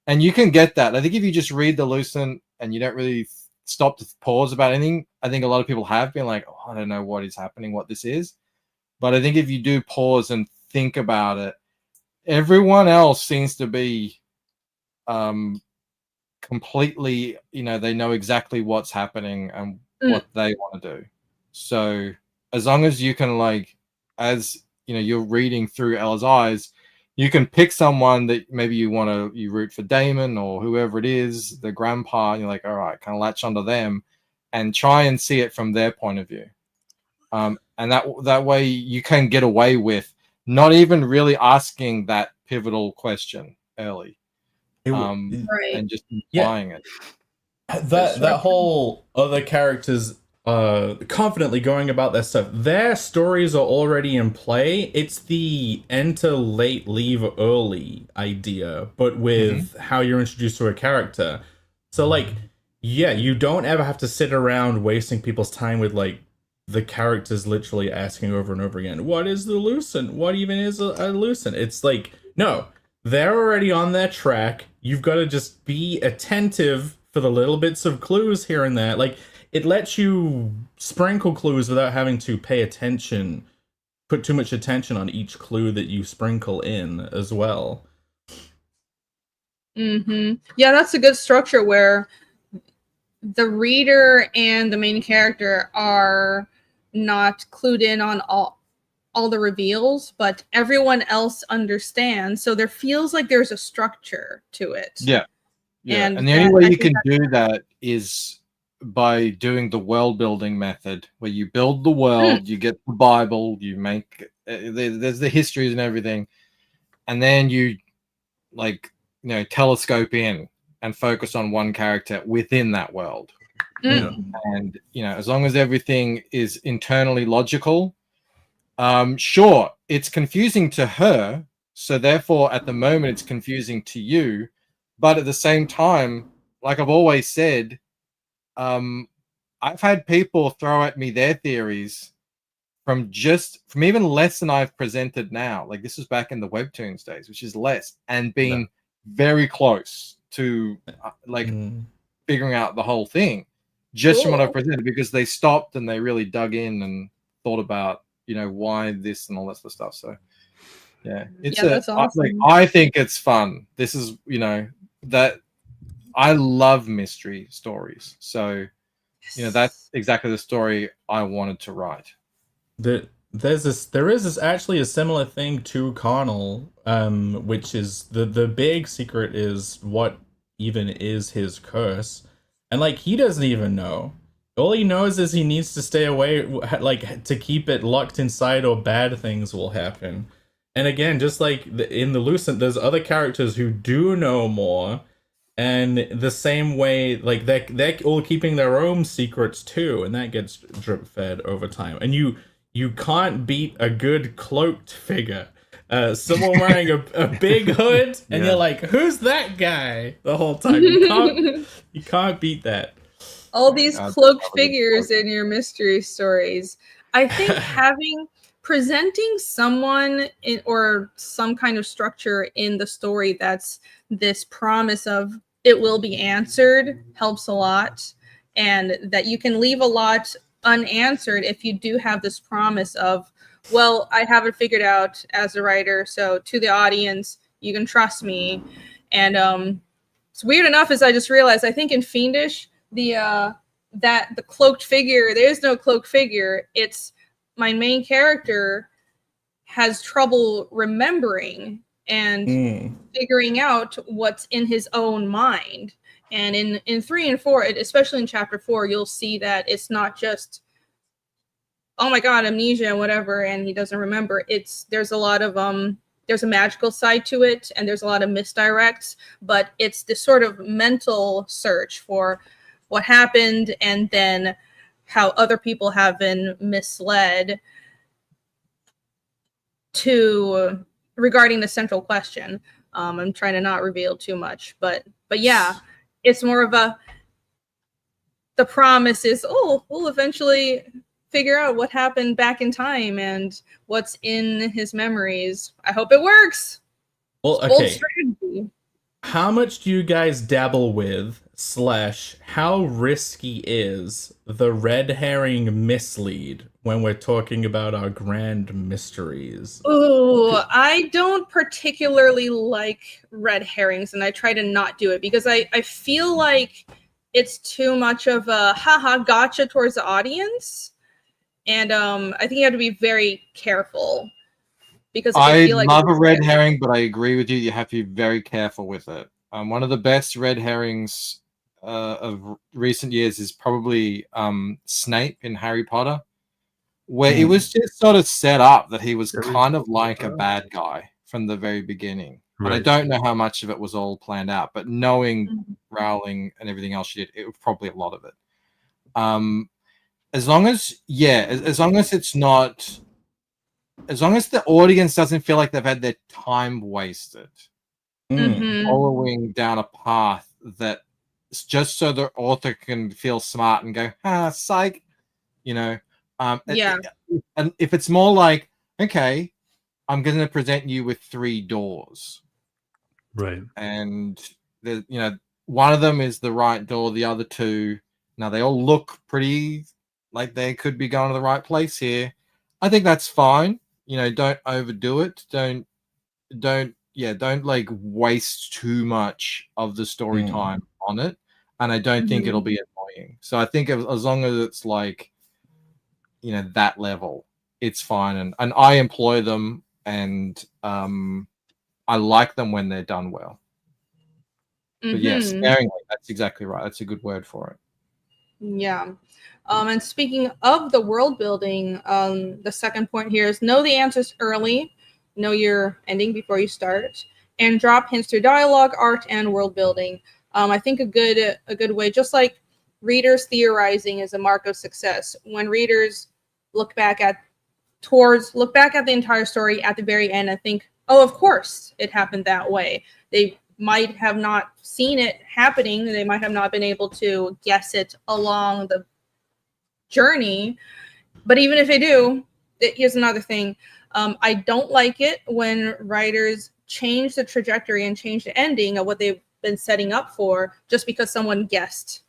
And you can get that. I think if you just read the Lucent and you don't really stop to pause about anything, I think a lot of people have been like, oh, I don't know what is happening, what this is. But I think if you do pause and think about it, everyone else seems to be completely, they know exactly what's happening and what they want to do. So as long as you can, like, as you're reading through Ella's eyes, you can pick someone that maybe you root for Damon or whoever it is, the grandpa, and you're like, all right, kind of latch onto them and try and see it from their point of view. And that way you can get away with not even really asking that pivotal question early. And just implying it. That whole other characters confidently going about their stuff, their stories are already in play. It's the enter late, leave early idea, but with how you're introduced to a character. So, like, yeah, you don't ever have to sit around wasting people's time with, like, the characters literally asking over and over again, what is the Lucent? What even is a Lucent? It's like, no, they're already on their track. You've got to just be attentive for the little bits of clues here and there. Like, it lets you sprinkle clues without having to pay attention, put too much attention on each clue that you sprinkle in as well. Yeah, that's a good structure where the reader and the main character are not clued in on all the reveals, but everyone else understands. So there feels like there's a structure to it. Yeah. And the only way you can do that is by doing the world building method, where you build the world, you get the Bible, you make there's the histories and everything, and then you telescope in and focus on one character within that world. And as long as everything is internally logical, sure, it's confusing to her, so therefore at the moment it's confusing to you, but at the same time, like I've always said, I've had people throw at me their theories from even less than I've presented now. Like, this was back in the Webtoons days, which is less, and being very close to figuring out the whole thing just from what I've presented, because they stopped and they really dug in and thought about why this and all that sort of stuff. So that's awesome. I think it's fun. This is that I love mystery stories, so that's exactly the story I wanted to write. There is actually a similar thing to Connell, which is the big secret is what even is his curse, and like he doesn't even know. All he knows is he needs to stay away, like to keep it locked inside, or bad things will happen. And again, just like in the Lucent, there's other characters who do know more. And the same way, like they're all keeping their own secrets too, and that gets drip fed over time. And you can't beat a good cloaked figure. Someone wearing a big hood, and you're like, who's that guy? The whole time you can't beat that. All these cloaked figures in your mystery stories. I think presenting someone or some kind of structure in the story that's this promise of it will be answered helps a lot, and that you can leave a lot unanswered if you do have this promise of, well, I have it figured out as a writer, so to the audience, you can trust me. And it's weird enough, as I just realized, I think in Fiendish, the cloaked figure, there's no cloaked figure. It's my main character has trouble remembering and figuring out what's in his own mind. And in 3 and 4, especially in chapter 4, you'll see that it's not just, oh my god, amnesia and whatever, and he doesn't remember. There's a lot of there's a magical side to it, and there's a lot of misdirects, but it's this sort of mental search for what happened and then how other people have been misled to regarding the central question. I'm trying to not reveal too much, but yeah, it's more of the promise is, oh, we'll eventually figure out what happened back in time and what's in his memories. I hope it works. Well, okay. How much do you guys dabble with / how risky is the red herring mislead when we're talking about our grand mysteries? Ooh, I don't particularly like red herrings, and I try to not do it because I feel like it's too much of a haha gotcha towards the audience. And I think you have to be very careful because I feel like love a red herring, but I agree with you. You have to be very careful with it. One of the best red herrings of recent years is probably Snape in Harry Potter, where it was just sort of set up that he was kind of like a bad guy from the very beginning. Right. But I don't know how much of it was all planned out. But knowing Rowling and everything else she did, it was probably a lot of it. As long as it's not, as long as the audience doesn't feel like they've had their time wasted following down a path that just so the author can feel smart and go, psych, you know. And if it's more like, okay, I'm going to present you with 3 doors, right? And one of them is the right door, the other 2, now they all look pretty like they could be going to the right place here. I think that's fine. Don't overdo it. Don't like waste too much of the story time on it. And I don't think it'll be annoying. So I think as long as it's like, that level, it's fine. And I employ them, and I like them when they're done well. But yes, sparingly, that's exactly right. That's a good word for it. Yeah. And speaking of the world building, the second point here is know the answers early, know your ending before you start, and drop hints through dialogue, art, and world building. I think a good way, just like readers theorizing is a mark of success. When readers look back at the entire story at the very end and think, oh, of course it happened that way. They might have not seen it happening. They might have not been able to guess it along the journey. But even if they do, here's another thing. I don't like it when writers change the trajectory and change the ending of what they've been setting up for just because someone guessed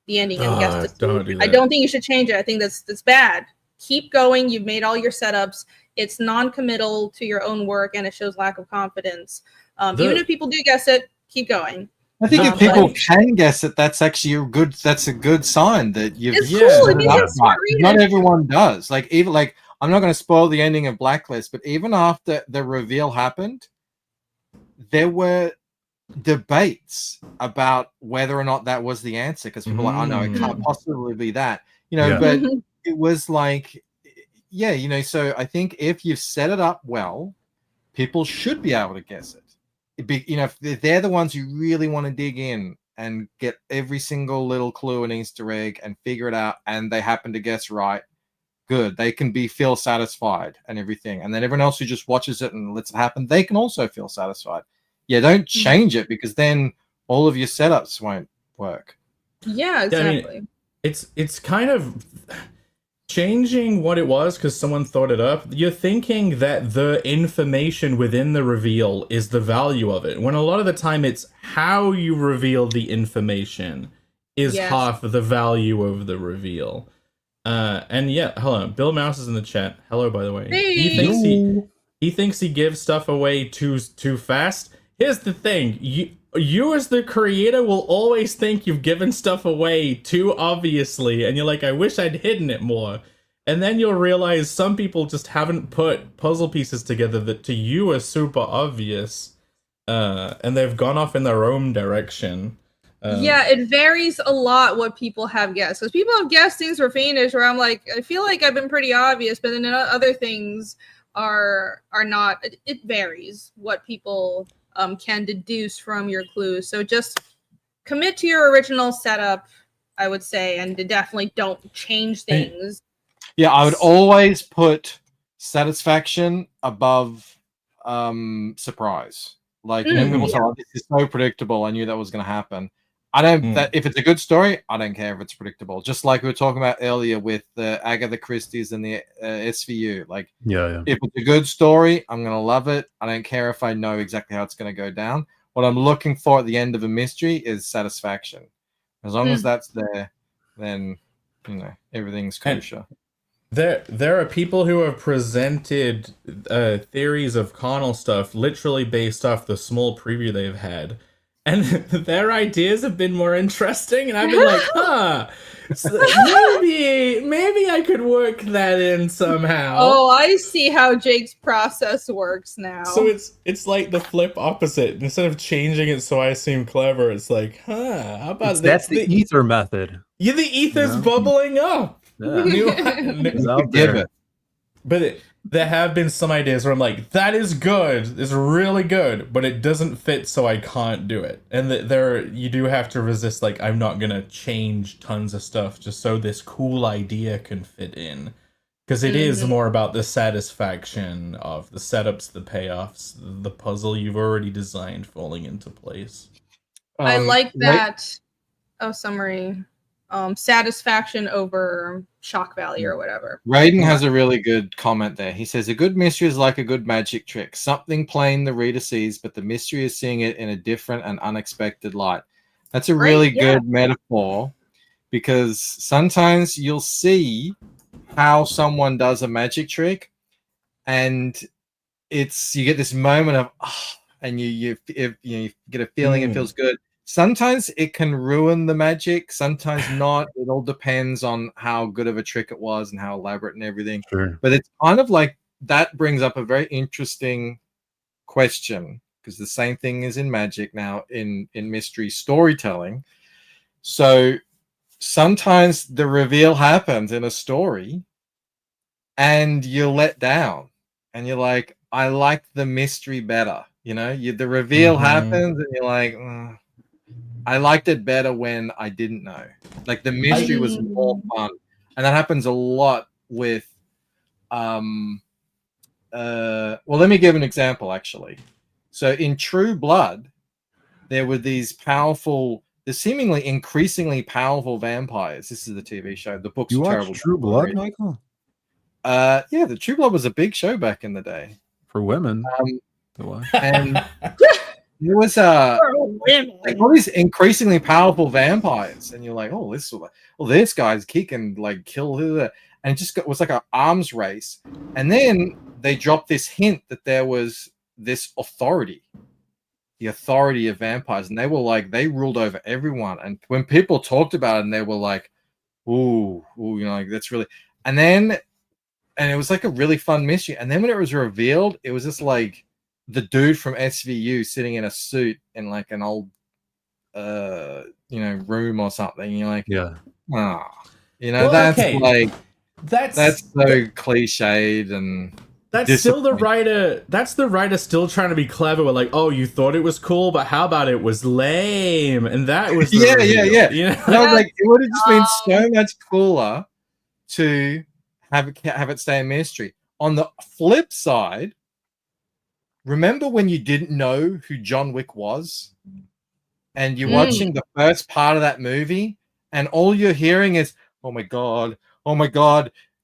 the ending and guessed it. I don't think you should change it. I think that's bad. Keep going. You've made all your setups. It's non-committal to your own work, and it shows lack of confidence. Even if people do guess it, keep going. I think if people can guess it, that's actually that's a good sign that you've. It's cool. It means you're smart reader. Not everyone does. I'm not going to spoil the ending of Blacklist, but even after the reveal happened, there were debates about whether or not that was the answer, because people were like, oh no, it can't possibly be that. But it was like, so I think if you've set it up well, people should be able to guess it. If they're the ones who really want to dig in and get every single little clue and Easter egg and figure it out, and they happen to guess right, good. They can feel satisfied and everything. And then everyone else who just watches it and lets it happen, they can also feel satisfied. Yeah, don't change it, because then all of your setups won't work. Yeah, exactly. I mean, it's kind of changing what it was because someone thought it up. You're thinking that the information within the reveal is the value of it, when a lot of the time it's how you reveal the information is half the value of the reveal. And hold on, Bill Mouse is in the chat. Hello, by the way. Hey. He thinks he gives stuff away too fast. Here's the thing, you as the creator will always think you've given stuff away too obviously, and you're like, I wish I'd hidden it more. And then you'll realize some people just haven't put puzzle pieces together that to you are super obvious, and they've gone off in their own direction. It varies a lot what people have guessed. Because people have guessed things for Fiendish where I'm like, I feel like I've been pretty obvious, but then other things are not. It varies what people can deduce from your clues. So just commit to your original setup, I would say, and definitely don't change things. Yeah, I would always put satisfaction above surprise. Like when people say, "Oh, this is so predictable," I knew that was going to happen. I don't. That if it's a good story, I don't care if it's predictable. Just like we were talking about earlier with the Agatha Christie's and the SVU. Like, if it's a good story, I'm going to love it. I don't care if I know exactly how it's going to go down. What I'm looking for at the end of a mystery is satisfaction. As long as that's there, then everything's kosher. There are people who have presented theories of Connell stuff literally based off the small preview they've had, and their ideas have been more interesting, and I've been like, so maybe I could work that in somehow. Oh, I see how Jake's process works now. So it's like the flip opposite. Instead of changing it so I seem clever, it's like, how about that's the ether method. Yeah, the ether's bubbling up. Yeah. But there have been some ideas where I'm like, that is good, it's really good, but it doesn't fit, so I can't do it. And you do have to resist, like, I'm not gonna change tons of stuff just so this cool idea can fit in. Because it is more about the satisfaction of the setups, the payoffs, the puzzle you've already designed falling into place. I like that. Summary. Satisfaction over shock value or whatever. Raiden has a really good comment there. He says, a good mystery is like a good magic trick. Something plain the reader sees, but the mystery is seeing it in a different and unexpected light. That's a really good metaphor, because sometimes you'll see how someone does a magic trick, and you get this moment of, and you get a feeling it feels good. Sometimes it can ruin the magic, sometimes not. It all depends on how good of a trick it was and how elaborate and everything. Sure. But it's kind of like that brings up a very interesting question, because the same thing is in magic now in mystery storytelling. So sometimes the reveal happens in a story and you're let down and you're like, I like the mystery better. The reveal happens and you're like, I liked it better when I didn't know. Like the mystery was more fun. And that happens a lot with well, let me give an example actually. So in True Blood, there were these seemingly increasingly powerful vampires. This is the TV show. The book's terrible. True Blood, Michael? Yeah, the True Blood was a big show back in the day. For women. And there was like all these increasingly powerful vampires, and you're like, this guy's he can like kill and it just was like an arms race. And then they dropped this hint that there was this authority, the authority of vampires, and they were like, they ruled over everyone. And when people talked about it, and they were like, ooh, like that's really, and it was like a really fun mystery. And then when it was revealed, it was just like the dude from SVU sitting in a suit in like an old room or something. And you're like, that's so cliched, and that's still the writer. That's the writer still trying to be clever. We're like, oh, you thought it was cool, but how about it was lame? And that was yeah. And I was like, it would have just been so much cooler to have it stay a mystery. On the flip side, remember when you didn't know who John Wick was, and you're watching the first part of that movie, and all you're hearing is, oh my god,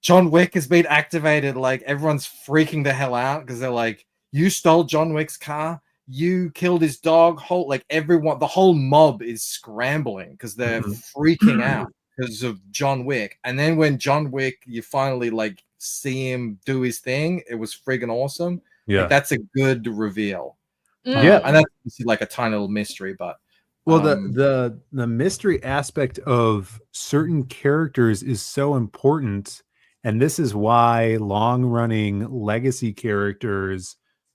John Wick has been activated. Like everyone's freaking the hell out because they're like, you stole John Wick's car, you killed his dog. The whole mob is scrambling because they're freaking out because of John Wick. And then when John Wick, you finally like see him do his thing, it was friggin' awesome. Yeah, like, that's a good reveal. And that's like a tiny little mystery, but the mystery aspect of certain characters is so important, and this is why long-running legacy characters,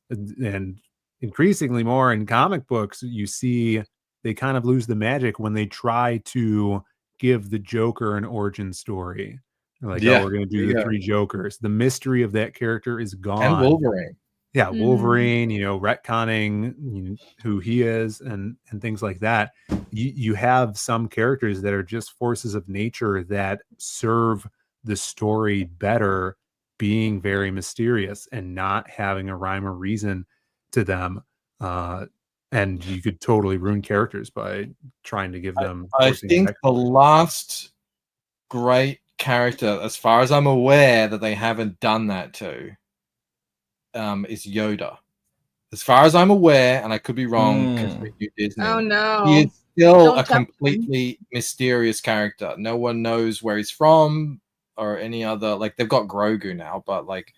and increasingly more in comic books, you see they kind of lose the magic when they try to give the Joker an origin story. Like, oh, we're going to do the 3 Jokers. The mystery of that character is gone. And Wolverine. Yeah, Wolverine, retconning who he is and things like that. You have some characters that are just forces of nature that serve the story better being very mysterious and not having a rhyme or reason to them. And you could totally ruin characters by trying to give them. I think the last great character, as far as I'm aware, that they haven't done that to, is Yoda. As far as I'm aware, and I could be wrong because we do Disney. Oh no, he is still a completely mysterious character. No one knows where he's from or any other. Like, they've got Grogu now, but like,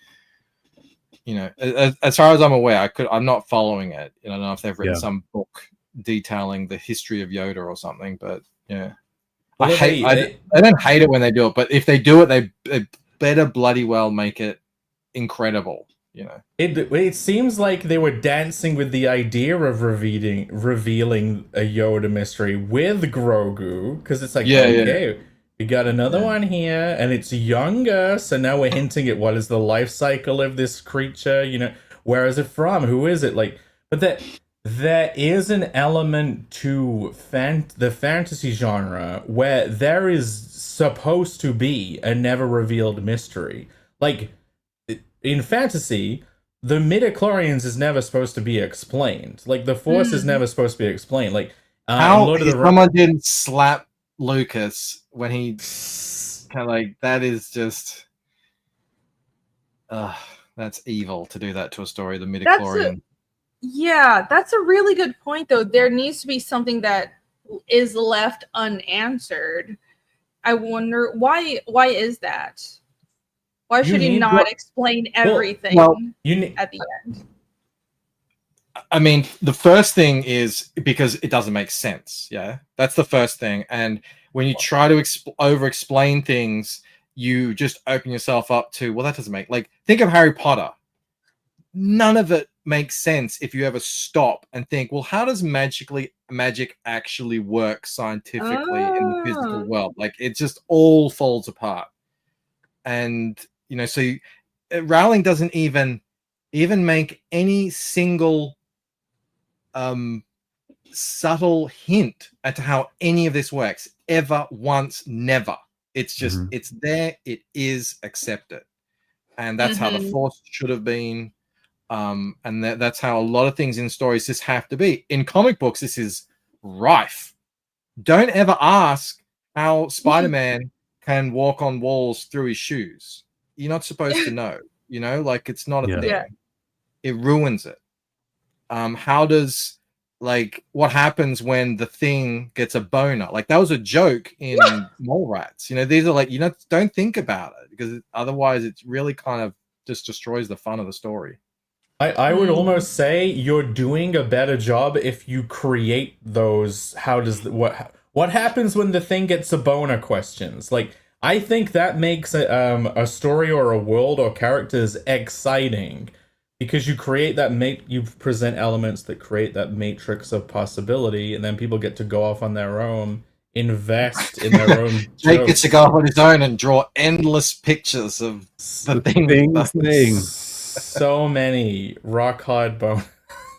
as far as I'm aware, I'm not following it. I don't know if they've written some book detailing the history of Yoda or something, but yeah. Well, I don't hate it when they do it, but if they do it, they better bloody well make it incredible. It seems like they were dancing with the idea of revealing a Yoda mystery with Grogu, because it's like, we got another one here, and it's younger, so now we're hinting at what is the life cycle of this creature, where is it from, who is it, but there is an element to the fantasy genre where there is supposed to be a never revealed mystery. Like, in fantasy, the midichlorians is never supposed to be explained. Like, the Force is never supposed to be explained. Like, how someone didn't slap Lucas when he kind of like, that is just that's evil to do that to a story. The midichlorian. That's a really good point, though. There needs to be something that is left unanswered. I wonder why is that? Why should he not explain everything at the end? I mean, the first thing is because it doesn't make sense. Yeah, that's the first thing. And when you try to over-explain things, you just open yourself up to, well, that doesn't make... Like, think of Harry Potter. None of it makes sense if you ever stop and think, well, how does magic actually work scientifically in the physical world? Like, it just all falls apart. And... so Rowling doesn't even make any single subtle hint at how any of this works ever, once, never. It's just it's there, it is, accepted, and that's how the Force should have been, and that's how a lot of things in stories just have to be. In comic books, this is rife. Don't ever ask how Spider-Man can walk on walls through his shoes. You're not supposed to know, like, it's not a thing. Yeah. It ruins it. How does, like, what happens when the Thing gets a boner? Like, that was a joke in Mallrats. These are like, don't think about it, because otherwise it really kind of just destroys the fun of the story. I would almost say you're doing a better job if you create those what happens when the Thing gets a boner questions. Like, I think that makes a story or a world or characters exciting, because you create that you present elements that create that matrix of possibility, and then people get to go off on their own, invest in their own. Jake gets to go off on his own and draw endless pictures of the thing. So many rock hard bones.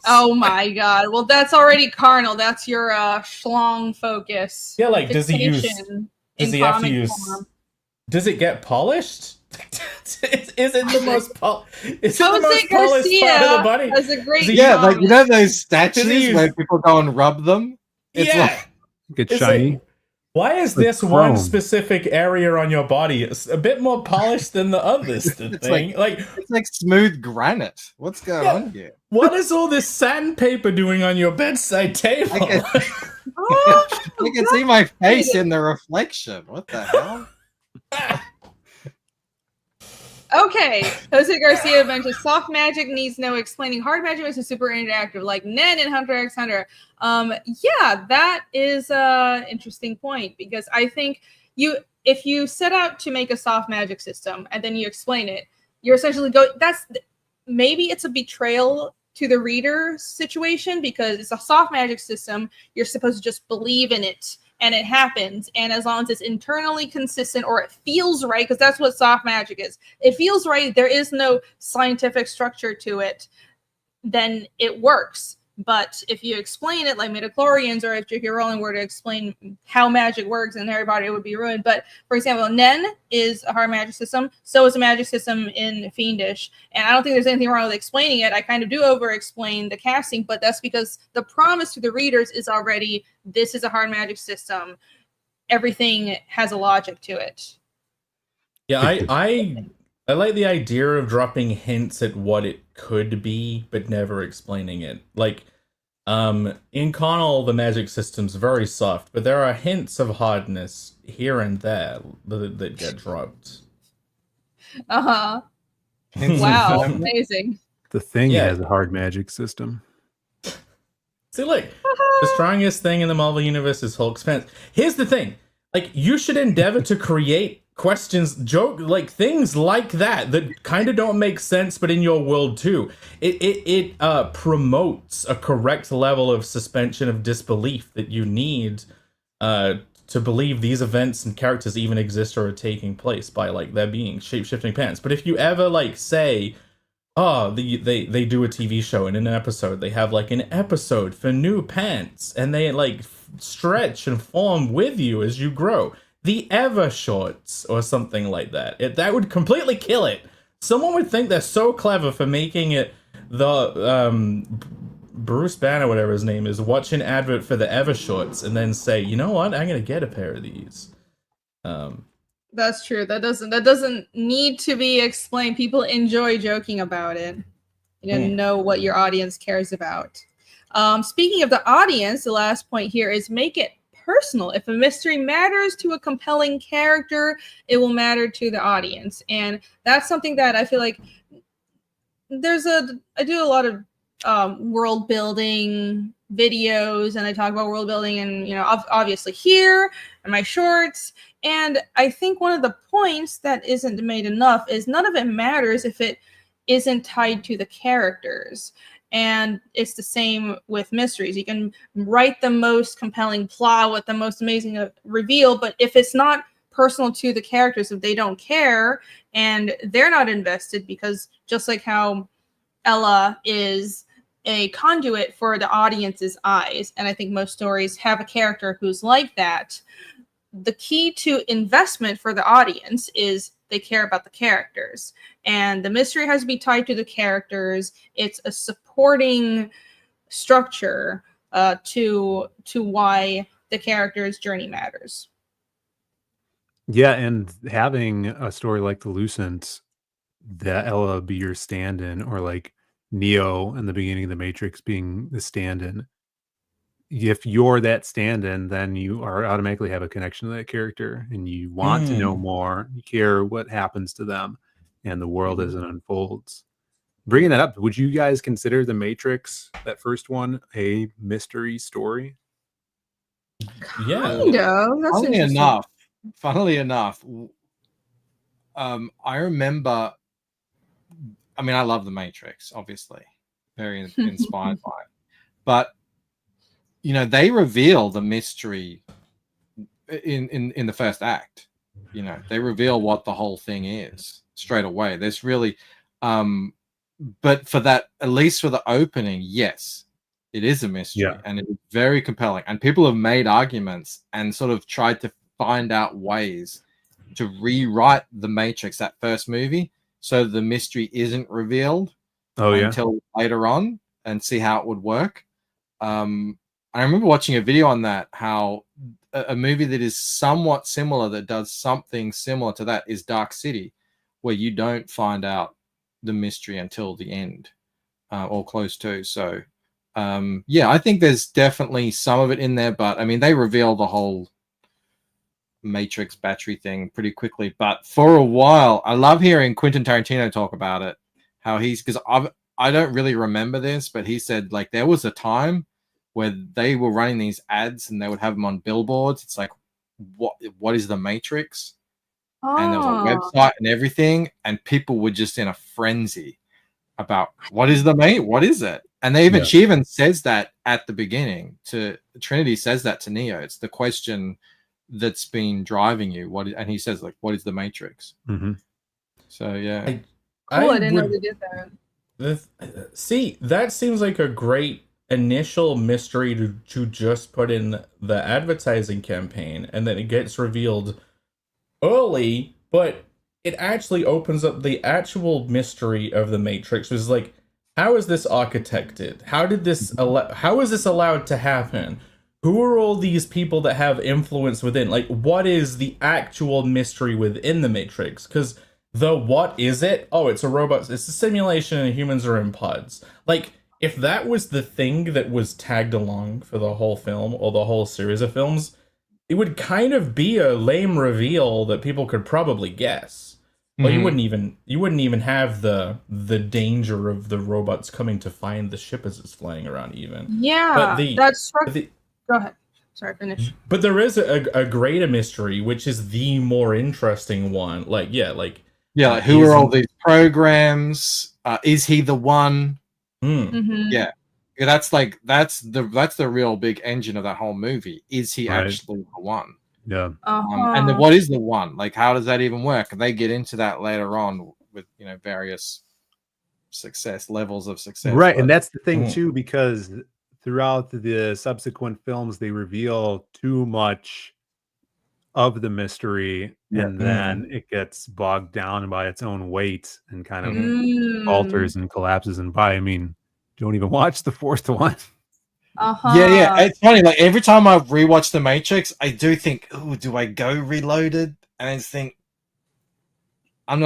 Oh my god! Well, that's already carnal. That's your schlong focus. Yeah, like, does he have to use? Does it get polished? Is it the most polished part of the body? That's a great like, those statues where people go and rub them. It's like, get shiny. Like, why is this one specific area on your body a bit more polished than the others? It's like smooth granite. What's going on here? What is all this sandpaper doing on your bedside table? I can see my face in the reflection. What the hell? Okay, Jose Garcia mentions soft magic needs no explaining. Hard magic makes it super interactive, like Nen and Hunter x Hunter. Yeah, that is an interesting point, because I think if you set out to make a soft magic system and then you explain it, you're essentially maybe it's a betrayal to the reader situation, because it's a soft magic system. You're supposed to just believe in it. and it happens. And as long as it's internally consistent or it feels right, because that's what soft magic is. It feels right. There is no scientific structure to it. Then it works. But if you explain it like midichlorians, or if J.K. Rowling were to explain how magic works, and everybody would be ruined. But for example, Nen is a hard magic system. So is a magic system in Fiendish. And I don't think there's anything wrong with explaining it. I kind of do over-explain the casting, but that's because the promise to the readers is already, this is a hard magic system. Everything has a logic to it. Yeah, I like the idea of dropping hints at what it could be, but never explaining it. Like, in Connell, the magic system's very soft, but there are hints of hardness here and there that get dropped. Uh-huh. Wow, amazing. The Thing has a hard magic system. See, look, the strongest thing in the Marvel Universe is Hulk's pants. Here's the thing. Like, you should endeavor to create questions, things like that kind of don't make sense, but in your world too. It promotes a correct level of suspension of disbelief that you need to believe these events and characters even exist or are taking place by like there being shape-shifting pants. But if you ever like say, oh, they do a TV show and in an episode they have like an episode for new pants and they like stretch and form with you as you grow, the Ever Shorts or something like that, that would completely kill it. Someone would think they're so clever for making it the Bruce Banner, whatever his name is, watch an advert for the Ever Shorts and then say, you know what, I'm gonna get a pair of these. That's true. That doesn't need to be explained. People enjoy joking about it. You don't know what your audience cares about. Speaking of the audience, the last point here is make it personal. If a mystery matters to a compelling character, it will matter to the audience. And that's something that I feel like I do a lot of world building videos, and I talk about world building and, you know, obviously here in my shorts. And I think one of the points that isn't made enough is none of it matters if it isn't tied to the characters. And it's the same with mysteries. You can write the most compelling plot with the most amazing reveal, but if it's not personal to the characters, if they don't care and they're not invested, because just like how Ella is a conduit for the audience's eyes, and I think most stories have a character who's like that, the key to investment for the audience is they care about the characters, and the mystery has to be tied to the characters. It's a supporting structure to why the character's journey matters. Yeah, and having a story like The Lucent, that Ella be your stand-in, or like Neo in the beginning of The Matrix being the stand-in. If you're that stand-in, then you are automatically have a connection to that character, and you want to know more. You care what happens to them and the world as it unfolds. Bringing that up, would you guys consider The Matrix, that first one, a mystery story? Kind of. That's Funnily enough, I remember. I mean, I love The Matrix, obviously, very inspired by it, but you know, they reveal the mystery in the first act. You know, they reveal what the whole thing is straight away. There's really, but for that, at least for the opening, yes, it is a mystery, and it is very compelling. And people have made arguments and sort of tried to find out ways to rewrite The Matrix, that first movie, so the mystery isn't revealed until later on, and see how it would work. I remember watching a video on that, how a movie that is somewhat similar, that does something similar to that, is Dark City, where you don't find out the mystery until the end, or close to. So, I think there's definitely some of it in there, but I mean, they reveal the whole Matrix battery thing pretty quickly. But for a while, I love hearing Quentin Tarantino talk about it, how because I don't really remember this, but he said like there was a time where they were running these ads and they would have them on billboards. It's like, what is the Matrix? And there was a website and everything, and people were just in a frenzy about what is it? And she even says that at the beginning. Trinity says that to Neo. It's the question that's been driving you. And he says, like, what is the Matrix? Mm-hmm. So yeah, I didn't know they did that. See, that seems like a great initial mystery to just put in the advertising campaign, and then it gets revealed early, but it actually opens up the actual mystery of the Matrix. It's like, how is this architected? How is this allowed to happen? Who are all these people that have influence within? Like, what is the actual mystery within the Matrix? Because what is it? Oh, it's a robot. It's a simulation and humans are in pods. Like, if that was the thing that was tagged along for the whole film or the whole series of films, it would kind of be a lame reveal that people could probably guess. Well, you wouldn't even have the danger of the robots coming to find the ship as it's flying around. Even Go ahead. Sorry, finish. But there is a greater mystery, which is the more interesting one. Like who are all these programs? Is he the one? Mm-hmm. Yeah, that's the real big engine of that whole movie. Is he actually the one? Yeah. And then what is the one? Like, how does that even work? And they get into that later on with various levels of success. Right, and that's the thing too, because throughout the subsequent films, they reveal too much of the mystery, and then it gets bogged down by its own weight and kind of falters and collapses. And don't even watch the fourth one. Yeah, it's funny. Like, every time I rewatch The Matrix, I do think, "Oh, do I go Reloaded?" And I just think, I'm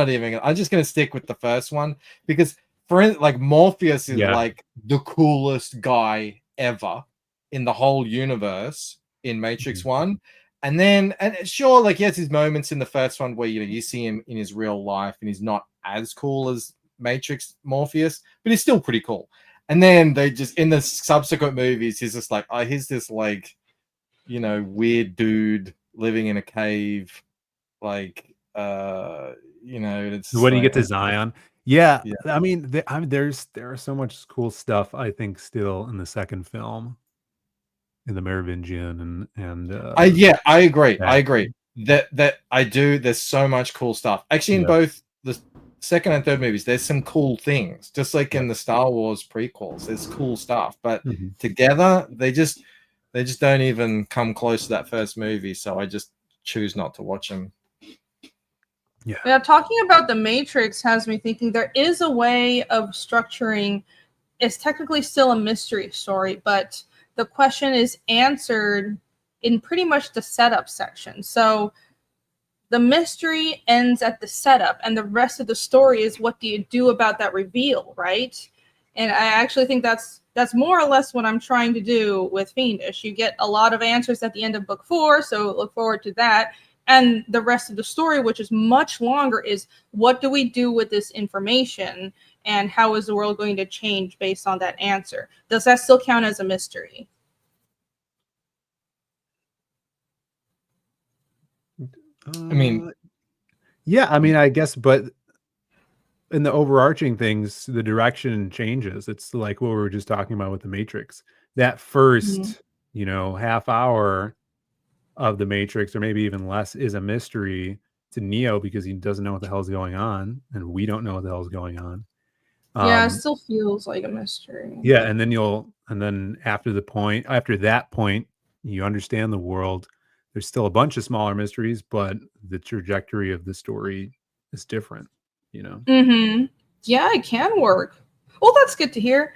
just gonna stick with the first one, because Morpheus is like the coolest guy ever in the whole universe in Matrix 1. And sure, like, he has his moments in the first one where you see him in his real life and he's not as cool as Matrix Morpheus, but he's still pretty cool. And then they just, in the subsequent movies, he's just like, oh, he's this, like, weird dude living in a cave. Like, it's when you get to Zion. Yeah. There are so much cool stuff, I think, still in the second film, in the Merovingian I agree. I agree that I do. There's so much cool stuff. Actually, in both the second and third movies, there's some cool things. Just like in the Star Wars prequels, there's cool stuff. But together, they just don't even come close to that first movie. So I just choose not to watch them. Yeah, talking about the Matrix has me thinking there is a way of structuring. It's technically still a mystery story, but the question is answered in pretty much the setup section. So the mystery ends at the setup, and the rest of the story is what do you do about that reveal, right? And I actually think that's more or less what I'm trying to do with Fiendish. You get a lot of answers at the end of book 4, so look forward to that. And the rest of the story, which is much longer, is what do we do with this information, and how is the world going to change based on that answer? Does that still count as a mystery? I guess, but in the overarching things, the direction changes. It's like what we were just talking about with the Matrix. That first, half hour of the Matrix, or maybe even less, is a mystery to Neo because he doesn't know what the hell is going on, and we don't know what the hell is going on. It still feels like a mystery. Yeah, and then after that point, you understand the world. There's still a bunch of smaller mysteries, but the trajectory of the story is different, Mm-hmm. Yeah, it can work. Well, that's good to hear.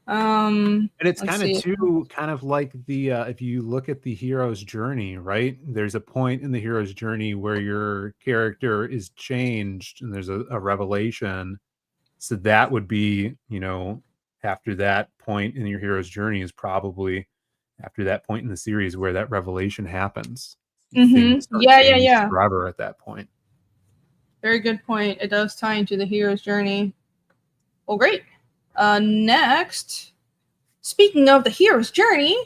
And it's kind of like the if you look at the hero's journey, right? There's a point in the hero's journey where your character is changed and there's a revelation. So that would be, after that point in your hero's journey is probably after that point in the series where that revelation happens. Yeah. Forever at that point. Very good point. It does tie into the hero's journey. Well, great. Next, speaking of the hero's journey,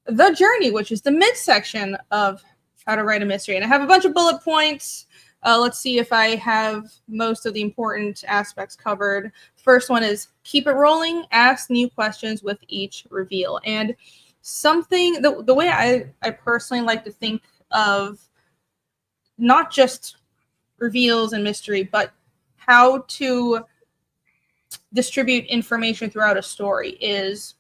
which is the midsection of how to write a mystery. And I have a bunch of bullet points. Let's see if I have most of the important aspects covered. First one is keep it rolling, ask new questions with each reveal. And something, the way I personally like to think of not just reveals and mystery, but how to distribute information throughout a story is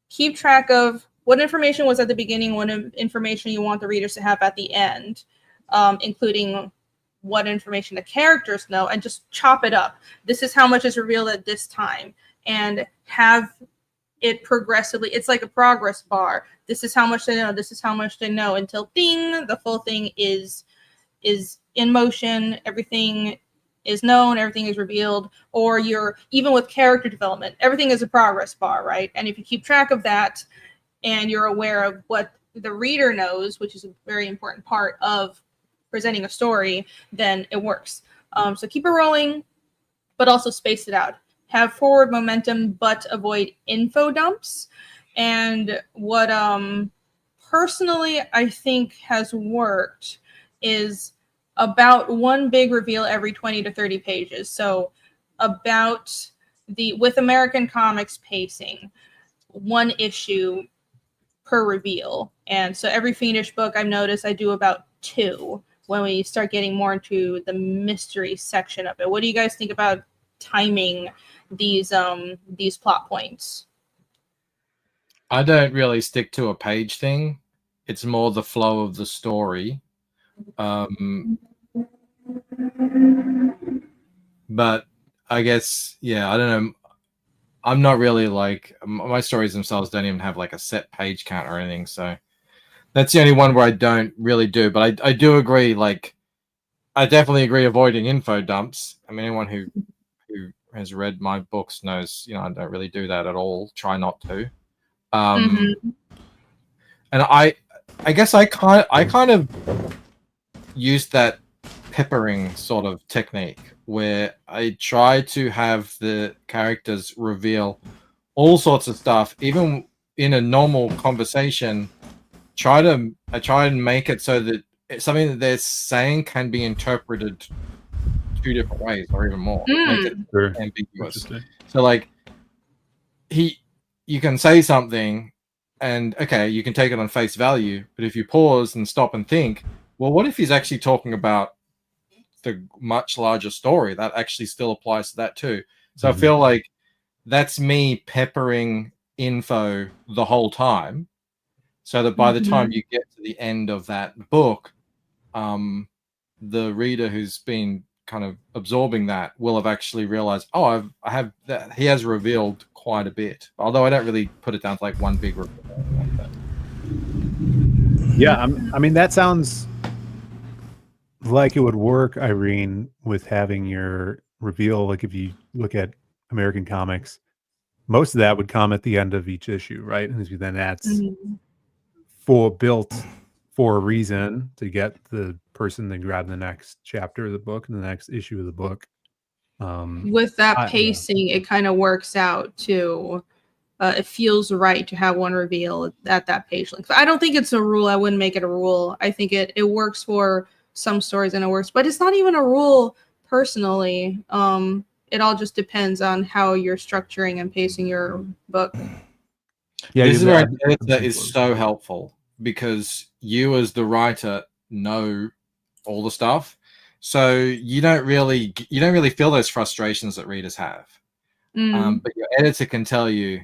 keep track of what information was at the beginning, what information you want the readers to have at the end, including what information the characters know, and just chop it up. This is how much is revealed at this time, and have it progressively. It's like a progress bar. This is how much they know. This is how much they know until ding, the full thing is in motion. Everything is known. Everything is revealed. Or you're even with character development, everything is a progress bar, right? And if you keep track of that, and you're aware of what the reader knows, which is a very important part of presenting a story, then it works. So keep it rolling, but also space it out. Have forward momentum, but avoid info dumps. And what personally I think has worked is about one big reveal every 20 to 30 pages. So about with American Comics pacing, one issue per reveal. And so every Fiendish book I've noticed I do about 2 when we start getting more into the mystery section of it. What do you guys think about timing these plot points? I don't really stick to a page thing. It's more the flow of the story. But I guess, yeah, I don't know. I'm not really like, my stories themselves don't even have like a set page count or anything. So that's the only one where I don't really do. But I do agree, like, I definitely agree avoiding info dumps. I mean, anyone who has read my books knows, I don't really do that at all. Try not to. And I guess I kind of used that peppering sort of technique where I try to have the characters reveal all sorts of stuff, even in a normal conversation. I try and make it so that something that they're saying can be interpreted 2 different ways or even more. Make it ambiguous. So like you can say something and okay, you can take it on face value, but if you pause and stop and think, well, what if he's actually talking about the much larger story? That actually still applies to that too. So I feel like that's me peppering info the whole time, so that by the time you get to the end of that book, the reader who's been kind of absorbing that will have actually realized, oh, I have that he has revealed quite a bit. Although I don't really put it down to like one big reveal. Yeah, I mean that sounds like it would work, Irene, with having your reveal. Like if you look at American Comics, most of that would come at the end of each issue, right? And then that's built for a reason to get the person to grab the next chapter of the book and the next issue of the book. With that pacing, it kind of works out too. It feels right to have one reveal at that page length. I don't think it's a rule. I wouldn't make it a rule. I think it works for some stories and it works, but it's not even a rule personally. It all just depends on how you're structuring and pacing your book. Yeah, this is where an editor is so helpful, because you as the writer know all the stuff, so you don't really feel those frustrations that readers have. But your editor can tell you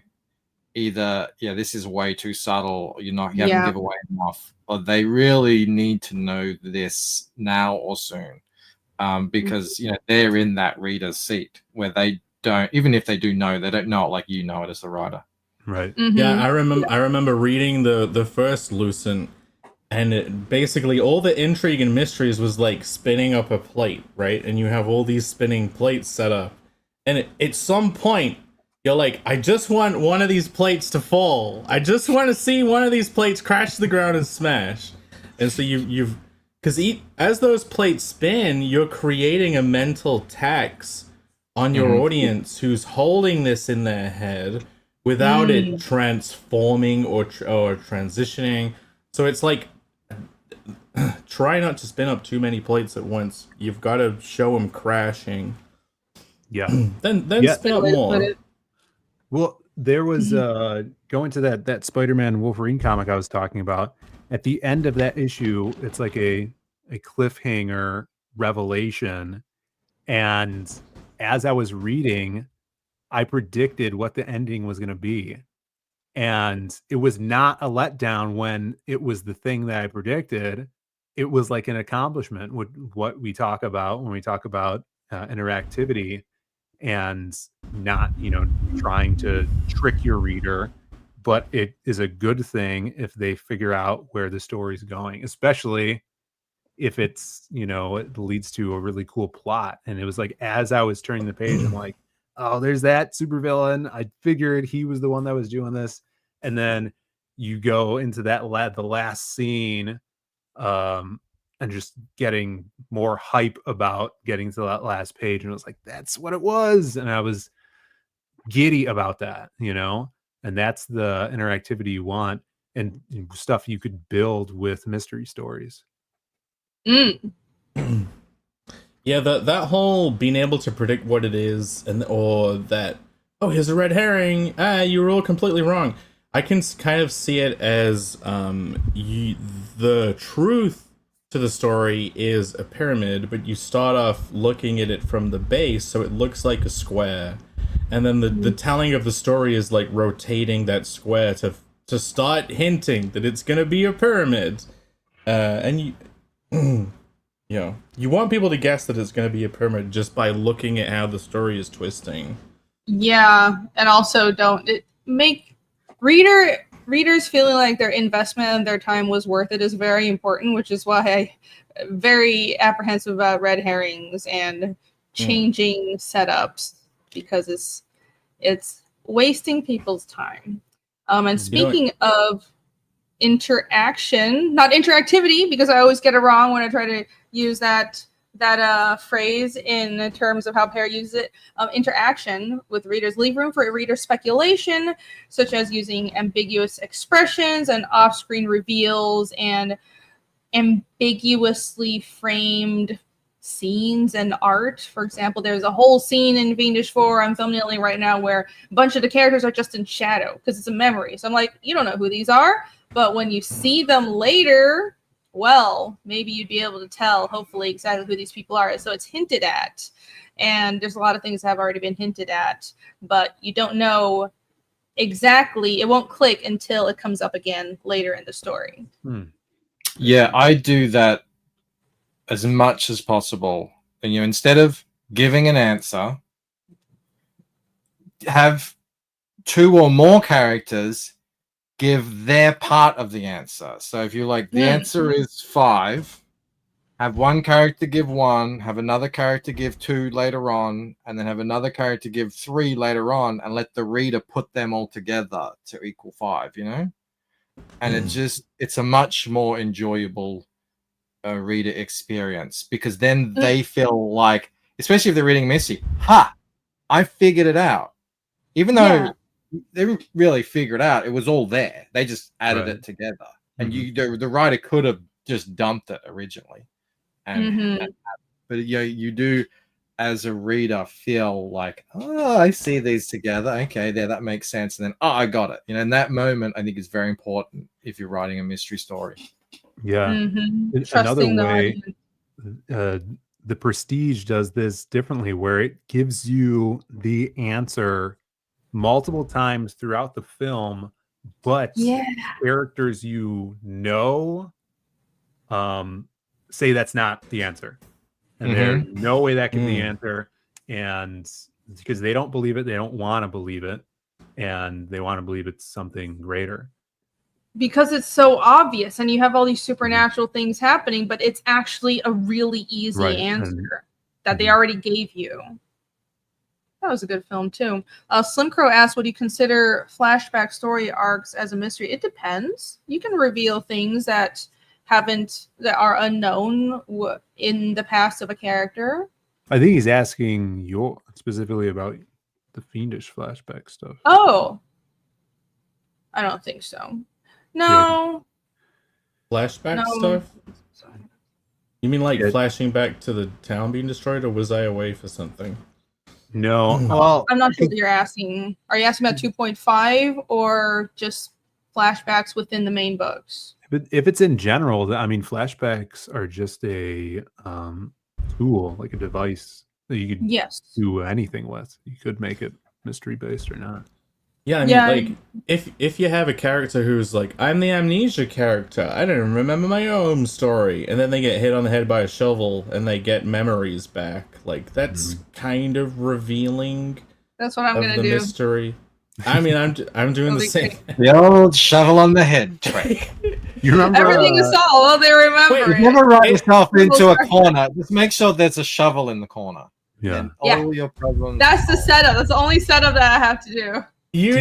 either, yeah, this is way too subtle, or you haven't given away enough, or they really need to know this now or soon, because they're in that reader's seat where they don't, even if they do know, they don't know it like you know it as the writer. Right. Yeah, I remember reading the first Lucent, and it basically all the intrigue and mysteries was like spinning up a plate, right? And you have all these spinning plates set up, and at some point you're like, I just want one of these plates to fall. I just want to see one of these plates crash to the ground and smash. And so because as those plates spin, you're creating a mental tax on your audience who's holding this in their head without it transforming or transitioning. So it's like try not to spin up too many plates at once. You've got to show them crashing. Yeah. then spin up more. Well, there was going to that Spider-Man Wolverine comic I was talking about. At the end of that issue, it's like a cliffhanger revelation. And as I was reading, I predicted what the ending was going to be. And it was not a letdown when it was the thing that I predicted. It was like an accomplishment with what we talk about when we talk about interactivity and not, trying to trick your reader. But it is a good thing if they figure out where the story's going, especially if it's, it leads to a really cool plot. And it was like, as I was turning the page, I'm like, oh, there's that supervillain. I figured he was the one that was doing this. And then you go into the last scene, and just getting more hype about getting to that last page. And it was like, that's what it was. And I was giddy about that, and that's the interactivity you want and stuff you could build with mystery stories. Yeah, that whole being able to predict what it is, or that, oh, here's a red herring, you were all completely wrong. I can kind of see it as the truth to the story is a pyramid, but you start off looking at it from the base, so it looks like a square, and then the telling of the story is like rotating that square to start hinting that it's gonna be a pyramid, and you. You want people to guess that it's going to be a pyramid just by looking at how the story is twisting. Yeah, and also don't make readers feeling like their investment and their time was worth it is very important, which is why I'm very apprehensive about red herrings and changing setups, because it's wasting people's time. And speaking of interaction, not interactivity, because I always get it wrong when I try to use that phrase in terms of how Pear uses it. Interaction with readers. Leave room for reader speculation, such as using ambiguous expressions and off-screen reveals and ambiguously framed scenes and art. For example, there's a whole scene in Fiendish 4 I'm thumbnailing right now where a bunch of the characters are just in shadow because it's a memory. So I'm like, you don't know who these are, but when you see them later, well, maybe you'd be able to tell, hopefully, exactly who these people are. So it's hinted at. And there's a lot of things that have already been hinted at, but you don't know exactly. It won't click until it comes up again later in the story. Yeah, I do that as much as possible. And instead of giving an answer, have two or more characters give their part of the answer. So if you're like, the answer is 5, have one character give 1, have another character give 2 later on, and then have another character give 3 later on, and let the reader put them all together to equal 5, And it's a much more enjoyable reader experience, because then they feel like, especially if they're reading Missy, I figured it out. Even though they didn't really figure it out, it was all there. They just added it together. And the writer could have just dumped it originally. And but you do, as a reader, feel like, oh, I see these together. Okay, that makes sense. And then, I got it. And that moment, I think, is very important if you're writing a mystery story. Yeah. Another way, the Prestige does this differently, where it gives you the answer multiple times throughout the film, but characters say that's not the answer, and there's no way that can be the answer, and because they don't believe it, they don't want to believe it, and they want to believe it's something greater. Because it's so obvious, and you have all these supernatural things happening, but it's actually a really easy answer that they already gave you. That was a good film, too. Slim Crow asked, would you consider flashback story arcs as a mystery? It depends. You can reveal things that are unknown in the past of a character. I think he's asking specifically about the Fiendish flashback stuff. Oh. I don't think so. No. Flashback stuff? You mean like flashing back to the town being destroyed, or was I away for something? No. Well, I'm not sure what you're asking. Are you asking about 2.5 or just flashbacks within the main books? But if it's in general, I mean, flashbacks are just a tool, like a device that you could do anything with. You could make it mystery based or not. Yeah, I mean, like, if you have a character who's like, I'm the amnesia character, I don't remember my own story, and then they get hit on the head by a shovel and they get memories back, like, that's kind of revealing. That's what I'm gonna do. Mystery. I mean, I'm doing the same. The old shovel on the head trick. You remember everything is solved. They remember it. Never write yourself into a corner. Just make sure there's a shovel in the corner. Yeah. And all your problems. That's the setup. That's the only setup that I have to do. You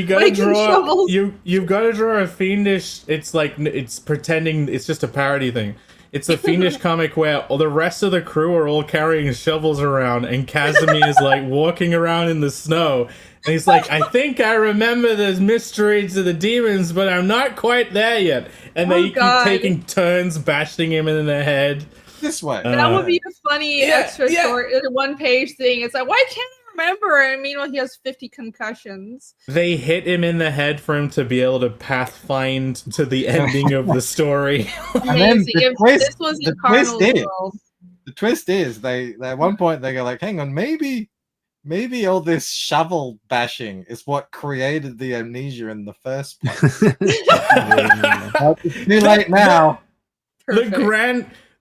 gotta draw. You've got to draw a fiendish. It's like it's pretending. It's just a parody thing. It's a fiendish comic where all the rest of the crew are all carrying shovels around, and Casimir is like walking around in the snow. And he's like, I think I remember the mystery to the demons, but I'm not quite there yet. And they keep taking turns bashing him in the head. This way. That would be a funny extra short, one-page thing. It's like, why can't I remember? And meanwhile, he has 50 concussions. They hit him in the head for him to be able to pathfind to the ending of the story. Amazing. If this was in Cardinal's world. The twist is, they at one point they go like, hang on, maybe all this shovel bashing is what created the amnesia in the first place. It's too late now.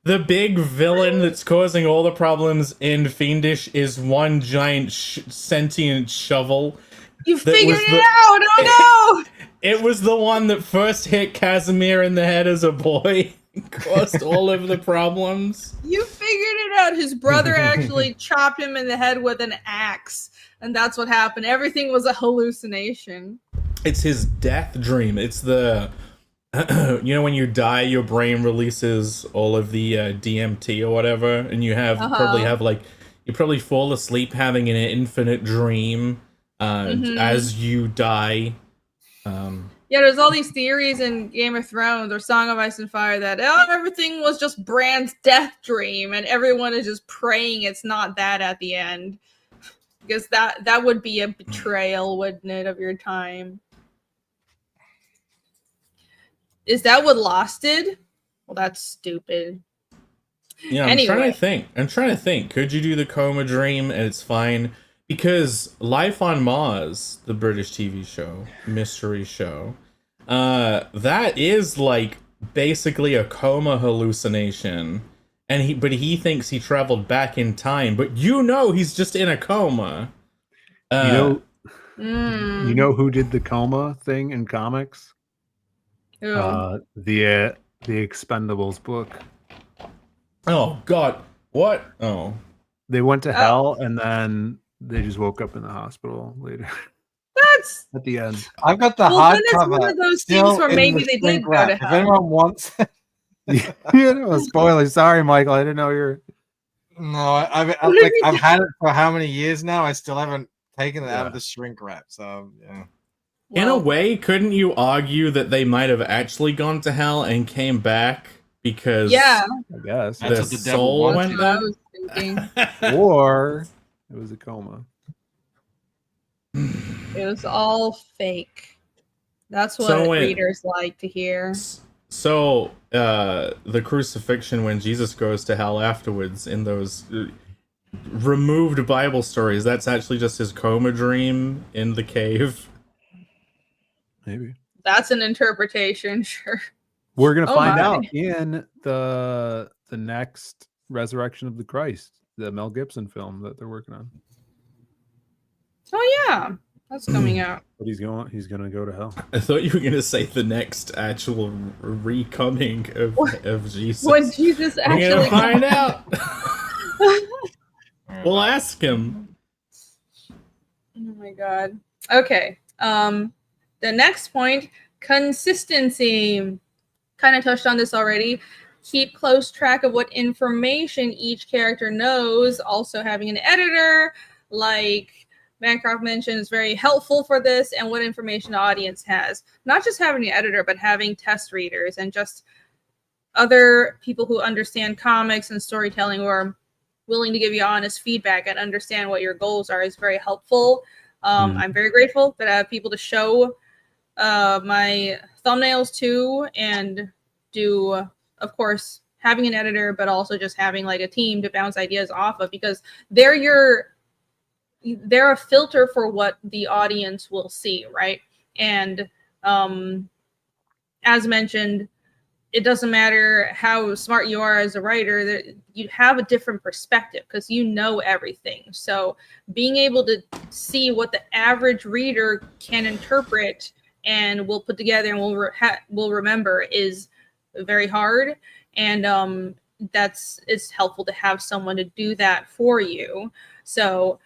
The big villain that's causing all the problems in Fiendish is one giant sentient shovel. You figured it out! Oh no! It was the one that first hit Casimir in the head as a boy. Caused all of the problems. You figured it out. His brother actually chopped him in the head with an axe, and that's what happened. Everything was a hallucination. It's his death dream. It's the you know, when you die, your brain releases all of the DMT or whatever, and you have you probably fall asleep having an infinite dream as you die. Yeah, there's all these theories in Game of Thrones or Song of Ice and Fire that everything was just Bran's death dream, and everyone is just praying it's not that at the end, because that would be a betrayal, wouldn't it, of your time? Is that what Lost did? Well, that's stupid. Yeah, I'm trying to think. Could you do the coma dream and it's fine? Because Life on Mars, the British TV show, mystery show, that is like basically a coma hallucination. And he thinks he traveled back in time, but he's just in a coma. You know who did the coma thing in comics? The Expendables book. Oh God, what? Oh, they went to hell and then they just woke up in the hospital later. That's at the end. I've got the hardcover. One of those things where maybe they didn't go to hell. If anyone wants, spoilers. Sorry, Michael. I didn't know you're. No, I've had it for how many years now? I still haven't taken it out of the shrink wrap. So yeah. In a way, couldn't you argue that they might have actually gone to hell and came back because I guess their soul went back? Or it was a coma. It was all fake. That's what readers like to hear. So, the crucifixion when Jesus goes to hell afterwards in those removed Bible stories, that's actually just his coma dream in the cave. Maybe. That's an interpretation, sure. We're going to find out in the next Resurrection of the Christ, the Mel Gibson film that they're working on. Oh yeah, that's coming out. But he's going to go to hell. I thought you were going to say the next actual recoming of Jesus. When Jesus actually We're going to find out. We'll ask him. Oh my God. Okay. The next point, consistency. Kind of touched on this already. Keep close track of what information each character knows. Also having an editor, like Bancroft mentioned, is very helpful for this, and what information the audience has. Not just having an editor, but having test readers and just other people who understand comics and storytelling who are willing to give you honest feedback and understand what your goals are is very helpful. I'm very grateful that I have people to show my thumbnails to, and do, of course, having an editor, but also just having like a team to bounce ideas off of, because they're a filter for what the audience will see, right? And as mentioned, it doesn't matter how smart you are as a writer, you have a different perspective because you know everything. So being able to see what the average reader can interpret and will put together and will remember is very hard. And it's helpful to have someone to do that for you. So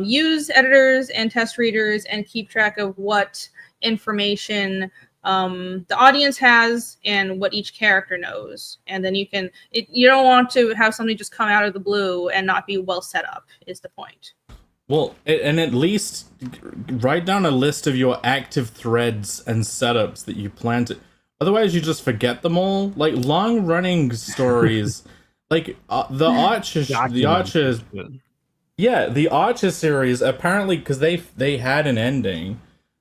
use editors and test readers and keep track of what information the audience has and what each character knows. And then you don't want to have something just come out of the blue and not be well set up, is the point. Well, and at least write down a list of your active threads and setups that you plan to. Otherwise, you just forget them all. Like long-running stories, like the Archers. Yeah, the Archer series, apparently, because they had an ending,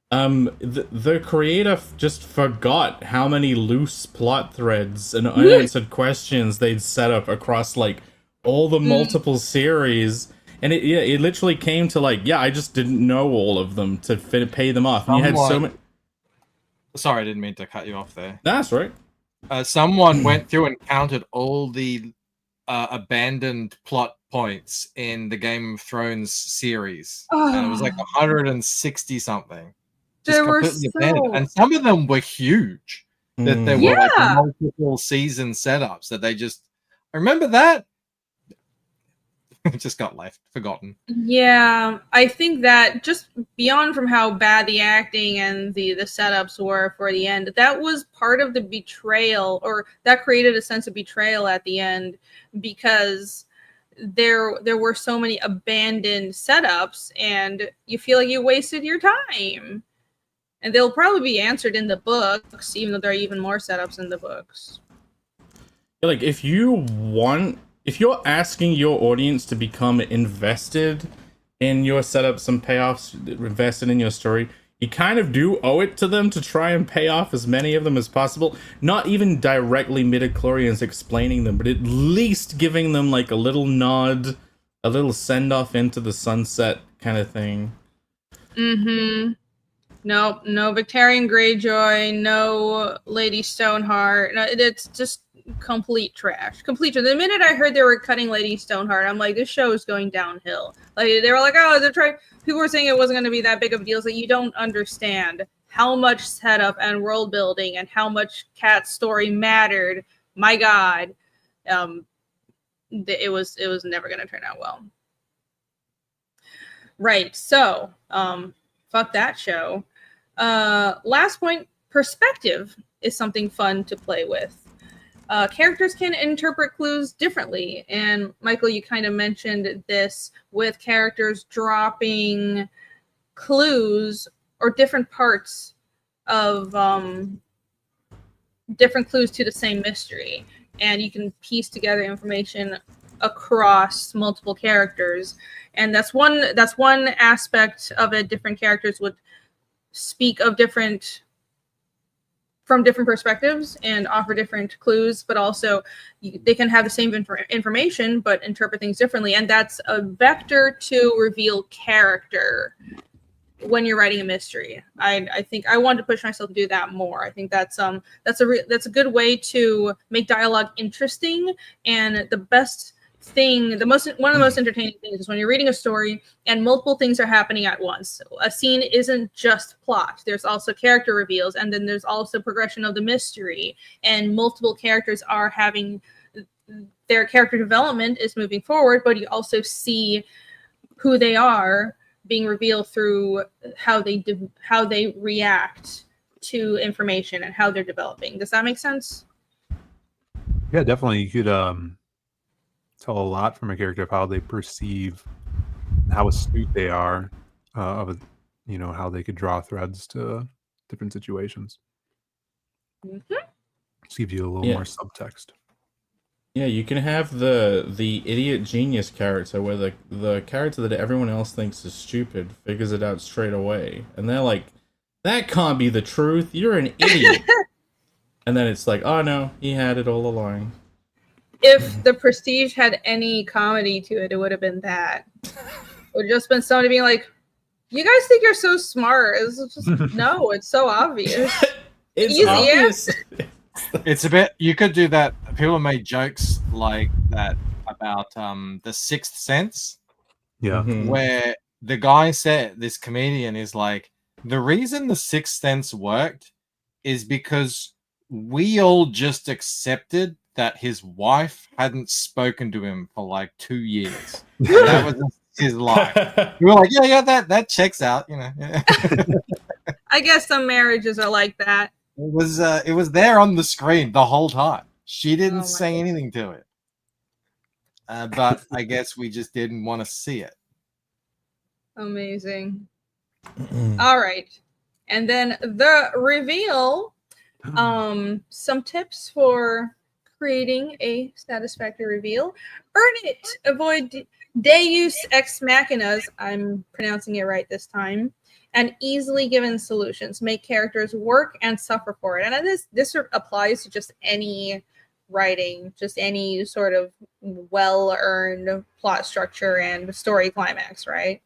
the creator just forgot how many loose plot threads and unanswered questions they'd set up across like all the multiple series, and it literally came to like, I just didn't know all of them to pay them off, and you had so many. Sorry, I didn't mean to cut you off there. That's right. Someone went through and counted all the abandoned plot points in the Game of Thrones series, and it was like 160 something. Just completely abandoned. And some of them were huge. That there were like multiple season setups that they just. I remember that. It just got forgotten. Yeah, I think that just beyond from how bad the acting and the setups were for the end, that was part of the betrayal, or that created a sense of betrayal at the end, because there were so many abandoned setups and you feel like you wasted your time. And they'll probably be answered in the books, even though there are even more setups in the books. Like, if you're asking your audience to become invested in your setups and payoffs, invested in your story, you kind of do owe it to them to try and pay off as many of them as possible. Not even directly midichlorians explaining them, but at least giving them like a little nod, a little send-off into the sunset kind of thing. No Victorian Greyjoy, no Lady Stoneheart. No, it's just complete trash. The minute I heard they were cutting Lady Stoneheart, I'm like, this show is going downhill. Like, they were like, people were saying it wasn't going to be that big of a deal. So you don't understand how much setup and world building and how much Kat's story mattered. My God, it was never going to turn out well. Right. So, fuck that show. Last point, perspective is something fun to play with. Characters can interpret clues differently, and Michael, you kind of mentioned this with characters dropping clues or different parts of different clues to the same mystery, and you can piece together information across multiple characters, and that's one aspect of it. Different characters would speak of from different perspectives and offer different clues, but also they can have the same information but interpret things differently, and that's a vector to reveal character when you're writing a mystery. I think I want to push myself to do that more. I think that's a good way to make dialogue interesting, and the best thing, one of the most entertaining things is when you're reading a story and multiple things are happening at once. A scene isn't just plot. There's also character reveals, and then there's also progression of the mystery, and multiple characters are having their character development is moving forward, but you also see who they are being revealed through how they react to information and how they're developing. Does that make sense? Yeah, definitely. You could tell a lot from a character of how they perceive, how astute they are, of how they could draw threads to different situations. Just give you a little more subtext. Yeah, you can have the idiot genius character where the character that everyone else thinks is stupid figures it out straight away. And they're like, that can't be the truth. You're an idiot. And then it's like, oh no, he had it all along. If The Prestige had any comedy to it, it would have been that. It would have just been somebody being like, you guys think you're so smart. It's just, no, it's so obvious. It's easy obvious. It's a bit, you could do that. People made jokes like that about The Sixth Sense. Yeah. Where the guy said, this comedian is like, the reason The Sixth Sense worked is because we all just accepted that his wife hadn't spoken to him for like 2 years. That was his life. We were like, yeah, that checks out, you know. I guess some marriages are like that. It was there on the screen the whole time. She didn't say anything to it. But I guess we just didn't want to see it. Amazing. All right. And then the reveal. Some tips for creating a satisfactory reveal. Earn it. Avoid deus ex machinas. I'm pronouncing it right this time. And easily given solutions. Make characters work and suffer for it. And this applies to just any writing, just any sort of well-earned plot structure and story climax, right?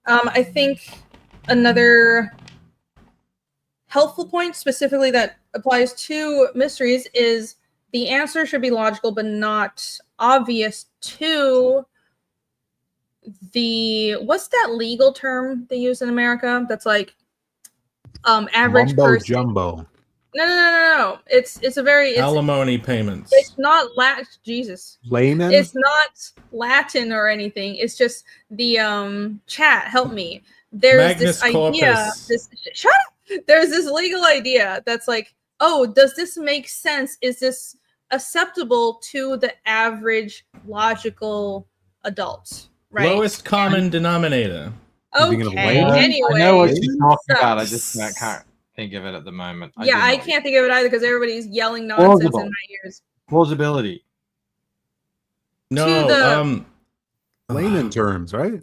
I think another helpful point specifically that applies to mysteries is the answer should be logical but not obvious to what's that legal term they use in America that's like average Mumbo person. jumbo. No. It's a very alimony payments. It's not Latin. Jesus. Layman. It's not Latin or anything. It's just the chat. Help me. There's Magnus this idea. Shut up. There's this legal idea that's like, oh, does this make sense? Is this acceptable to the average logical adult? Right. Lowest common denominator. Okay. Anyway, I know what you're talking about. I just can't think of it at the moment. I can't think of it either because everybody's yelling nonsense in my ears. Plausibility. No, layman terms, right?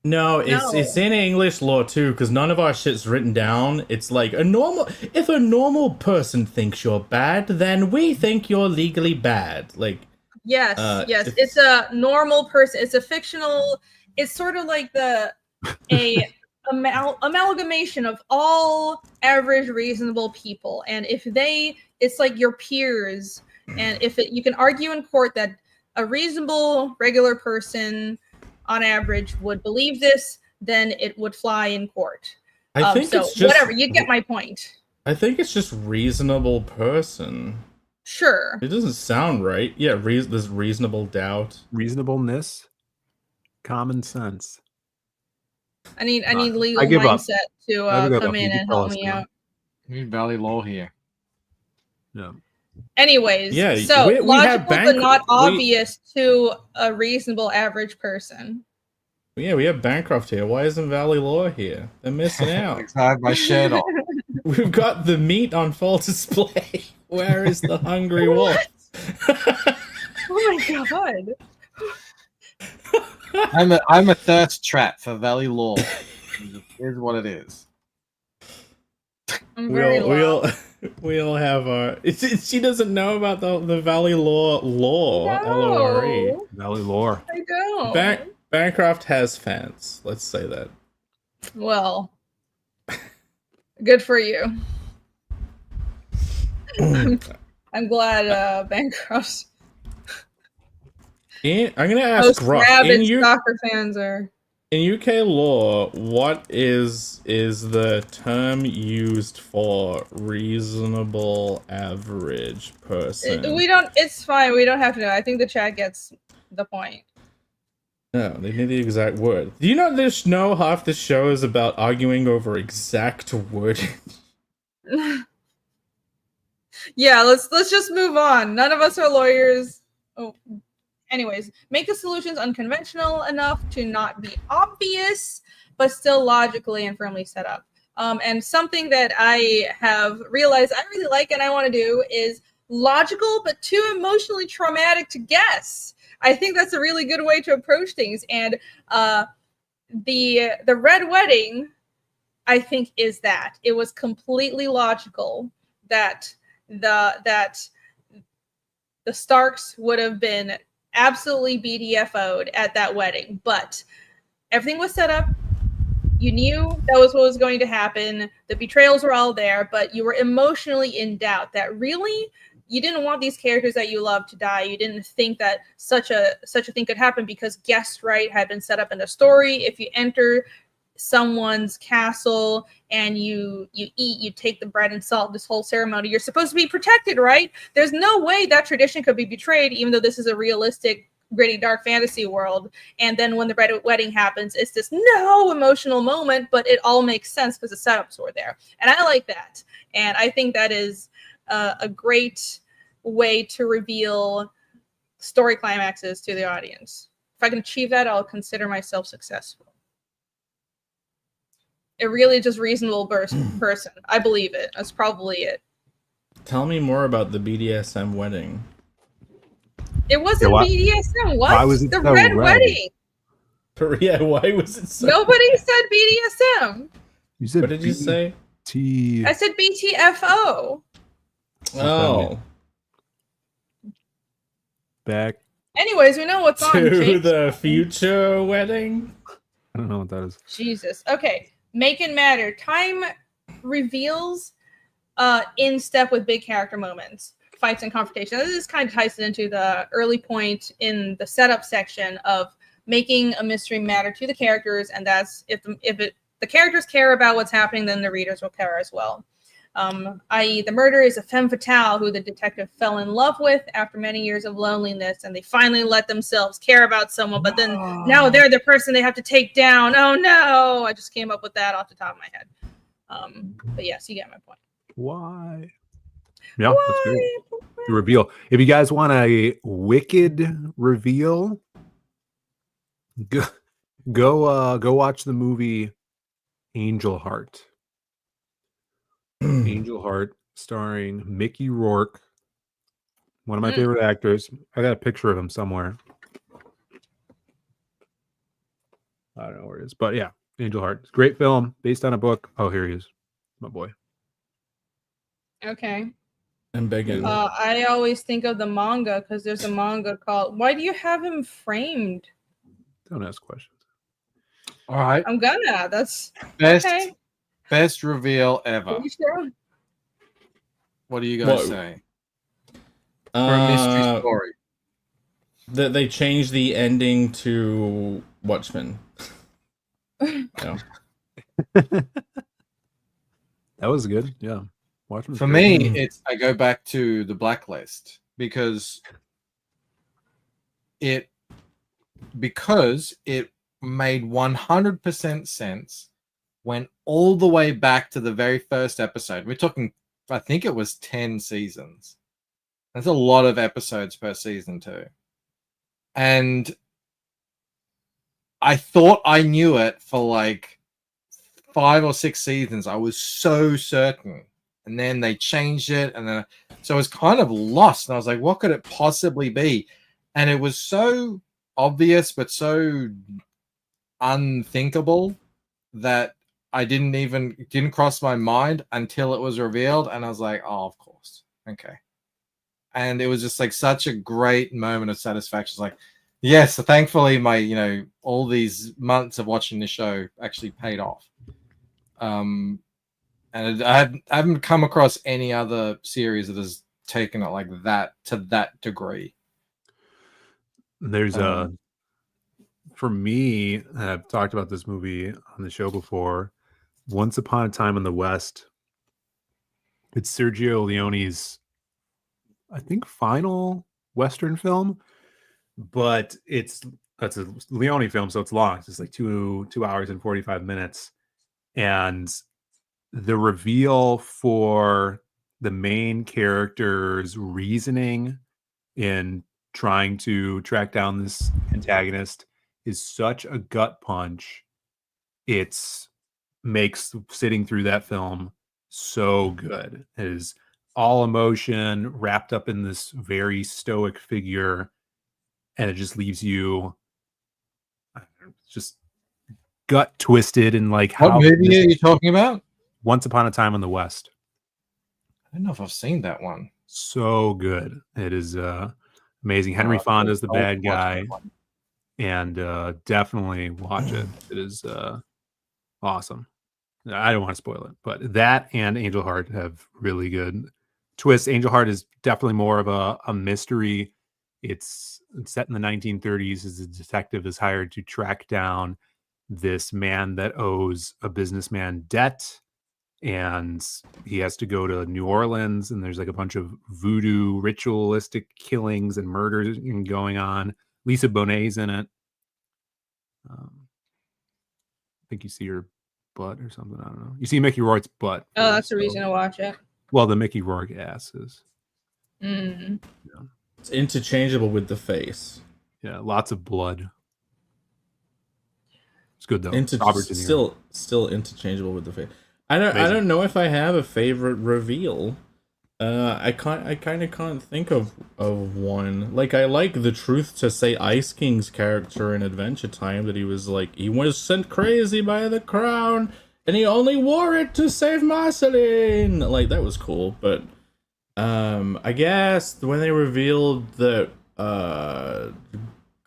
No, it's in English law too, because none of our shit's written down. It's like if a normal person thinks you're bad, then we think you're legally bad. Like yes, it's a normal person. It's a fictional. It's sort of like amalgamation of all average reasonable people, and it's like your peers. And if you can argue in court that a reasonable regular person on average would believe this, then it would fly in court. I think it's just whatever. You get my point. I think it's just reasonable person. Sure. It doesn't sound right. Yeah, there's reasonable doubt, reasonableness, common sense. I need legal mindset to come in and help me out. We need Valley Law here. Yeah. Anyways, so we logical but not obvious to a reasonable average person. Yeah, we have Bancroft here. Why isn't Valley Law here? They're missing out. I have my shirt on. We've got the meat on full display. Where is the hungry wolf? Oh my god. I'm a thirst trap for Valley Law. Here's what it is. We'll have our. She doesn't know about the Valley Law LORE. Valley Law. I don't. Bancroft has fans. Let's say that. Well, good for you. I'm glad Bancroft. I'm gonna ask Gruff. Soccer fans are. In UK law, what is the term used for reasonable average person? It's fine. We don't have to know. I think the chat gets the point. No, they need the exact word. Do you know half the show is about arguing over exact wording? Yeah, let's just move on. None of us are lawyers. Oh. Anyways, make the solutions unconventional enough to not be obvious, but still logically and firmly set up. And something that I have realized I really like and I want to do is logical but too emotionally traumatic to guess. I think that's a really good way to approach things. And the Red Wedding, I think, is that. It was completely logical that the Starks would have been absolutely BDFO'd at that wedding, but everything was set up. You knew that was what was going to happen. The betrayals were all there, but you were emotionally in doubt that really you didn't want these characters that you love to die. You didn't think that such a thing could happen because guest right had been set up in the story. If you enter someone's castle and you eat, you take the bread and salt, this whole ceremony, you're supposed to be protected, right? There's no way that tradition could be betrayed, even though this is a realistic, gritty, dark fantasy world. And then when the Red Wedding happens, it's this no emotional moment, but it all makes sense because the setups were there. And I like that. And I think that is a great way to reveal story climaxes to the audience. If I can achieve that, I'll consider myself successful. A really just reasonable person. I believe it. That's probably it. Tell me more about the BDSM wedding. It wasn't BDSM. What? Why was it the so Red red? Wedding. Yeah, why was it so Nobody said BDSM. You said What did you say? I said BTFO. Oh. Back Anyways, we know what's on. To the future wedding? I don't know what that is. Jesus. Okay. Make it matter. Time reveals in step with big character moments, fights and confrontation. This kind of ties it into the early point in the setup section of making a mystery matter to the characters, and that's if the characters care about what's happening, then the readers will care as well. I.e., the murder is a femme fatale who the detective fell in love with after many years of loneliness, and they finally let themselves care about someone, but then now they're the person they have to take down. Oh no! I just came up with that off the top of my head. But yes, you get my point. Why? Yeah, that's great. The reveal. If you guys want a wicked reveal, go watch the movie Angel Heart. Angel Heart, starring Mickey Rourke, one of my favorite actors. I got a picture of him somewhere. I don't know where it is, but yeah, Angel Heart. It's a great film based on a book. Oh, here he is, my boy. Okay. I'm begging. I always think of the manga because there's a manga called. Why do you have him framed? Don't ask questions. All right. I'm gonna. That's best. Okay. Best reveal ever. Sure? What do you guys say? For For a mystery story. That they changed the ending to Watchmen. No. That was good. Yeah. Watchmen. For me, I go back to The Blacklist because it made 100% sense. Went all the way back to the very first episode. We're talking, I think it was 10 seasons. That's a lot of episodes per season too. And I thought I knew it for like 5 or 6 seasons. I was so certain. And then they changed it. And then, so I was kind of lost. And I was like, what could it possibly be? And it was so obvious, but so unthinkable that I didn't cross my mind until it was revealed, and I was like, oh, of course. Okay. And it was just like such a great moment of satisfaction. It's like, yes, so thankfully my, all these months of watching the show actually paid off. And I haven't come across any other series that has taken it like that to that degree. There's for me, I've talked about this movie on the show before. Once Upon a Time in the West. It's Sergio Leone's, I think, final Western film, but that's a Leone film, so it's long. It's just like 2 hours and 45 minutes. And the reveal for the main character's reasoning in trying to track down this antagonist is such a gut punch. It's makes sitting through that film so good. It is all emotion wrapped up in this very stoic figure, and it just leaves you just gut twisted and like what movie are you talking about? Once Upon a Time in the West. I don't know if I've seen that one. So good. It is amazing. Henry Fonda is the bad guy, and definitely watch it. It is awesome. I don't want to spoil it, but that and Angel Heart have really good twists. Angel Heart is definitely more of a mystery. It's set in the 1930s as a detective is hired to track down this man that owes a businessman debt, and he has to go to New Orleans, and there's like a bunch of voodoo ritualistic killings and murders going on. Lisa Bonet's in it. I think you see her butt or something. I don't know. You see Mickey Rourke's butt. Oh, that's the reason to watch it. Well, the Mickey Rourke ass is. Yeah. It's interchangeable with the face. Yeah, lots of blood. It's good though. Still interchangeable with the face. I don't know if I have a favorite reveal. I kind of can't think of one. Like, I like the Truth to Say Ice King's character in Adventure Time, that he was sent crazy by the crown and he only wore it to save Marceline. Like, that was cool. But I guess when they revealed that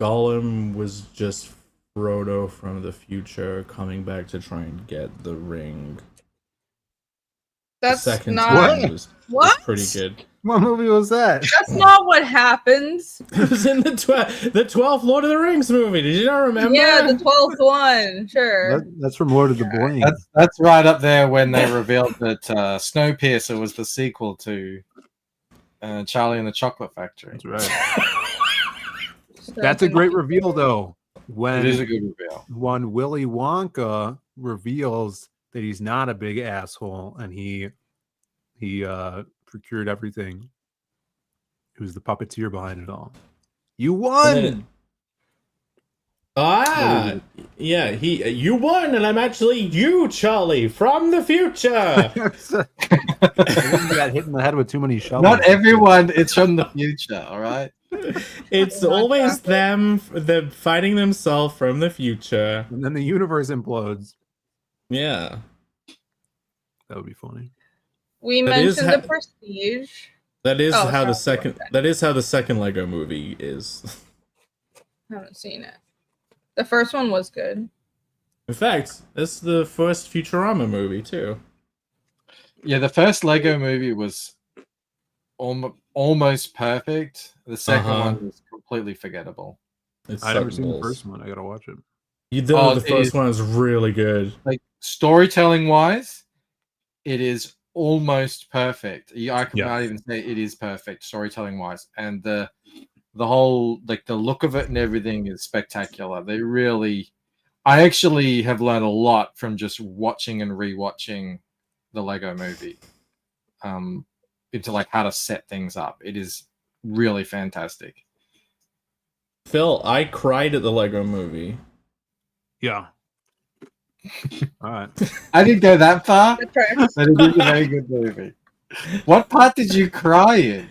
Gollum was just Frodo from the future coming back to try and get the ring. That's the second not time was what? Pretty good. What movie was that? That's not what happens. It was in the 12th Lord of the Rings movie. Did you not remember? Yeah, the 12th one. Sure. That's from Lord of the Rings. That's right up there when they revealed that Snowpiercer was the sequel to Charlie and the Chocolate Factory. That's right. That's a great reveal, though. It is a good reveal. When Willy Wonka reveals that he's not a big asshole and he procured everything. Who's the puppeteer behind it all? You won. You won, and I'm actually you, Charlie, from the future. You got hit in the head with too many shovels. Not everyone is from the future, all right? It's always them fighting themselves from the future. And then the universe implodes. Yeah. That would be funny. We mentioned the Prestige. That is how the second Lego movie is. I haven't seen it. The first one was good. In fact, it's the first Futurama movie too. Yeah, the first Lego movie was almost perfect. The second one was completely forgettable. I've never seen the first one. I gotta watch it. The first one is really good. Like, storytelling wise, it is almost perfect. I cannot even say it is perfect storytelling wise, and the whole, like, the look of it and everything is spectacular. I actually have learned a lot from just watching and rewatching the Lego movie into like how to set things up. It is really fantastic. Phil, I cried at the Lego movie. Yeah. All right. I didn't go that far, but it is a very good movie. What part did you cry in?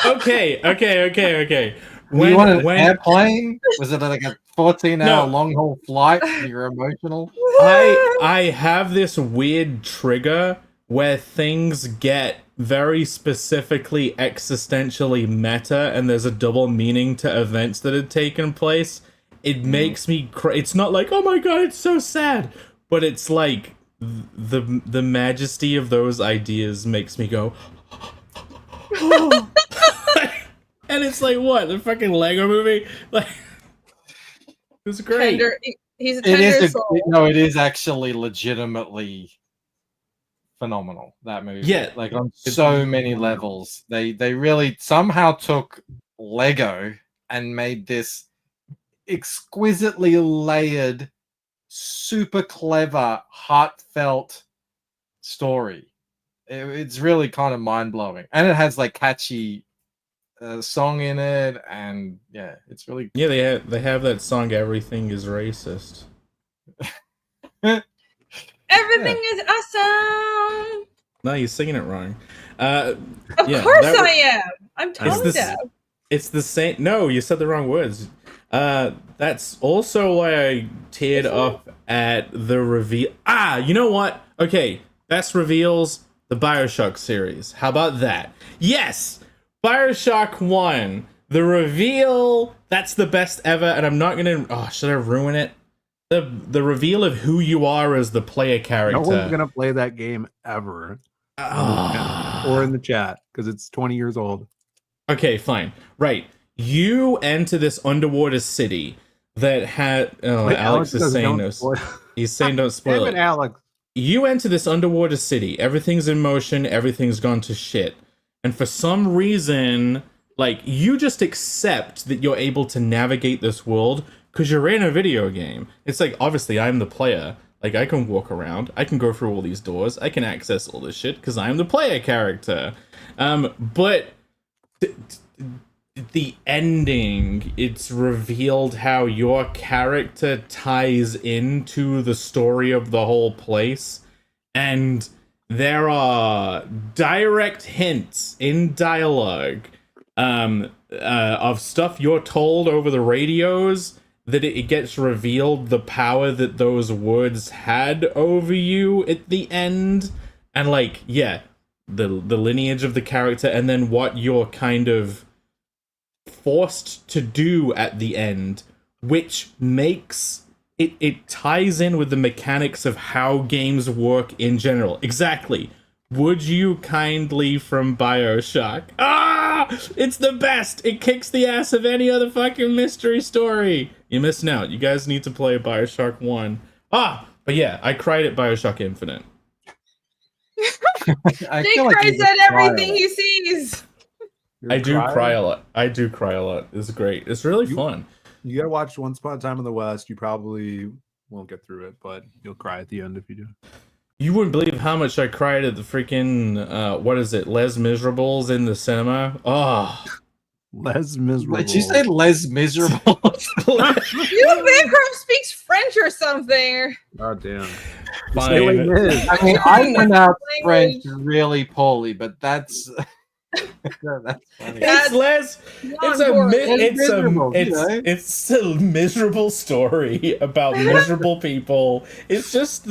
Okay. You want an airplane? Was it like a 14-hour long-haul flight? You're emotional? I have this weird trigger where things get very specifically existentially meta and there's a double meaning to events that had taken place. It makes me it's not like, oh my god, it's so sad, but it's like the majesty of those ideas makes me go and it's like, what, the fucking Lego movie? Like, it's great. He's a tender soul. No, it is actually legitimately phenomenal, that movie. Yeah, like on so many levels. They really somehow took Lego and made this exquisitely layered, super clever, heartfelt story. It's really kind of mind-blowing, and it has like catchy song in it, and yeah, it's really they have that song "Everything Is Racist." Everything is awesome. No, you're singing it wrong. Of course I am. I'm tone deaf. It's the same. No, you said the wrong words. That's also why I teared up at the reveal. You know what? Okay, best reveals, the BioShock series. How about that? Yes! BioShock 1. The reveal, that's the best ever, and I'm not gonna... should I ruin it? The reveal of who you are as the player character. No one's gonna play that game ever. Or in the chat, because it's 20 years old. Okay, fine. Right. You enter this underwater city that had... Alex is saying this. He's saying don't spoil it. Alex. You enter this underwater city. Everything's in motion. Everything's gone to shit. And for some reason, like, you just accept that you're able to navigate this world because you're in a video game. It's like, obviously, I'm the player. Like, I can walk around. I can go through all these doors. I can access all this shit because I'm the player character. But the ending, it's revealed how your character ties into the story of the whole place. And there are direct hints in dialogue of stuff you're told over the radios that it gets revealed the power that those words had over you at the end. And, like, yeah, the lineage of the character, and then what you're kind of forced to do at the end, which makes it ties in with the mechanics of how games work in general. Exactly. Would you kindly from BioShock? It's the best! It kicks the ass of any other fucking mystery story! You're missing out. You guys need to play BioShock 1. But yeah, I cried at BioShock Infinite. Jake cries at everything he sees! I do cry a lot. It's great. It's really fun. You gotta watch Once Upon a Time in the West. You probably won't get through it, but you'll cry at the end if you do. You wouldn't believe how much I cried at the freaking, Les Miserables in the cinema. Les Miserables. Did you say Les Miserables? You Bancroft speaks French or something. God damn. Fine. I mean, I pronounce French really poorly, but that's... that's funny. It's Les. It's a miserable story about miserable people. It's just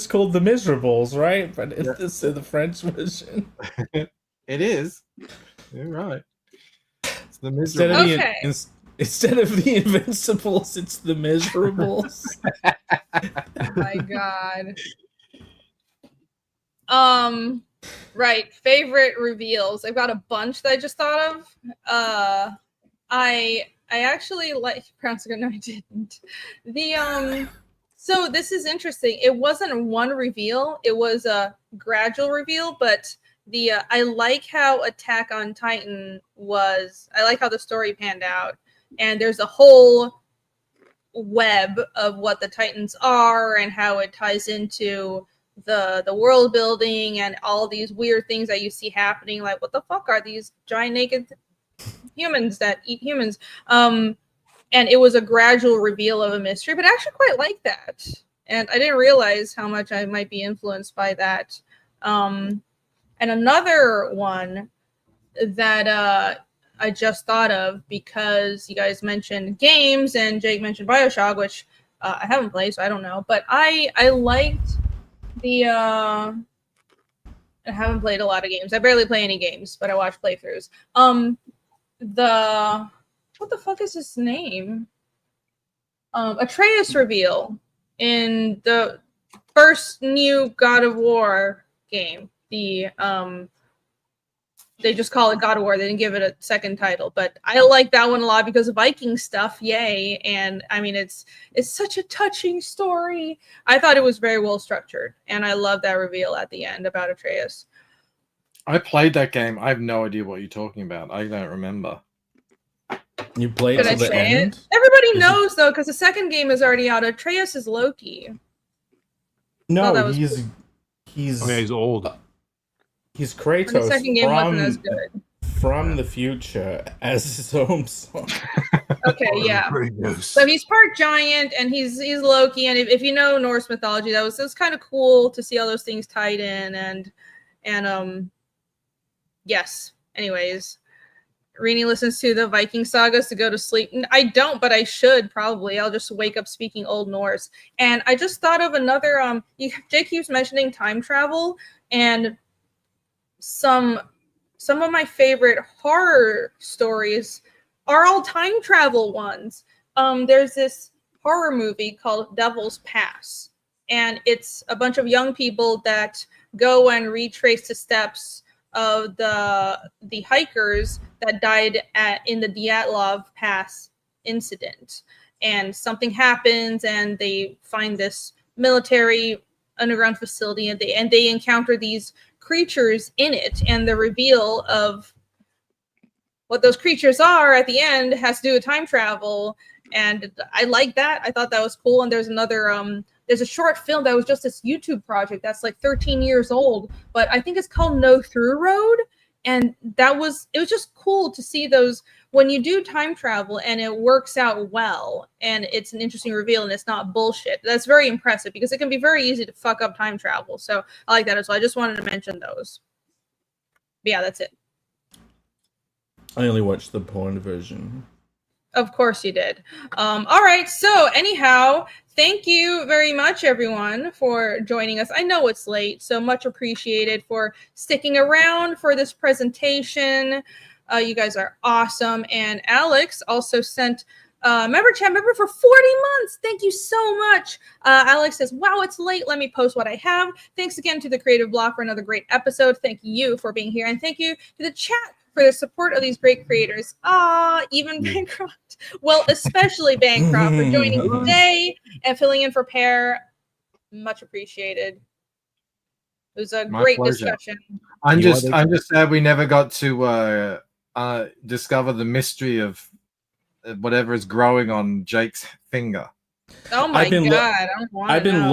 called The Miserables, right? But it's the French version. It is. You're right. It's The Miserables. Instead of the Invincibles, it's The Miserables. Oh my god. Right, favorite reveals. I've got a bunch that I just thought of. I actually like pronouncing it. No, I didn't. So this is interesting. It wasn't one reveal. It was a gradual reveal, but I like how Attack on Titan was. I like how the story panned out, and there's a whole web of what the Titans are and how it ties into the world building and all these weird things that you see happening. Like, what the fuck are these giant naked humans that eat humans? And it was a gradual reveal of a mystery, but I actually quite like that. And I didn't realize how much I might be influenced by that. And another one that I just thought of, because you guys mentioned games and Jake mentioned BioShock, which I haven't played, so I don't know. But I liked I haven't played a lot of games. I barely play any games, but I watch playthroughs. What the fuck is his name? Atreus reveal in the first new God of War game. They just call it God of War. They didn't give it a second title, but I like that one a lot because of Viking stuff. Yay. And I mean, it's such a touching story. I thought it was very well structured, and I love that reveal at the end about Atreus. I played that game. I have no idea what you're talking about. I don't remember. You played to the end? Everybody knows, though, because the second game is already out. Atreus is Loki. No, he's old. He's Kratos. The second game wasn't as good. From the future as his own son. Okay, yeah. So he's part giant, and he's Loki. And if you know Norse mythology, it was kind of cool to see all those things tied in. And yes. Anyways, Rini listens to the Viking sagas to go to sleep. I don't, but I should probably. I'll just wake up speaking Old Norse. And I just thought of another. Jake keeps mentioning time travel, and some of my favorite horror stories are all time travel ones. There's this horror movie called Devil's Pass, and it's a bunch of young people that go and retrace the steps of the hikers that died in the Dyatlov Pass incident. And something happens, and they find this military underground facility, and they encounter these creatures in it, and the reveal of what those creatures are at the end has to do with time travel. And I like that. I thought that was cool. And there's another there's a short film that was just this YouTube project that's like 13 years old, but I think it's called No Through Road. And it was just cool to see those when you do time travel and it works out well and it's an interesting reveal and it's not bullshit. That's very impressive because it can be very easy to fuck up time travel. So I like that as well. I just wanted to mention those. But yeah, that's it. I only watched the porn version. Of course you did. All right. So anyhow, thank you very much, everyone, for joining us. I know it's late, so much appreciated for sticking around for this presentation. You guys are awesome. And Alex also sent member for 40 months. Thank you so much. Alex says, wow, it's late. Let me post what I have. Thanks again to the Creative Block for another great episode. Thank you for being here. And thank you to the chat for the support of these great creators. Even Bancroft. Well, especially Bancroft for joining today and filling in for Pear. Much appreciated. It was a great discussion. I'm just sad we never got to discover the mystery of whatever is growing on Jake's finger. Oh my god! I've been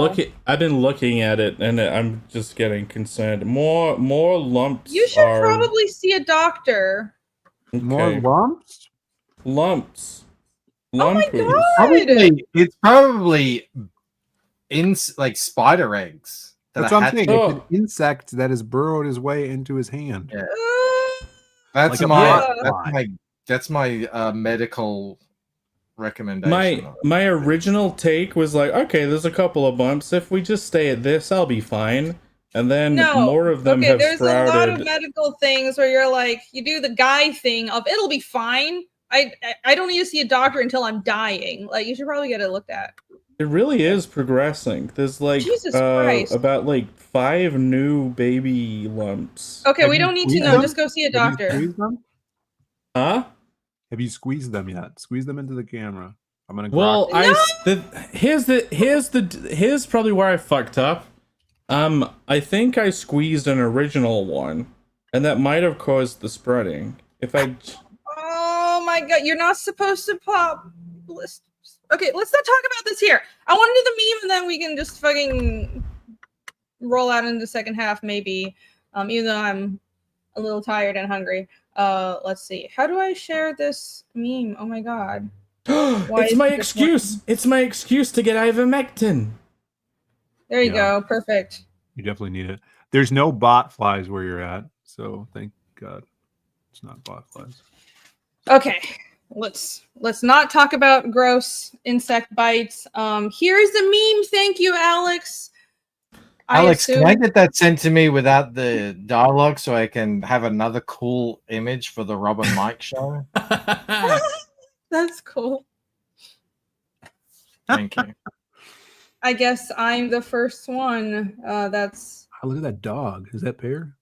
looking at it, and I'm just getting concerned. More lumps. You should probably see a doctor. Okay. More lumps. Lumps. Oh my god! It's probably in like spider eggs. That's what I'm saying. It's an insect that has burrowed his way into his hand. Yeah. That's my medical recommendation. My original take was like, okay, there's a couple of bumps. If we just stay at this, I'll be fine. And then more of them have there's sprouted. a lot of medical things where you're like, you do the guy thing of it'll be fine. I don't need to see a doctor until I'm dying. Like, you should probably get it looked at. It really is progressing. There's like Jesus Christ. About like 5 new baby lumps. Okay, we don't need to know. Just go see a doctor. Have you squeezed them? Huh? Have you squeezed them yet? Squeeze them into the camera. I'm gonna. Well, here's probably where I fucked up. I think I squeezed an original one, and that might have caused the spreading. Oh my god, you're not supposed to pop. Okay, let's not talk about this here. I want to do the meme, and then we can just fucking roll out into the second half, maybe. Even though I'm a little tired and hungry. Let's see. How do I share this meme? Oh my god. It's my excuse. It's my excuse to get ivermectin. There you go. Perfect. You definitely need it. There's no bot flies where you're at, so thank God it's not bot flies. Okay. Let's not talk about gross insect bites. Here's the meme. Thank you, Alex. Alex, can I get that sent to me without the dialogue so I can have another cool image for the Rob and Mike show? That's cool. Thank you. I guess I'm the first one. That's. Oh, look at that dog. Is that Pear?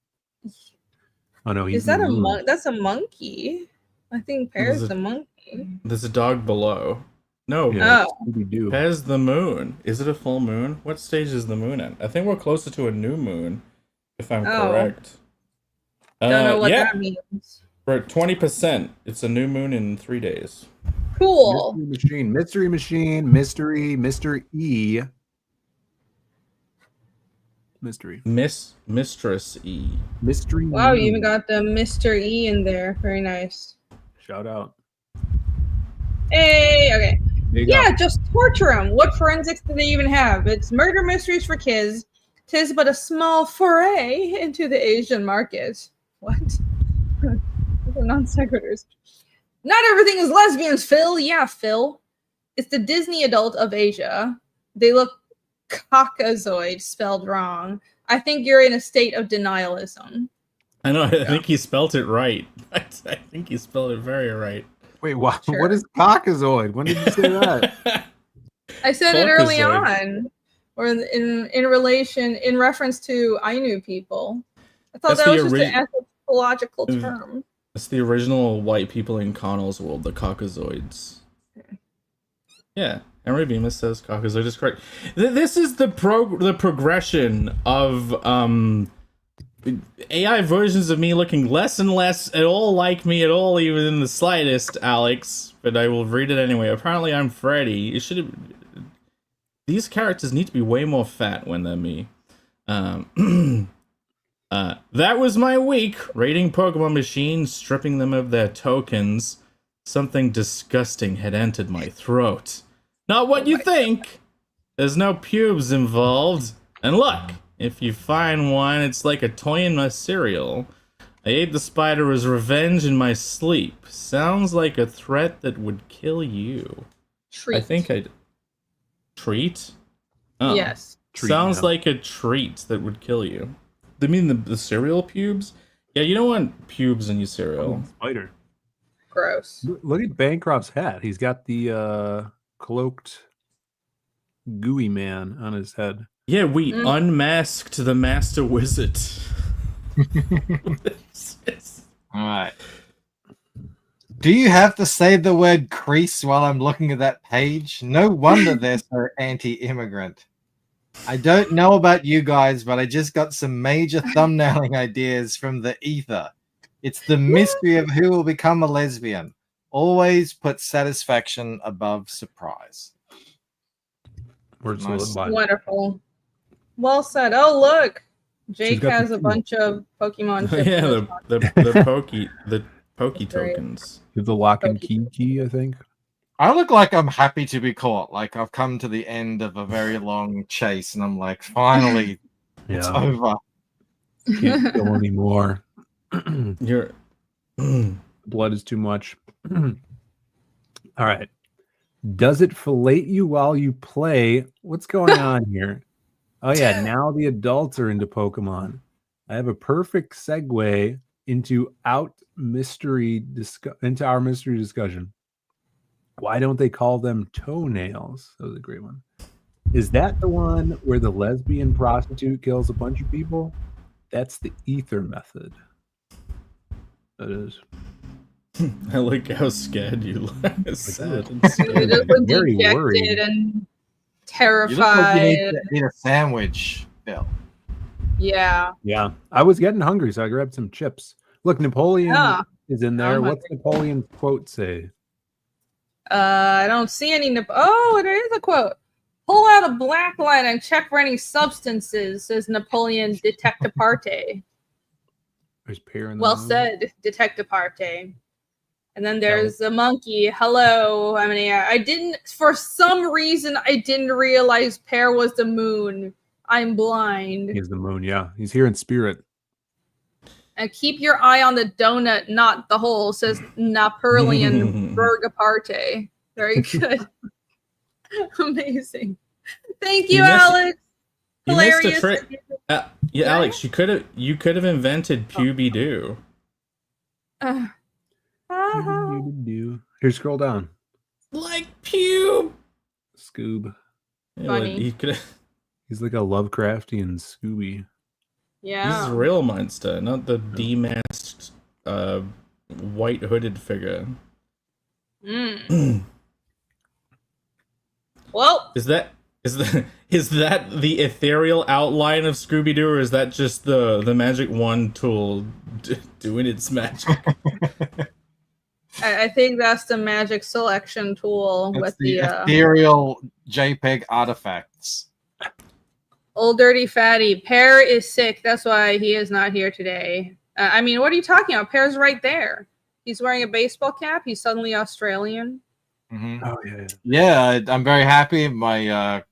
Oh no, is that a monkey? That's a monkey. I think Pear's the monkey. There's a dog below. No, Pear's the moon. Is it a full moon? What stage is the moon at? I think we're closer to a new moon, if I'm correct. Don't know what that means. We're at 20%. It's a new moon in 3 days. Cool. Mystery machine, Mr. E. Mistress E. Mystery. Wow, you even got the Mr. E in there. Very nice. Shout out. Hey, okay. Yeah, just torture them. What forensics do they even have? It's murder mysteries for kids. 'Tis but a small foray into the Asian market. What? Those are non sequiturs. Not everything is lesbians, Phill. Yeah, Phill. It's the Disney adult of Asia. They look Caucasoid, spelled wrong. I think you're in a state of denialism. I know. I think he spelled it right. I think he spelled it very right. Wait, what? Sure. What is Caucasoid? When did you say that? I said it early on, or in relation, in reference to Ainu people. I thought that was just an anthropological term. It's the original white people in Connell's world, the Caucasoids. Yeah, Emery Bemis says Caucasoid is correct. This is the progression of AI versions of me looking less and less at all like me at all, even in the slightest, Alex. But I will read it anyway. Apparently, I'm Freddy. It should have. These characters need to be way more fat when they're me. That was my week, raiding Pokemon machines, stripping them of their tokens. Something disgusting had entered my throat. Not what you think! There's no pubes involved. And look, if you find one, it's like a toy in my cereal. I ate the spider as revenge in my sleep. Sounds like a threat that would kill you. Treat. I think I'd... Treat? Oh. Yes. Sounds like a treat that would kill you. They mean the cereal pubes? Yeah, you don't want pubes in your cereal. Spider. Gross. Look at Bancroft's hat. He's got the cloaked gooey man on his head. Yeah, we unmasked the master wizard. Alright. Do you have to say the word crease while I'm looking at that page? No wonder they're so anti-immigrant. I don't know about you guys, but I just got some major thumbnailing ideas from the ether. It's the mystery of who will become a lesbian. Always put satisfaction above surprise. Nice. Wonderful. Well said. Oh, look. Jake has a bunch of Pokemon chips. Yeah, the Poke tokens. The lock and key, I think. I look like I'm happy to be caught. Like I've come to the end of a very long chase, and I'm like, finally, it's over. Can't go anymore. Your blood is too much. All right. Does it fillet you while you play? What's going on here? Oh yeah, now the adults are into Pokemon. I have a perfect segue into our mystery discussion. Why don't they call them toenails? That was a great one. Is that the one where the lesbian prostitute kills a bunch of people? That's the ether method. That is. I like how scared you look. Sad and scared. You look very worried and terrified. You look like you need to eat a sandwich, Phill. Yeah. Yeah. I was getting hungry, so I grabbed some chips. Look, Napoleon is in there. What's Napoleon's quote say? I don't see any. Oh, there is a quote. Pull out a black light and check for any substances, says Napoleon Detectaparte. There's pear in the Well said, Detectaparte. And then there's the monkey. Hello. I mean, I didn't, for some reason, I didn't realize pear was the moon. I'm blind. He's the moon, yeah. He's here in spirit. And keep your eye on the donut, not the hole, says Napoleon Bergaparte. Very good. Amazing. Thank you, Alex. Hilarious. Missed a trick. Yeah, Alex, you could have invented Puby-Doo. Here, scroll down. Like Pube. Scoob. Funny. He's like a Lovecraftian Scooby. Yeah. He's a real monster, not the demasked white hooded figure. Well, is that the ethereal outline of Scooby-Doo, or is that just the magic wand tool doing its magic? I think that's the magic selection tool with the ethereal JPEG artifacts. Old dirty fatty. Pear is sick. That's why he is not here today. I mean, what are you talking about? Pear's right there. He's wearing a baseball cap. He's suddenly Australian. Mm-hmm. Oh yeah. Yeah, I'm very happy. My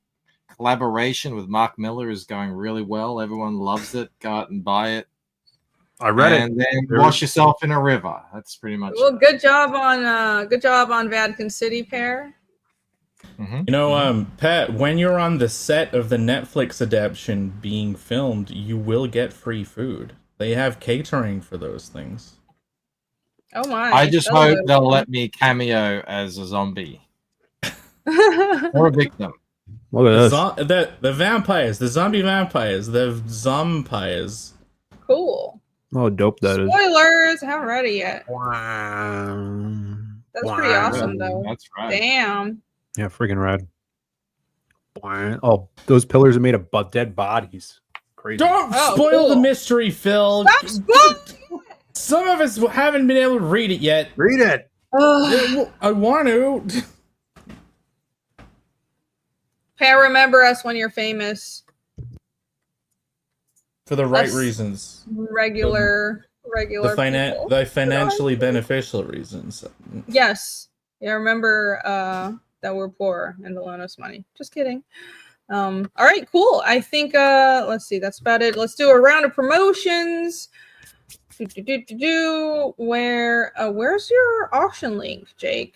collaboration with Mark Miller is going really well. Everyone loves it. Go out and buy it. I read it. And then wash yourself in a river. That's pretty much Well, it. good job on Vatican City, Pear. Mm-hmm. You know, Pat, when you're on the set of the Netflix adaptation being filmed, you will get free food. They have catering for those things. Oh my! I just hope they'll let me cameo as a zombie or a victim. Look at this. The vampires, the zombie vampires, the zompires. Cool. Oh, dope that is. Spoilers! Haven't read it yet. Wow. That's pretty awesome, though. That's right. Damn. Yeah, freaking rad. Oh, those pillars are made of dead bodies. Crazy. Don't spoil the mystery, Phill. Stop spoiling! Some of us haven't been able to read it yet. Read it. I want to. Pear, remember us when you're famous. For the right Us reasons. Regular people. The financially beneficial reasons. Yes. Yeah, remember that we're poor and to loan us money. Just kidding. All right, cool. I think let's see, that's about it. Let's do a round of promotions. Where's your auction link, Jake?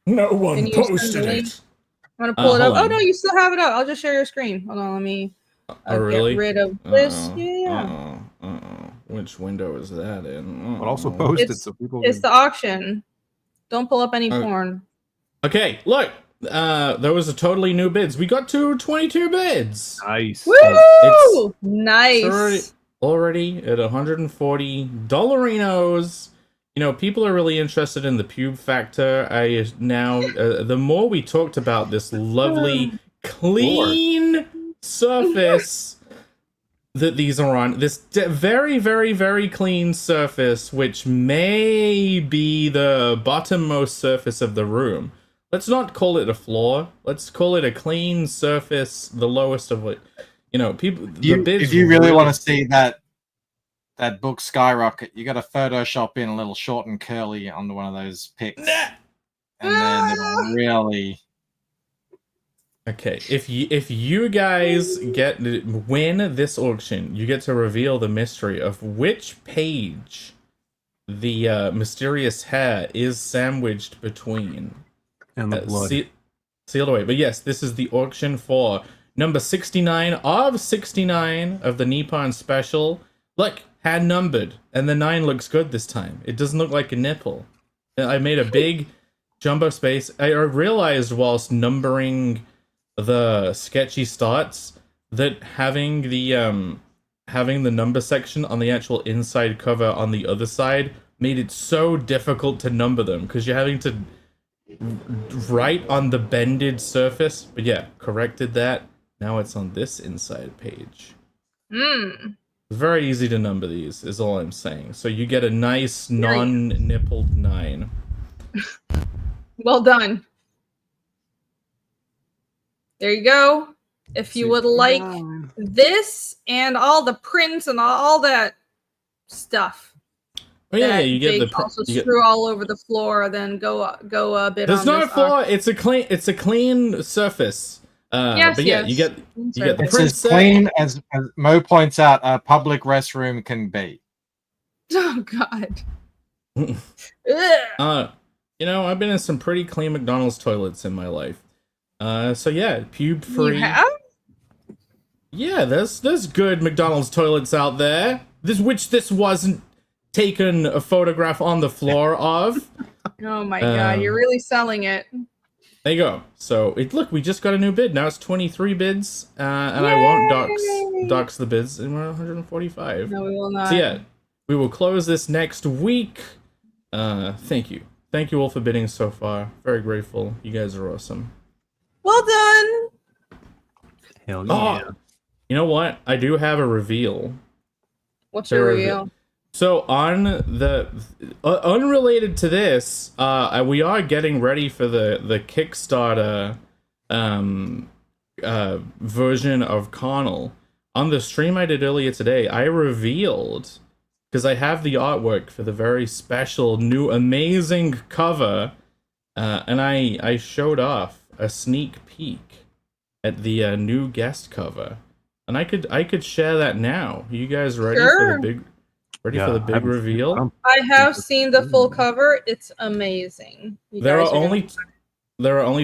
No one posted it. I'm gonna pull it up. Oh no, you still have it up. I'll just share your screen. Hold on, let me really? get rid of this. Yeah. Which window is that in? But also post it so people It's the auction. Don't pull up any porn. Okay, look. There was a totally new bids. We got to 22 bids. Nice. Woo! Nice. Already at $140 dollarinos. You know, people are really interested in the pube factor. The more we talked about this lovely, clean surface that these are on, this very, very, very clean surface, which may be the bottommost surface of the room. Let's not call it a floor. Let's call it a clean surface, the lowest of what, you know, people. If you really want to see that book skyrocket, you got to Photoshop in a little short and curly onto one of those pics, and then it'll really. Okay, if you guys win this auction, you get to reveal the mystery of which page the mysterious hair is sandwiched between. And the blood. Sealed away. But yes, this is the auction for number 69 of 69 of the Nippon special. Look, hand numbered, and the 9 looks good this time. It doesn't look like a nipple. I made a big jumbo space. I realized whilst numbering the sketchy starts that having the number section on the actual inside cover on the other side made it so difficult to number them because you're having to write on the bended surface. But yeah, corrected that. Now it's on this inside page. It's very easy to number these, is all I'm saying. So you get a nice non-nippled 9. Well done. There you go. If you would like this and all the prints and all that stuff. Oh yeah, you get Jake also screw all over the floor. Then go a bit. There's on not this a floor. It's a clean surface. Yes, but yeah, yes. you get the It's print as clean as Mo points out a public restroom can be. Oh God. You know, I've been in some pretty clean McDonald's toilets in my life. So yeah, pube free. You have? Yeah, there's good McDonald's toilets out there. This wasn't taken a photograph on the floor of. Oh my God, you're really selling it. There you go. So look, we just got a new bid. Now it's 23 bids, and Yay! I won't dox the bids, and we're 145. No, we will not. So yeah, we will close this next week. Thank you all for bidding so far. Very grateful. You guys are awesome. Well done. Hell yeah. Oh, you know what? I do have a reveal. What's your reveal? So on the unrelated to this, we are getting ready for the Kickstarter version of Connell. On the stream I did earlier today, I revealed, because I have the artwork for the very special new amazing cover and I showed off a sneak peek at the new guest cover, and I could share that now. Are you guys ready for the big reveal? I have seen the full cover. It's amazing. There are only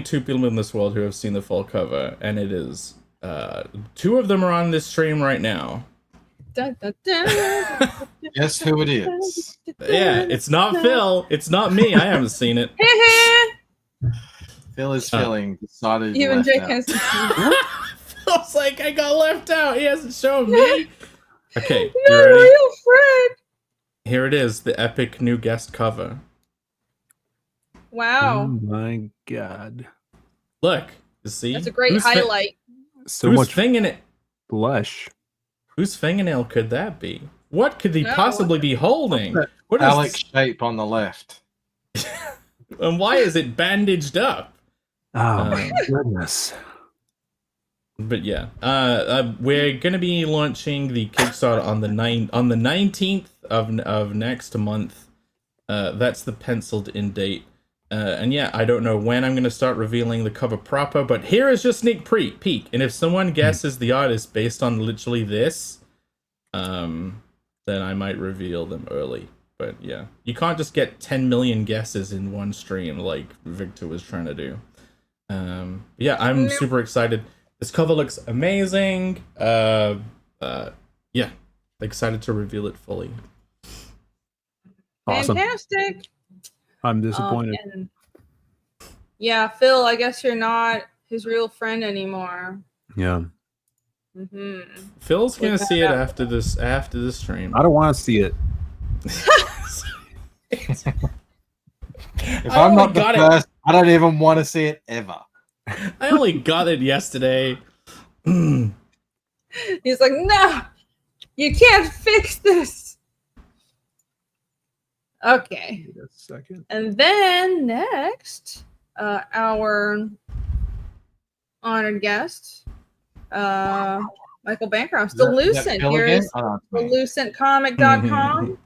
2 people in this world who have seen the full cover, and it is 2 of them are on this stream right now. Dun, dun, dun. Guess who it is? Yeah, it's not Phill. It's not me. I haven't seen it. Phill is feeling decided. Even Jake has. Phil's like, I got left out. He hasn't shown me. Okay, no real friend. Here it is, the epic new guest cover. Wow. Oh my god. Look, you see? That's a great highlight. So whose much fingernail blush. Whose fingernail could that be? What could he possibly be holding? What Alex shape on the left. And why is it bandaged up? Oh my goodness. But yeah, we're gonna be launching the Kickstarter on the 19th of next month. That's the penciled in date. And yeah, I don't know when I'm gonna start revealing the cover proper, but here is just sneak peek. And if someone guesses the artist based on literally this, then I might reveal them early. But yeah, you can't just get 10 million guesses in one stream like Victor was trying to do. Yeah, I'm super excited. This cover looks amazing. Yeah, excited to reveal it fully. Awesome. Fantastic. I'm disappointed. Yeah, Phill, I guess you're not his real friend anymore. Yeah. Mm-hmm. Phil's gonna see it after this stream. I don't want to see it. If I'm not the first, I don't even want to see it ever. I only got it yesterday. He's like, no, you can't fix this. Okay. Wait a second. And then next, our honored guest, Michael Bancroft, Lucent. Here is lucentcomic.com.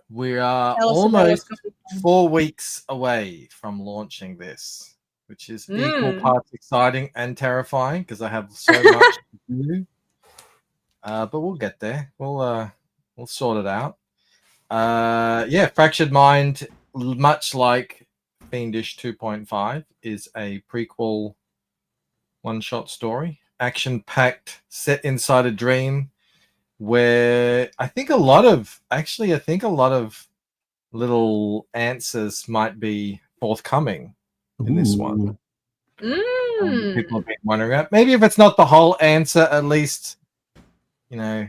We are almost 4 weeks away from launching this, which is equal parts exciting and terrifying because I have so much to do. But we'll get there. We'll sort it out. Yeah, Fractured Mind, much like Fiendish 2.5, is a prequel one-shot story, action-packed, set inside a dream, where I think a lot of little answers might be forthcoming in this one. People have been wondering about. Maybe if it's not the whole answer, at least, you know,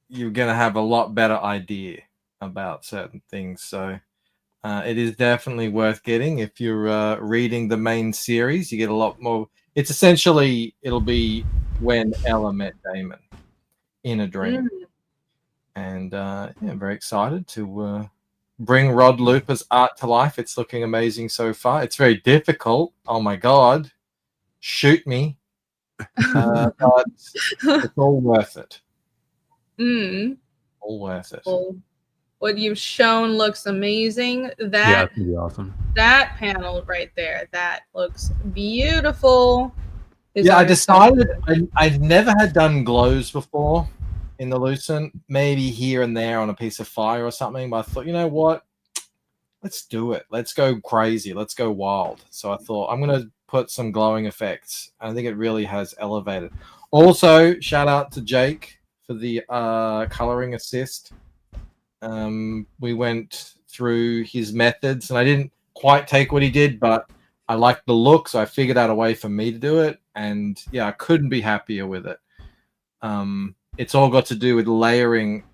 you're going to have a lot better idea about certain things. So it is definitely worth getting. If you're reading the main series, you get a lot more. It's essentially, it'll be when Ella met Damon in a dream. And yeah, I'm very excited to bring Rod Looper's art to life. It's looking amazing so far. It's very difficult. Oh my God. Shoot me. But it's all worth it. All worth it. Well, what you've shown looks amazing. Yeah, it's gonna be awesome. That panel right there, that looks beautiful. Yeah, I decided I've never had done glows before in the Lucent, maybe here and there on a piece of fire or something. But I thought, you know what? Let's do it. Let's go crazy. Let's go wild. So I thought I'm going to put some glowing effects. I think it really has elevated. Also, shout out to Jake for the coloring assist. We went through his methods, and I didn't quite take what he did, but I liked the look, so I figured out a way for me to do it. And yeah, I couldn't be happier with it. It's all got to do with layering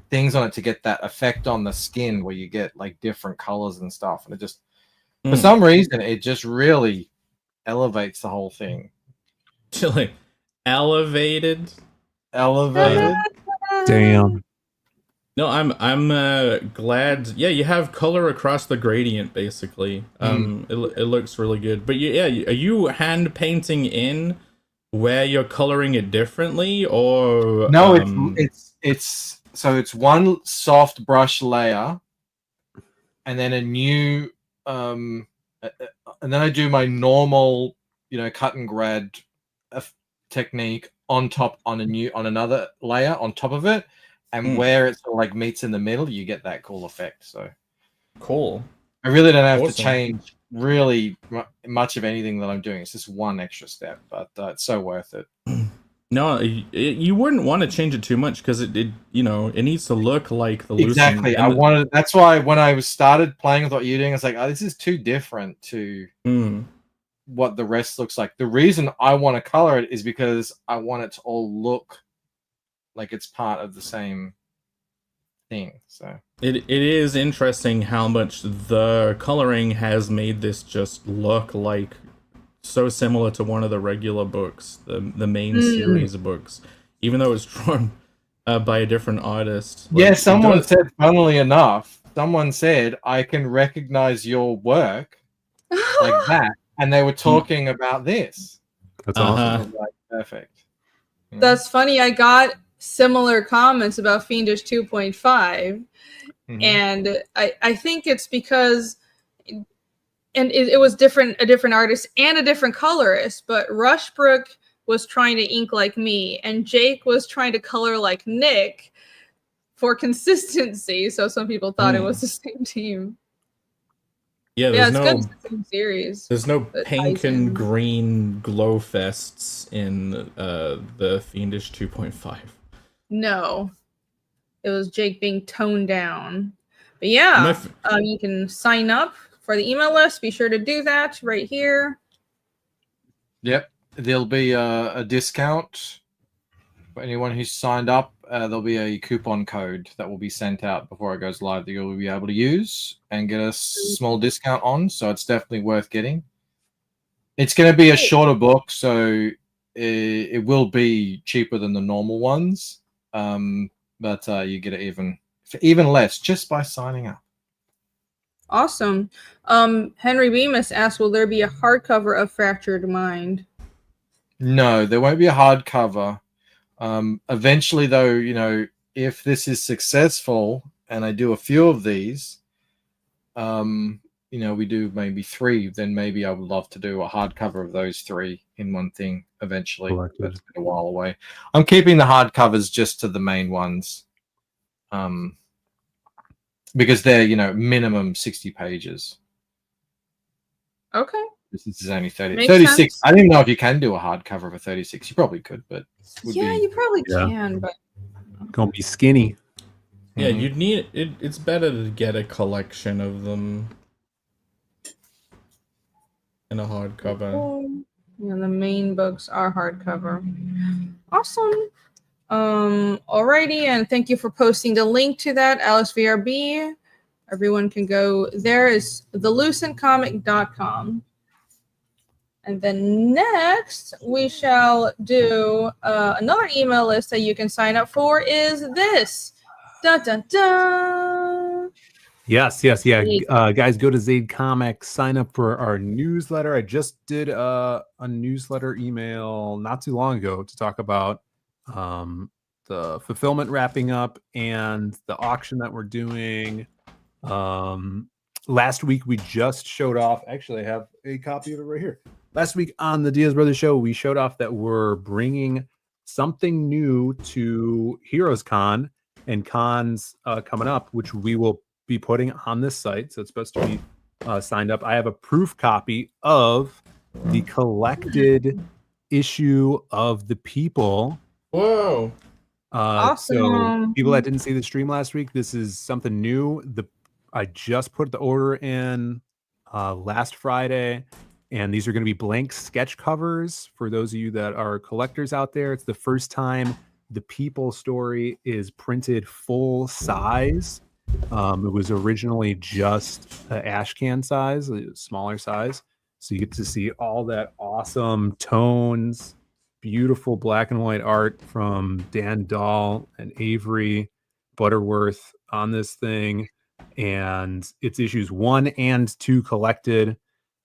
things on it to get that effect on the skin where you get like different colors and stuff. And it just, for some reason, it just really elevates the whole thing. Like elevated. Damn. No, I'm glad. Yeah, you have color across the gradient basically. It looks really good. But yeah, are you hand painting in where you're coloring it differently, or no? It's one soft brush layer, and then a new and then I do my normal, cut and grad technique on top on another layer on top of it, and where it sort of like meets in the middle, you get that cool effect. So cool. I really don't have to change really much of anything that I'm doing. It's just one extra step, but it's so worth it. No, you wouldn't want to change it too much because it needs to look like the exactly. That's why when I started playing with what you're doing, I was like, oh, this is too different to what the rest looks like. The reason I want to color it is because I want it to all look like it's part of the same thing. So it is interesting how much the coloring has made this just look like so similar to one of the regular books, the main series of books, even though it's drawn by a different artist. Yeah, someone said, funnily enough, I can recognize your work like that. And they were talking about this. That's awesome. Like, perfect. That's funny. I got similar comments about Fiendish 2.5. And I think it's because it was a different artist and a different colorist, but Rushbrook was trying to ink like me, and Jake was trying to color like Nick for consistency. So some people thought it was the same team. Yeah, it's good. It's the same series. There's no pink and green glow fests in the Fiendish 2.5. No, it was Jake being toned down. But yeah, you can sign up for the email list. Be sure to do that right here. Yep, there'll be a discount for anyone who's signed up. There'll be a coupon code that will be sent out before it goes live that you'll be able to use and get a small discount on. So it's definitely worth getting. It's going to be a shorter book, so it will be cheaper than the normal ones. But you get it for even less just by signing up. Awesome. Henry Bemis asked, will there be a hardcover of Fractured Mind? No, there won't be a hardcover. Eventually, though, if this is successful and I do a few of these, we do maybe 3, then maybe I would love to do a hardcover of those 3 in one thing eventually. That's a while away. I'm keeping the hardcovers just to the main ones. Because they're, minimum 60 pages. Okay. This is only 30. 36. Sense. I don't even know if you can do a hardcover for 36. You probably could, but you probably can, but gonna be skinny. Yeah, you'd need it. It's better to get a collection of them in a hardcover. Yeah, the main books are hardcover. Awesome. Alrighty, and thank you for posting the link to that, Alice VRB. Everyone can go there. Is thelucentcomic.com. And then next we shall do another email list that you can sign up for is this. Dun, dun, dun. Yes. Guys, go to Zade Comics, sign up for our newsletter. I just did a newsletter email not too long ago to talk about the fulfillment wrapping up and the auction that we're doing. Last week we just showed off, actually I have a copy of it right here. Last week on the Diaz Brothers show, we showed off that we're bringing something new to Heroes Con and cons coming up, which we will be putting on this site. So it's supposed to be signed up. I have a proof copy of the collected issue of The People. Whoa. Awesome. So people that didn't see the stream last week, this is something new. I just put the order in last Friday, and these are going to be blank sketch covers for those of you that are collectors out there. It's the first time The People story is printed full size. It was originally just ash can size, a smaller size. So you get to see all that awesome tones, beautiful black and white art from Dan Dahl and Avery Butterworth on this thing. And it's issues 1 and 2 collected. It's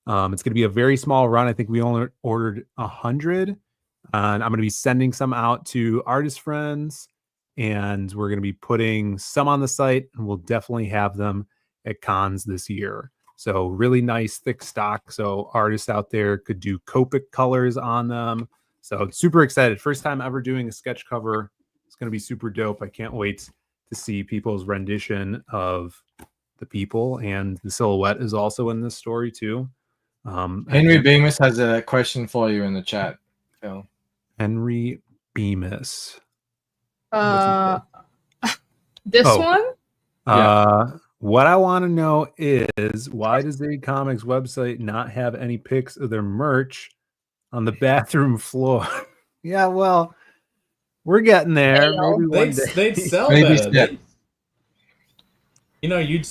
going to be a very small run. I think we only ordered 100. And I'm going to be sending some out to artist friends. And we're going to be putting some on the site. And we'll definitely have them at cons this year. So really nice thick stock. So artists out there could do Copic colors on them. So super excited. First time ever doing a sketch cover. It's going to be super dope. I can't wait to see people's rendition of the people, and the silhouette is also in this story too. Henry Bemis has a question for you in the chat, Phil. Henry Bemis. This one? What I want to know is, why does the Comics website not have any pics of their merch on the bathroom floor? Yeah, well, we're getting there. Maybe one day. They'd sell better. You know, you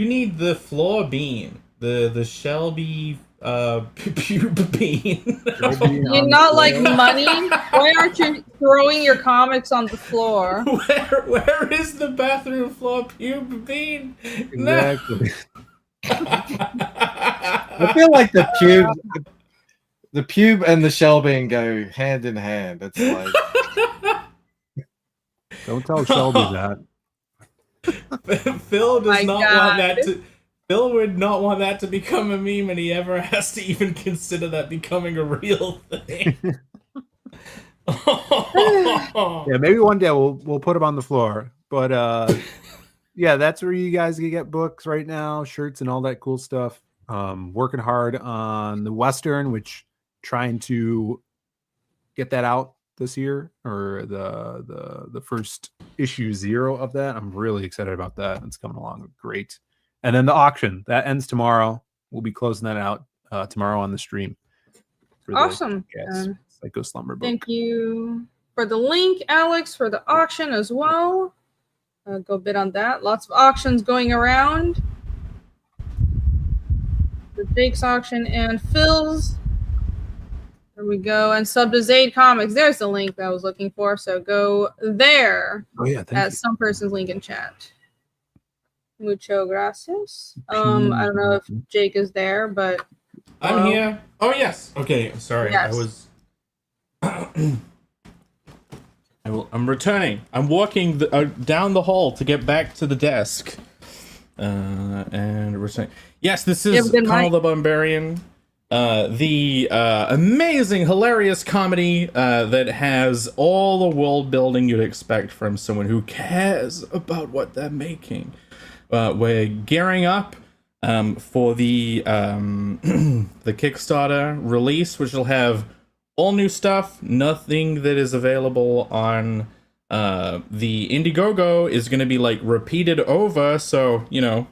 need the floor bean, the Shelby pube bean. You're not like money. Why aren't you throwing your comics on the floor? Where is the bathroom floor pube bean? Exactly. I feel like the pube and the shell bean go hand in hand. It's like, don't tell Shelby that. Phil does not want that to. Phil would not want that to become a meme, and he ever has to even consider that becoming a real thing. Yeah, maybe one day we'll put them on the floor. But yeah, that's where you guys can get books right now, shirts and all that cool stuff. Working hard on the Western, which trying to get that out this year, or the first issue 0 of that. I'm really excited about that. It's coming along great. And then the auction that ends tomorrow. We'll be closing that out tomorrow on the stream. Awesome. Psycho Slumber book. Thank you for the link, Alex, for the auction as well. Go bid on that. Lots of auctions going around. The Jake's auction and Phil's. There we go. And sub to Zaid Comics. There's the link that I was looking for. So go there. Oh yeah, thank you. Some person's link in chat. Mucho gracias. I don't know if Jake is there, but I'm here. Oh yes. Okay. Sorry. Yes. I was. I'm returning. I'm walking down the hall to get back to the desk. And returning. Yes, this is Connell the Barbarian. The amazing, hilarious comedy that has all the world building you'd expect from someone who cares about what they're making. We're gearing up for the Kickstarter release, which will have all new stuff. Nothing that is available on the Indiegogo is going to be like repeated over. So, you know,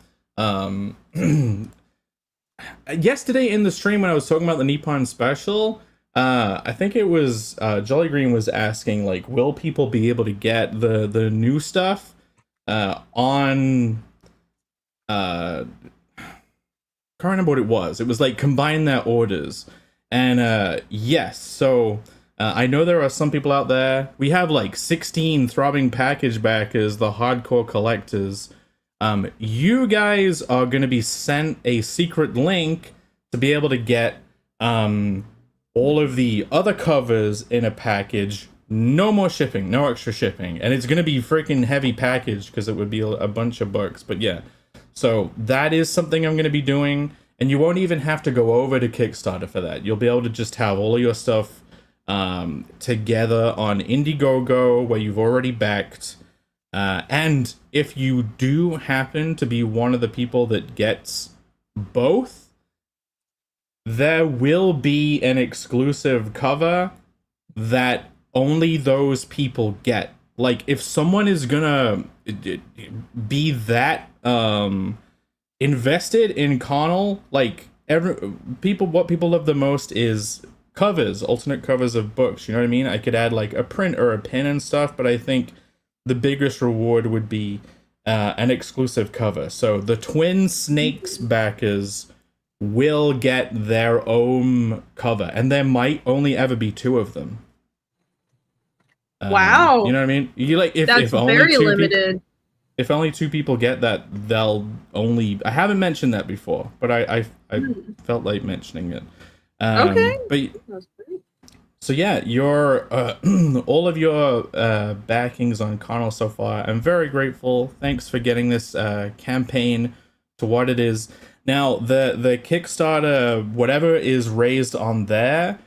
yesterday in the stream when I was talking about the Nippon special, I think it was Jolly Green was asking, like, will people be able to get the new stuff on can't remember what it was. It was like combine their orders. And yes, so I know there are some people out there. We have like 16 throbbing package backers, the hardcore collectors. You guys are going to be sent a secret link to be able to get all of the other covers in a package. No more shipping, no extra shipping. And it's going to be freaking heavy package because it would be a bunch of books. But yeah, so that is something I'm going to be doing. And you won't even have to go over to Kickstarter for that. You'll be able to just have all of your stuff together on Indiegogo where you've already backed. And if you do happen to be one of the people that gets both, there will be an exclusive cover that only those people get. Like, if someone is gonna be that invested in Connell, like, what people love the most is covers, alternate covers of books, you know what I mean? I could add like a print or a pin and stuff, but I think the biggest reward would be an exclusive cover. So the Twin Snakes backers will get their own cover, and there might only ever be 2 of them. Wow. You know what I mean? You like if only very 2 limited. If only 2 people get that, they'll only. I haven't mentioned that before, but I felt like mentioning it. Okay. But so yeah, your all of your backings on Connell so far, I'm very grateful. Thanks for getting this campaign to what it is. Now, the Kickstarter, whatever is raised on there,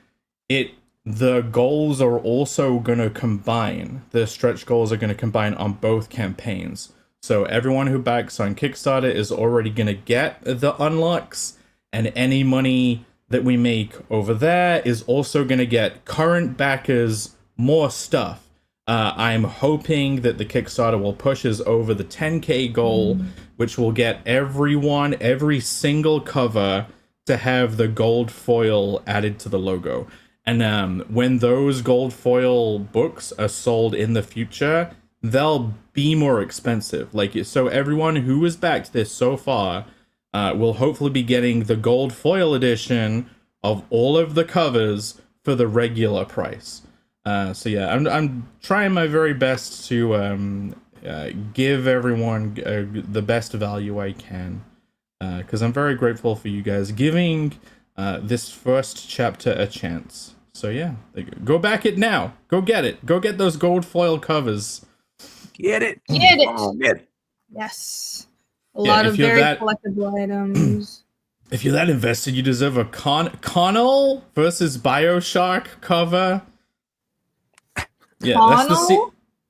the goals are also going to combine. The stretch goals are going to combine on both campaigns. So everyone who backs on Kickstarter is already going to get the unlocks, and any money that we make over there is also going to get current backers more stuff. I'm hoping that the Kickstarter will push us over the 10K goal, which will get every single cover to have the gold foil added to the logo. And when those gold foil books are sold in the future, they'll be more expensive. Like, so everyone who has backed this so far will hopefully be getting the gold foil edition of all of the covers for the regular price. So yeah, I'm trying my very best to give everyone the best value I can, because I'm very grateful for you guys giving this first chapter a chance. So yeah, go back it now. Go get it. Go get those gold foil covers. Get it. Get it. Oh, get it. Yes. A lot of very collectible items. If you're that invested, you deserve a Connell versus BioShock cover. Yeah,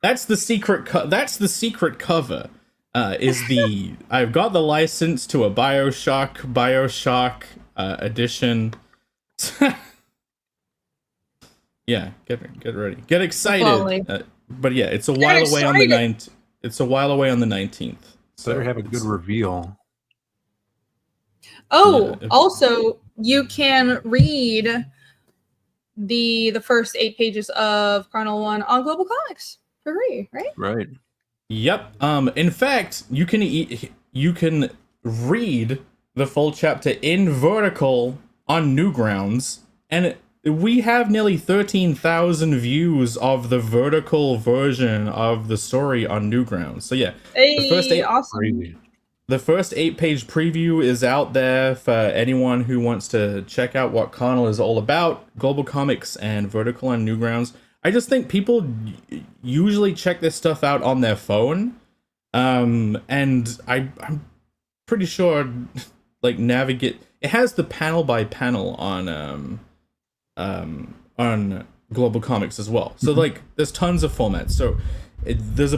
that's the secret cover. I've got the license to a BioShock edition. Yeah, get ready. Get excited. But yeah, it's a while away on the 9th. It's a while away on the 19th. So better have a good reveal. Oh, yeah. Also, you can read the first 8 pages of Carnal 1 on Global Comics for free, right? Right. Yep. In fact, you can read the full chapter in vertical on Newgrounds, and we have nearly 13,000 views of the vertical version of the story on Newgrounds. So yeah, the first 8-page preview is out there for anyone who wants to check out what Carnal is all about. Global Comics and vertical on Newgrounds. I just think people usually check this stuff out on their phone, and I'm pretty sure like Navigate. It has the panel by panel on Global Comics as well. So like there's tons of formats. So there's a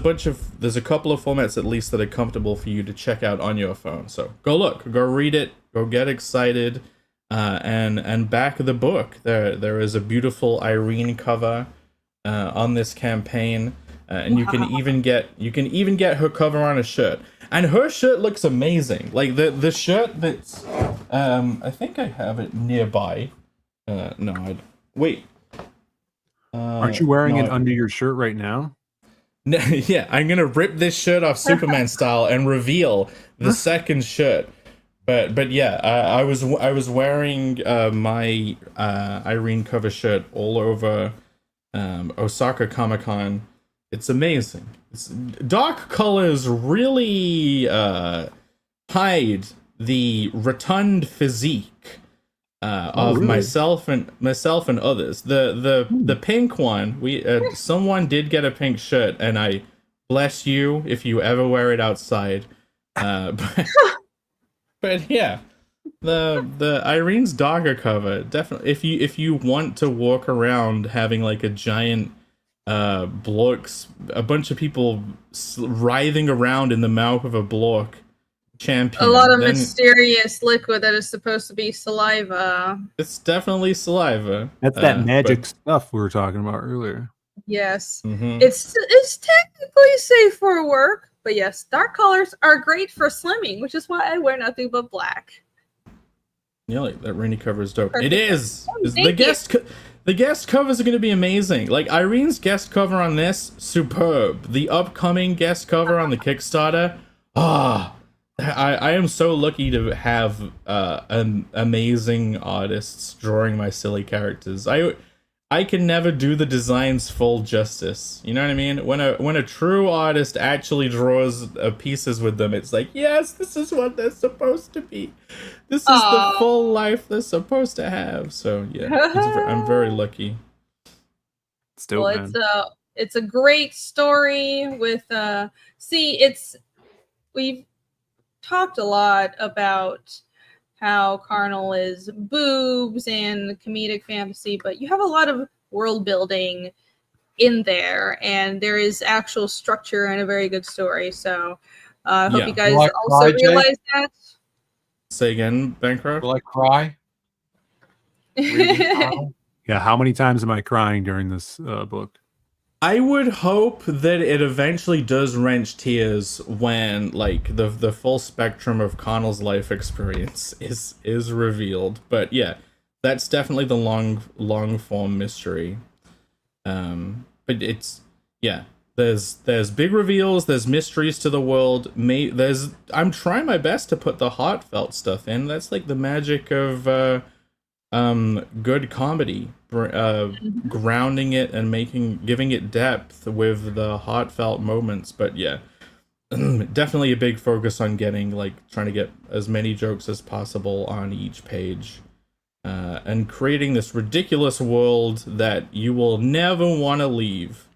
couple of formats at least that are comfortable for you to check out on your phone. So go look, go read it, go get excited, and back the book. There is a beautiful Irene cover on this campaign, and you can even get her cover on a shirt. And her shirt looks amazing. Like the shirt that's I think I have it nearby. Wait. Aren't you wearing it under your shirt right now? Yeah, I'm gonna rip this shirt off Superman style and reveal the second shirt. But yeah, I was wearing my Irene cover shirt all over Osaka Comic-Con. It's amazing. Dark colors really hide the rotund physique of really? myself and others. The pink one, someone did get a pink shirt, and I bless you if you ever wear it outside. But yeah, the Irene's Dogger cover, definitely. If you want to walk around having like a giant blorks, a bunch of people writhing around in the mouth of a blork champion. A lot of mysterious liquid that is supposed to be saliva. It's definitely saliva. That's that magic stuff we were talking about earlier. Yes. It's technically safe for work, but yes, dark colors are great for slimming, which is why I wear nothing but black. Yeah, like that rainy cover is dope. Perfect. It is. The guest covers are going to be amazing. Like Irene's guest cover on this, superb. The upcoming guest cover on the Kickstarter, I am so lucky to have amazing artists drawing my silly characters. I can never do the designs full justice. You know what I mean? When a true artist actually draws pieces with them, it's like, yes, this is what they're supposed to be. This is the full life they're supposed to have. So yeah, I'm very lucky. Still, well, it's a great story with talked a lot about how Carnal is boobs and comedic fantasy, but you have a lot of world building in there, and there is actual structure and a very good story. So I hope you guys also realize that. Say again, Bankrupt? Will I cry? Yeah, how many times am I crying during this book? I would hope that it eventually does wrench tears when, like, the full spectrum of Connell's life experience is revealed. But yeah, that's definitely the long form mystery. But it's there's big reveals, there's mysteries to the world. I'm trying my best to put the heartfelt stuff in. That's like the magic of good comedy, grounding it and giving it depth with the heartfelt moments. But yeah, definitely a big focus on trying to get as many jokes as possible on each page, and creating this ridiculous world that you will never want to leave,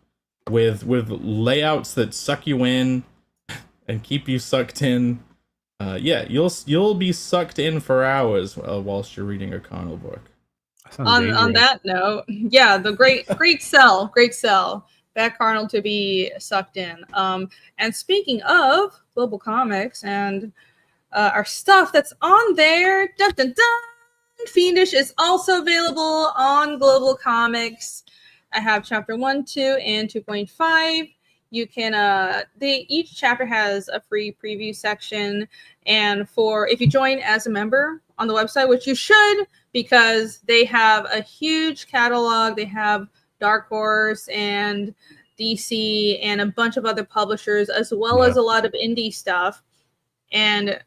with layouts that suck you in and keep you sucked in. You'll be sucked in for hours whilst you're reading a Connell book. On that note, yeah, the great sell. Back Carnal to be sucked in. And speaking of Global Comics and our stuff that's on there, dun dun dun, Fiendish is also available on Global Comics. I have chapter 1, 2, and 2.5. You can each chapter has a free preview section, and if you join as a member on the website, which you should, because they have a huge catalog. They have Dark Horse and DC and a bunch of other publishers, as well as a lot of indie stuff. And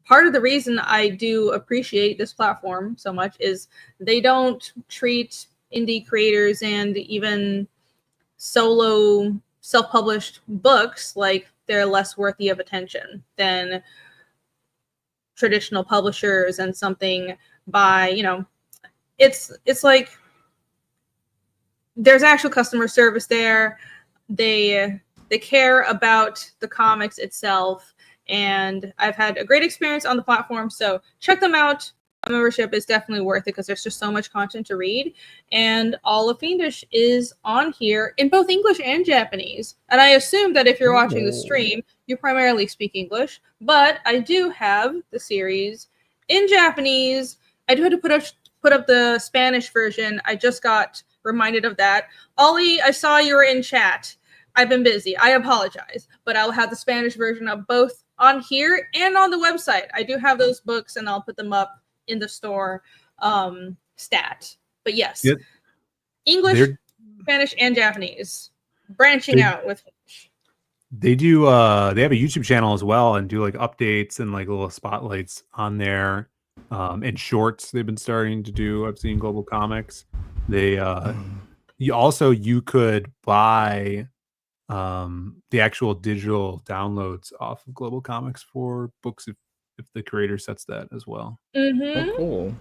part of the reason I do appreciate this platform so much is they don't treat indie creators and even solo self-published books like they're less worthy of attention than traditional publishers, and something by, it's like there's actual customer service there. They care about the comics itself, and I've had a great experience on the platform, so check them out. A membership is definitely worth it because there's just so much content to read, and all of Fiendish is on here in both English and Japanese. And I assume that if you're watching the stream, you primarily speak English, but I do have the series in Japanese. I do have to put up the Spanish version. I just got reminded of that. Ollie, I saw you were in chat. I've been busy. I apologize, but I'll have the Spanish version of both on here and on the website. I do have those books, and I'll put them up in the store stat. But yes, English, Spanish, and Japanese, branching out with. They do they have a YouTube channel as well, and do like updates and like little spotlights on there, and shorts they've been starting to do. I've seen Global Comics. They you could buy the actual digital downloads off of Global Comics for books if the creator sets that as well. Mm-hmm. Oh, cool.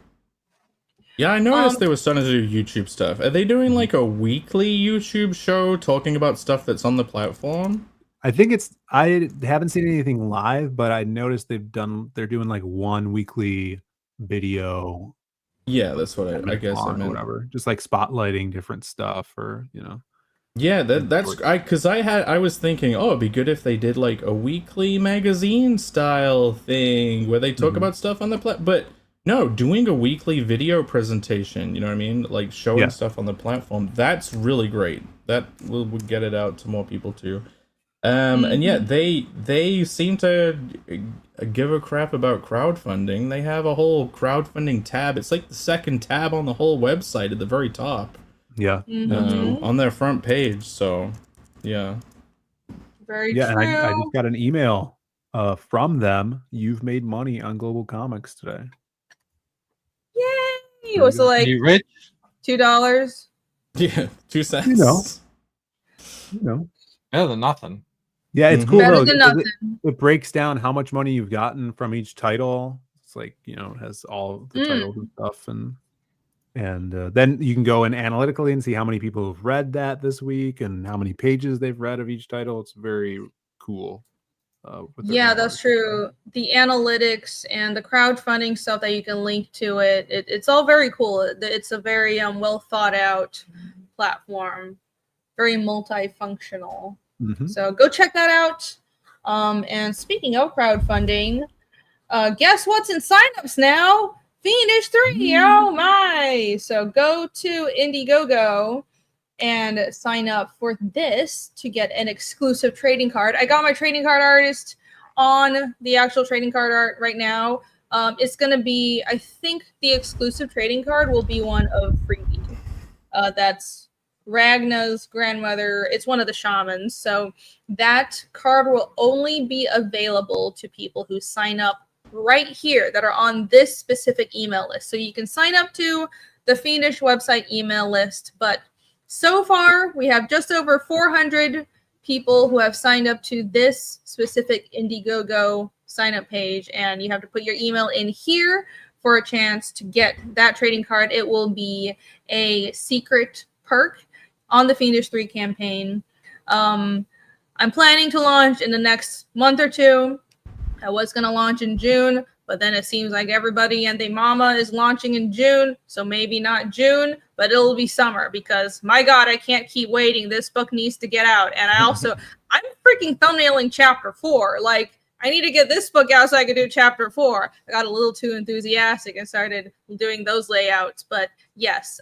Yeah, I noticed they were starting to do YouTube stuff. Are they doing like a weekly YouTube show talking about stuff that's on the platform? I think I haven't seen anything live, but I noticed they're doing like one weekly video. Yeah, that's what I guess I meant. Whatever, just like spotlighting different stuff, or Yeah, that's because I was thinking, it'd be good if they did like a weekly magazine style thing where they talk about stuff on the but no, doing a weekly video presentation, you know what I mean? Like showing stuff on the platform. That's really great. That will get it out to more people too. And yeah, they seem to give a crap about crowdfunding. They have a whole crowdfunding tab. It's like the second tab on the whole website at the very top. Yeah. On their front page. So, yeah. Very true. And I just got an email from them. You've made money on Global Comics today. Yay! Was it like you rich? $2? Yeah, 2 cents. Better than nothing. Yeah, it's cool Better though. than nothing. It breaks down how much money you've gotten from each title. It's like, it has all the titles and stuff, and then you can go in analytically and see how many people have read that this week and how many pages they've read of each title. It's very cool. Yeah, that's true. The analytics and the crowdfunding stuff that you can link to it's all very cool. It's a very well thought out platform, very multifunctional. So go check that out. And speaking of crowdfunding, guess what's in signups now? Fiendish 3. Oh my! So go to Indiegogo and sign up for this to get an exclusive trading card. I got my trading card artist on the actual trading card art right now. It's going to be, I think the exclusive trading card will be one of Freebie. That's Ragna's grandmother. It's one of the shamans. So that card will only be available to people who sign up right here that are on this specific email list. So you can sign up to the Fiendish website email list, but so far we have just over 400 people who have signed up to this specific Indiegogo sign up page, and you have to put your email in here for a chance to get that trading card. It will be a secret perk on the Fiendish 3 campaign. I'm planning to launch in the next month or two. I was going to launch in June, but then it seems like everybody and their mama is launching in June, so maybe not June, but it'll be summer because, my God, I can't keep waiting. This book needs to get out. And I'm freaking thumbnailing chapter 4. Like, I need to get this book out so I can do chapter 4. I got a little too enthusiastic and started doing those layouts. But yes,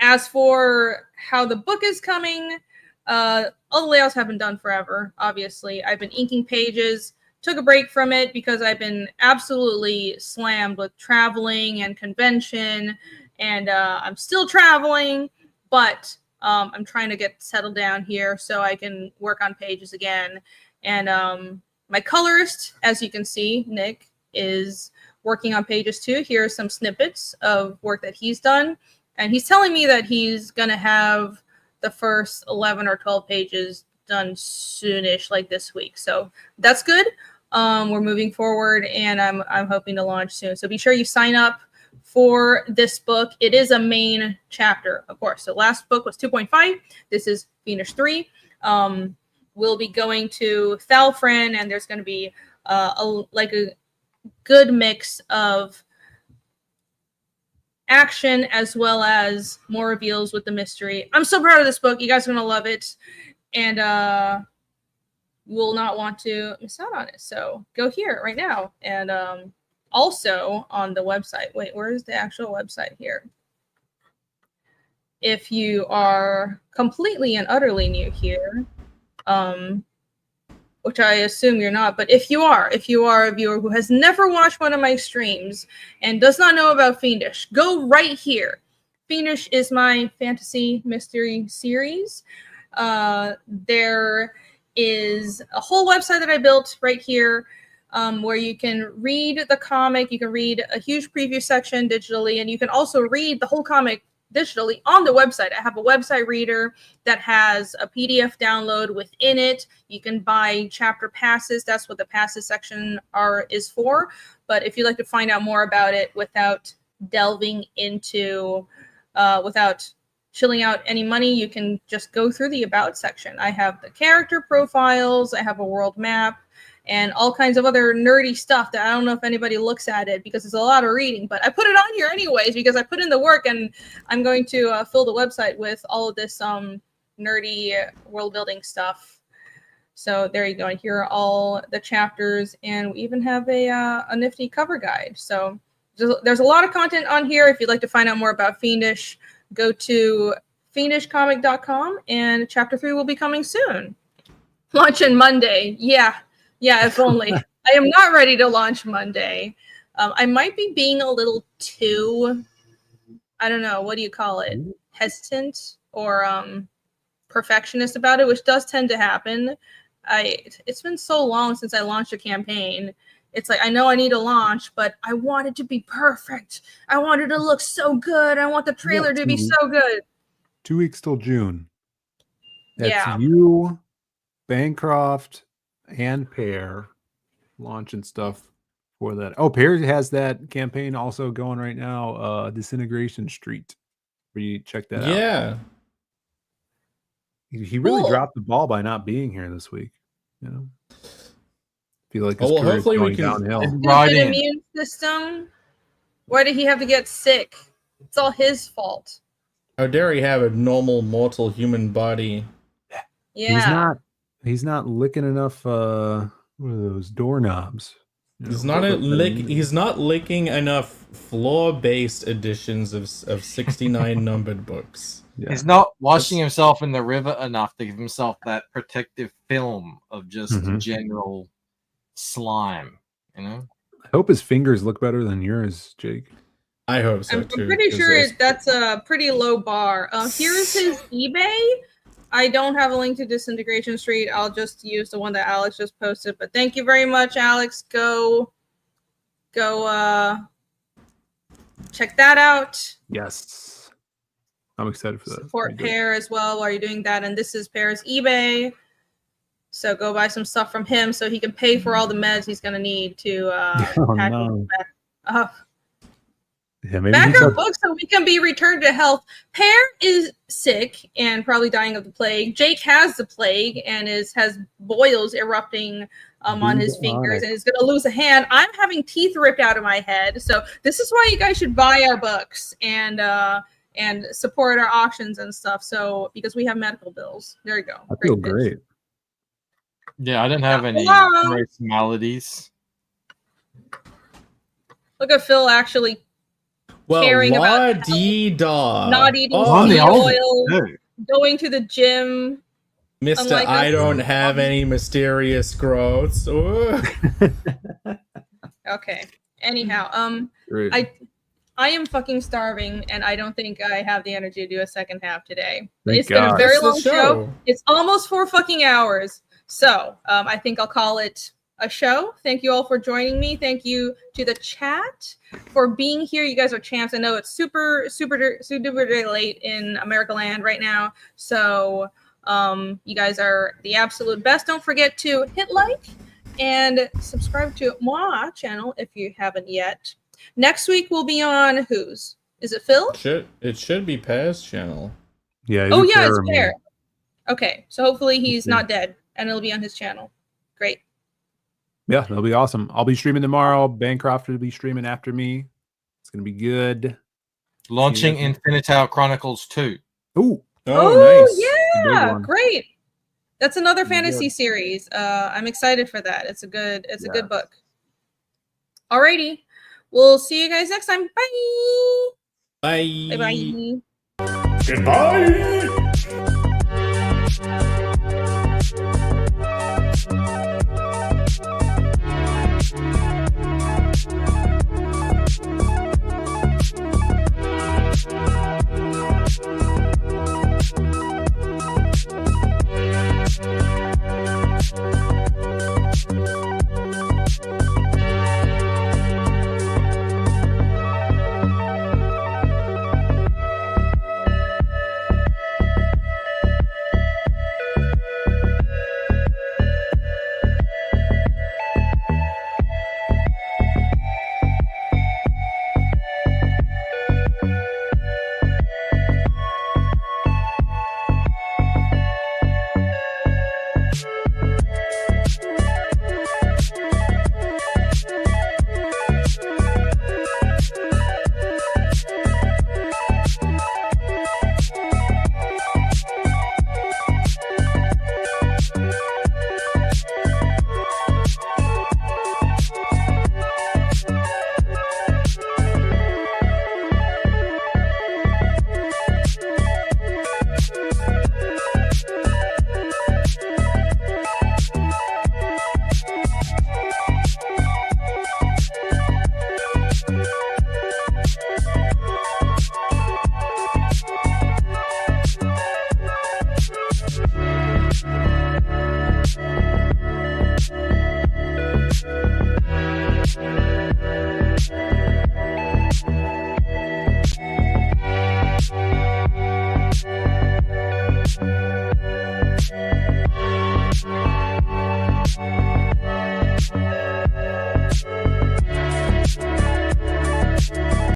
as for how the book is coming, all the layouts have been done forever, obviously. I've been inking pages. Took a break from it because I've been absolutely slammed with traveling and convention, and I'm still traveling, but I'm trying to get settled down here so I can work on pages again. And my colorist, as you can see, Nick, is working on pages too. Here are some snippets of work that he's done, and he's telling me that he's going to have the first 11 or 12 pages done soonish, like this week. So that's good. We're moving forward, and I'm hoping to launch soon. So be sure you sign up for this book. It is a main chapter, of course. So last book was 2.5. This is Fiendish 3. We'll be going to Thalfrin, and there's going to be a good mix of action as well as more reveals with the mystery. I'm so proud of this book. You guys are going to love it. And will not want to miss out on it. So go here right now. And also on the website. Wait, where is the actual website here? If you are completely and utterly new here, which I assume you're not, but if you are a viewer who has never watched one of my streams and does not know about Fiendish, go right here. Fiendish is my fantasy mystery series. There is a whole website that I built right here where you can read the comic. You can read a huge preview section digitally, and you can also read the whole comic digitally on the website. I have a website reader that has a PDF download within it. You can buy chapter passes. That's what the passes section is for. But if you'd like to find out more about it without delving into, without chilling out any money, you can just go through the about section. I have the character profiles, I have a world map, and all kinds of other nerdy stuff that I don't know if anybody looks at it because it's a lot of reading, but I put it on here anyways because I put in the work, and I'm going to fill the website with all of this nerdy world building stuff. So there you go. Here are all the chapters, and we even have a nifty cover guide. So there's a lot of content on here. If you'd like to find out more about Fiendish, go to fiendishcomic.com, and chapter 3 will be coming soon. Launching Monday. Yeah, if only. I am not ready to launch Monday. I might be being a little too, I don't know, what do you call it? Hesitant or perfectionist about it, which does tend to happen. It's been so long since I launched a campaign. It's like, I know I need to launch, but I want it to be perfect. I want it to look so good. I want the trailer to be so good. 2 weeks till June. That's you, Bancroft, and Pear launching stuff for that. Oh, Pear has that campaign also going right now, Disintegration Street. Where you check that out. Yeah. He really dropped the ball by not being here this week. You know? feel like his career is going downhill. Good immune system. Why did he have to get sick? It's all his fault. How dare he have a normal mortal human body? Yeah. He's not licking enough what are those doorknobs. He's not licking enough floor-based editions of 69 numbered books. Yeah. He's not washing himself in the river enough to give himself that protective film of just general slime, you know? I hope his fingers look better than yours, Jake. I hope so too. I'm pretty sure that's a pretty low bar. Here's his eBay. I don't have a link to Disintegration Street. I'll just use the one that Alex just posted. But thank you very much, Alex. Go check that out. Yes. I'm excited for that. Support Pear as well while you're doing that. And this is Pear's eBay. So go buy some stuff from him so he can pay for all the meds he's going to need to tackle back our books so we can be returned to health. Pear is sick and probably dying of the plague. Jake has the plague and has boils erupting on his fingers and is going to lose a hand. I'm having teeth ripped out of my head. So this is why you guys should buy our books and support our auctions and stuff. So because we have medical bills. There you go. I feel great. Yeah, I don't have any gross maladies. Look at Phill actually caring about not eating oil, going to the gym. Mr. I don't have any mysterious growths. Okay. Anyhow, I am fucking starving, and I don't think I have the energy to do a second half today. It's been a very long show. It's almost 4 fucking hours. So I think I'll call it a show. Thank you all for joining me. Thank you to the chat for being here. You guys are champs. I know it's super late in America land right now. So you guys are the absolute best. Don't forget to hit like and subscribe to my channel if you haven't yet. Next week we'll be on whose? Is it Phill? It should be Pear's channel. Yeah. Oh yeah, it's Pear. Okay, so hopefully he's not dead and it'll be on his channel. Great. Yeah, that'll be awesome. I'll be streaming tomorrow. Bancroft will be streaming after me. It's gonna be good. Launching Infinitale Chronicles 2. Oh, nice. Yeah, great. That's another fantasy series. I'm excited for that. It's a good book. Alrighty. We'll see you guys next time. Bye. Bye. Bye. Goodbye.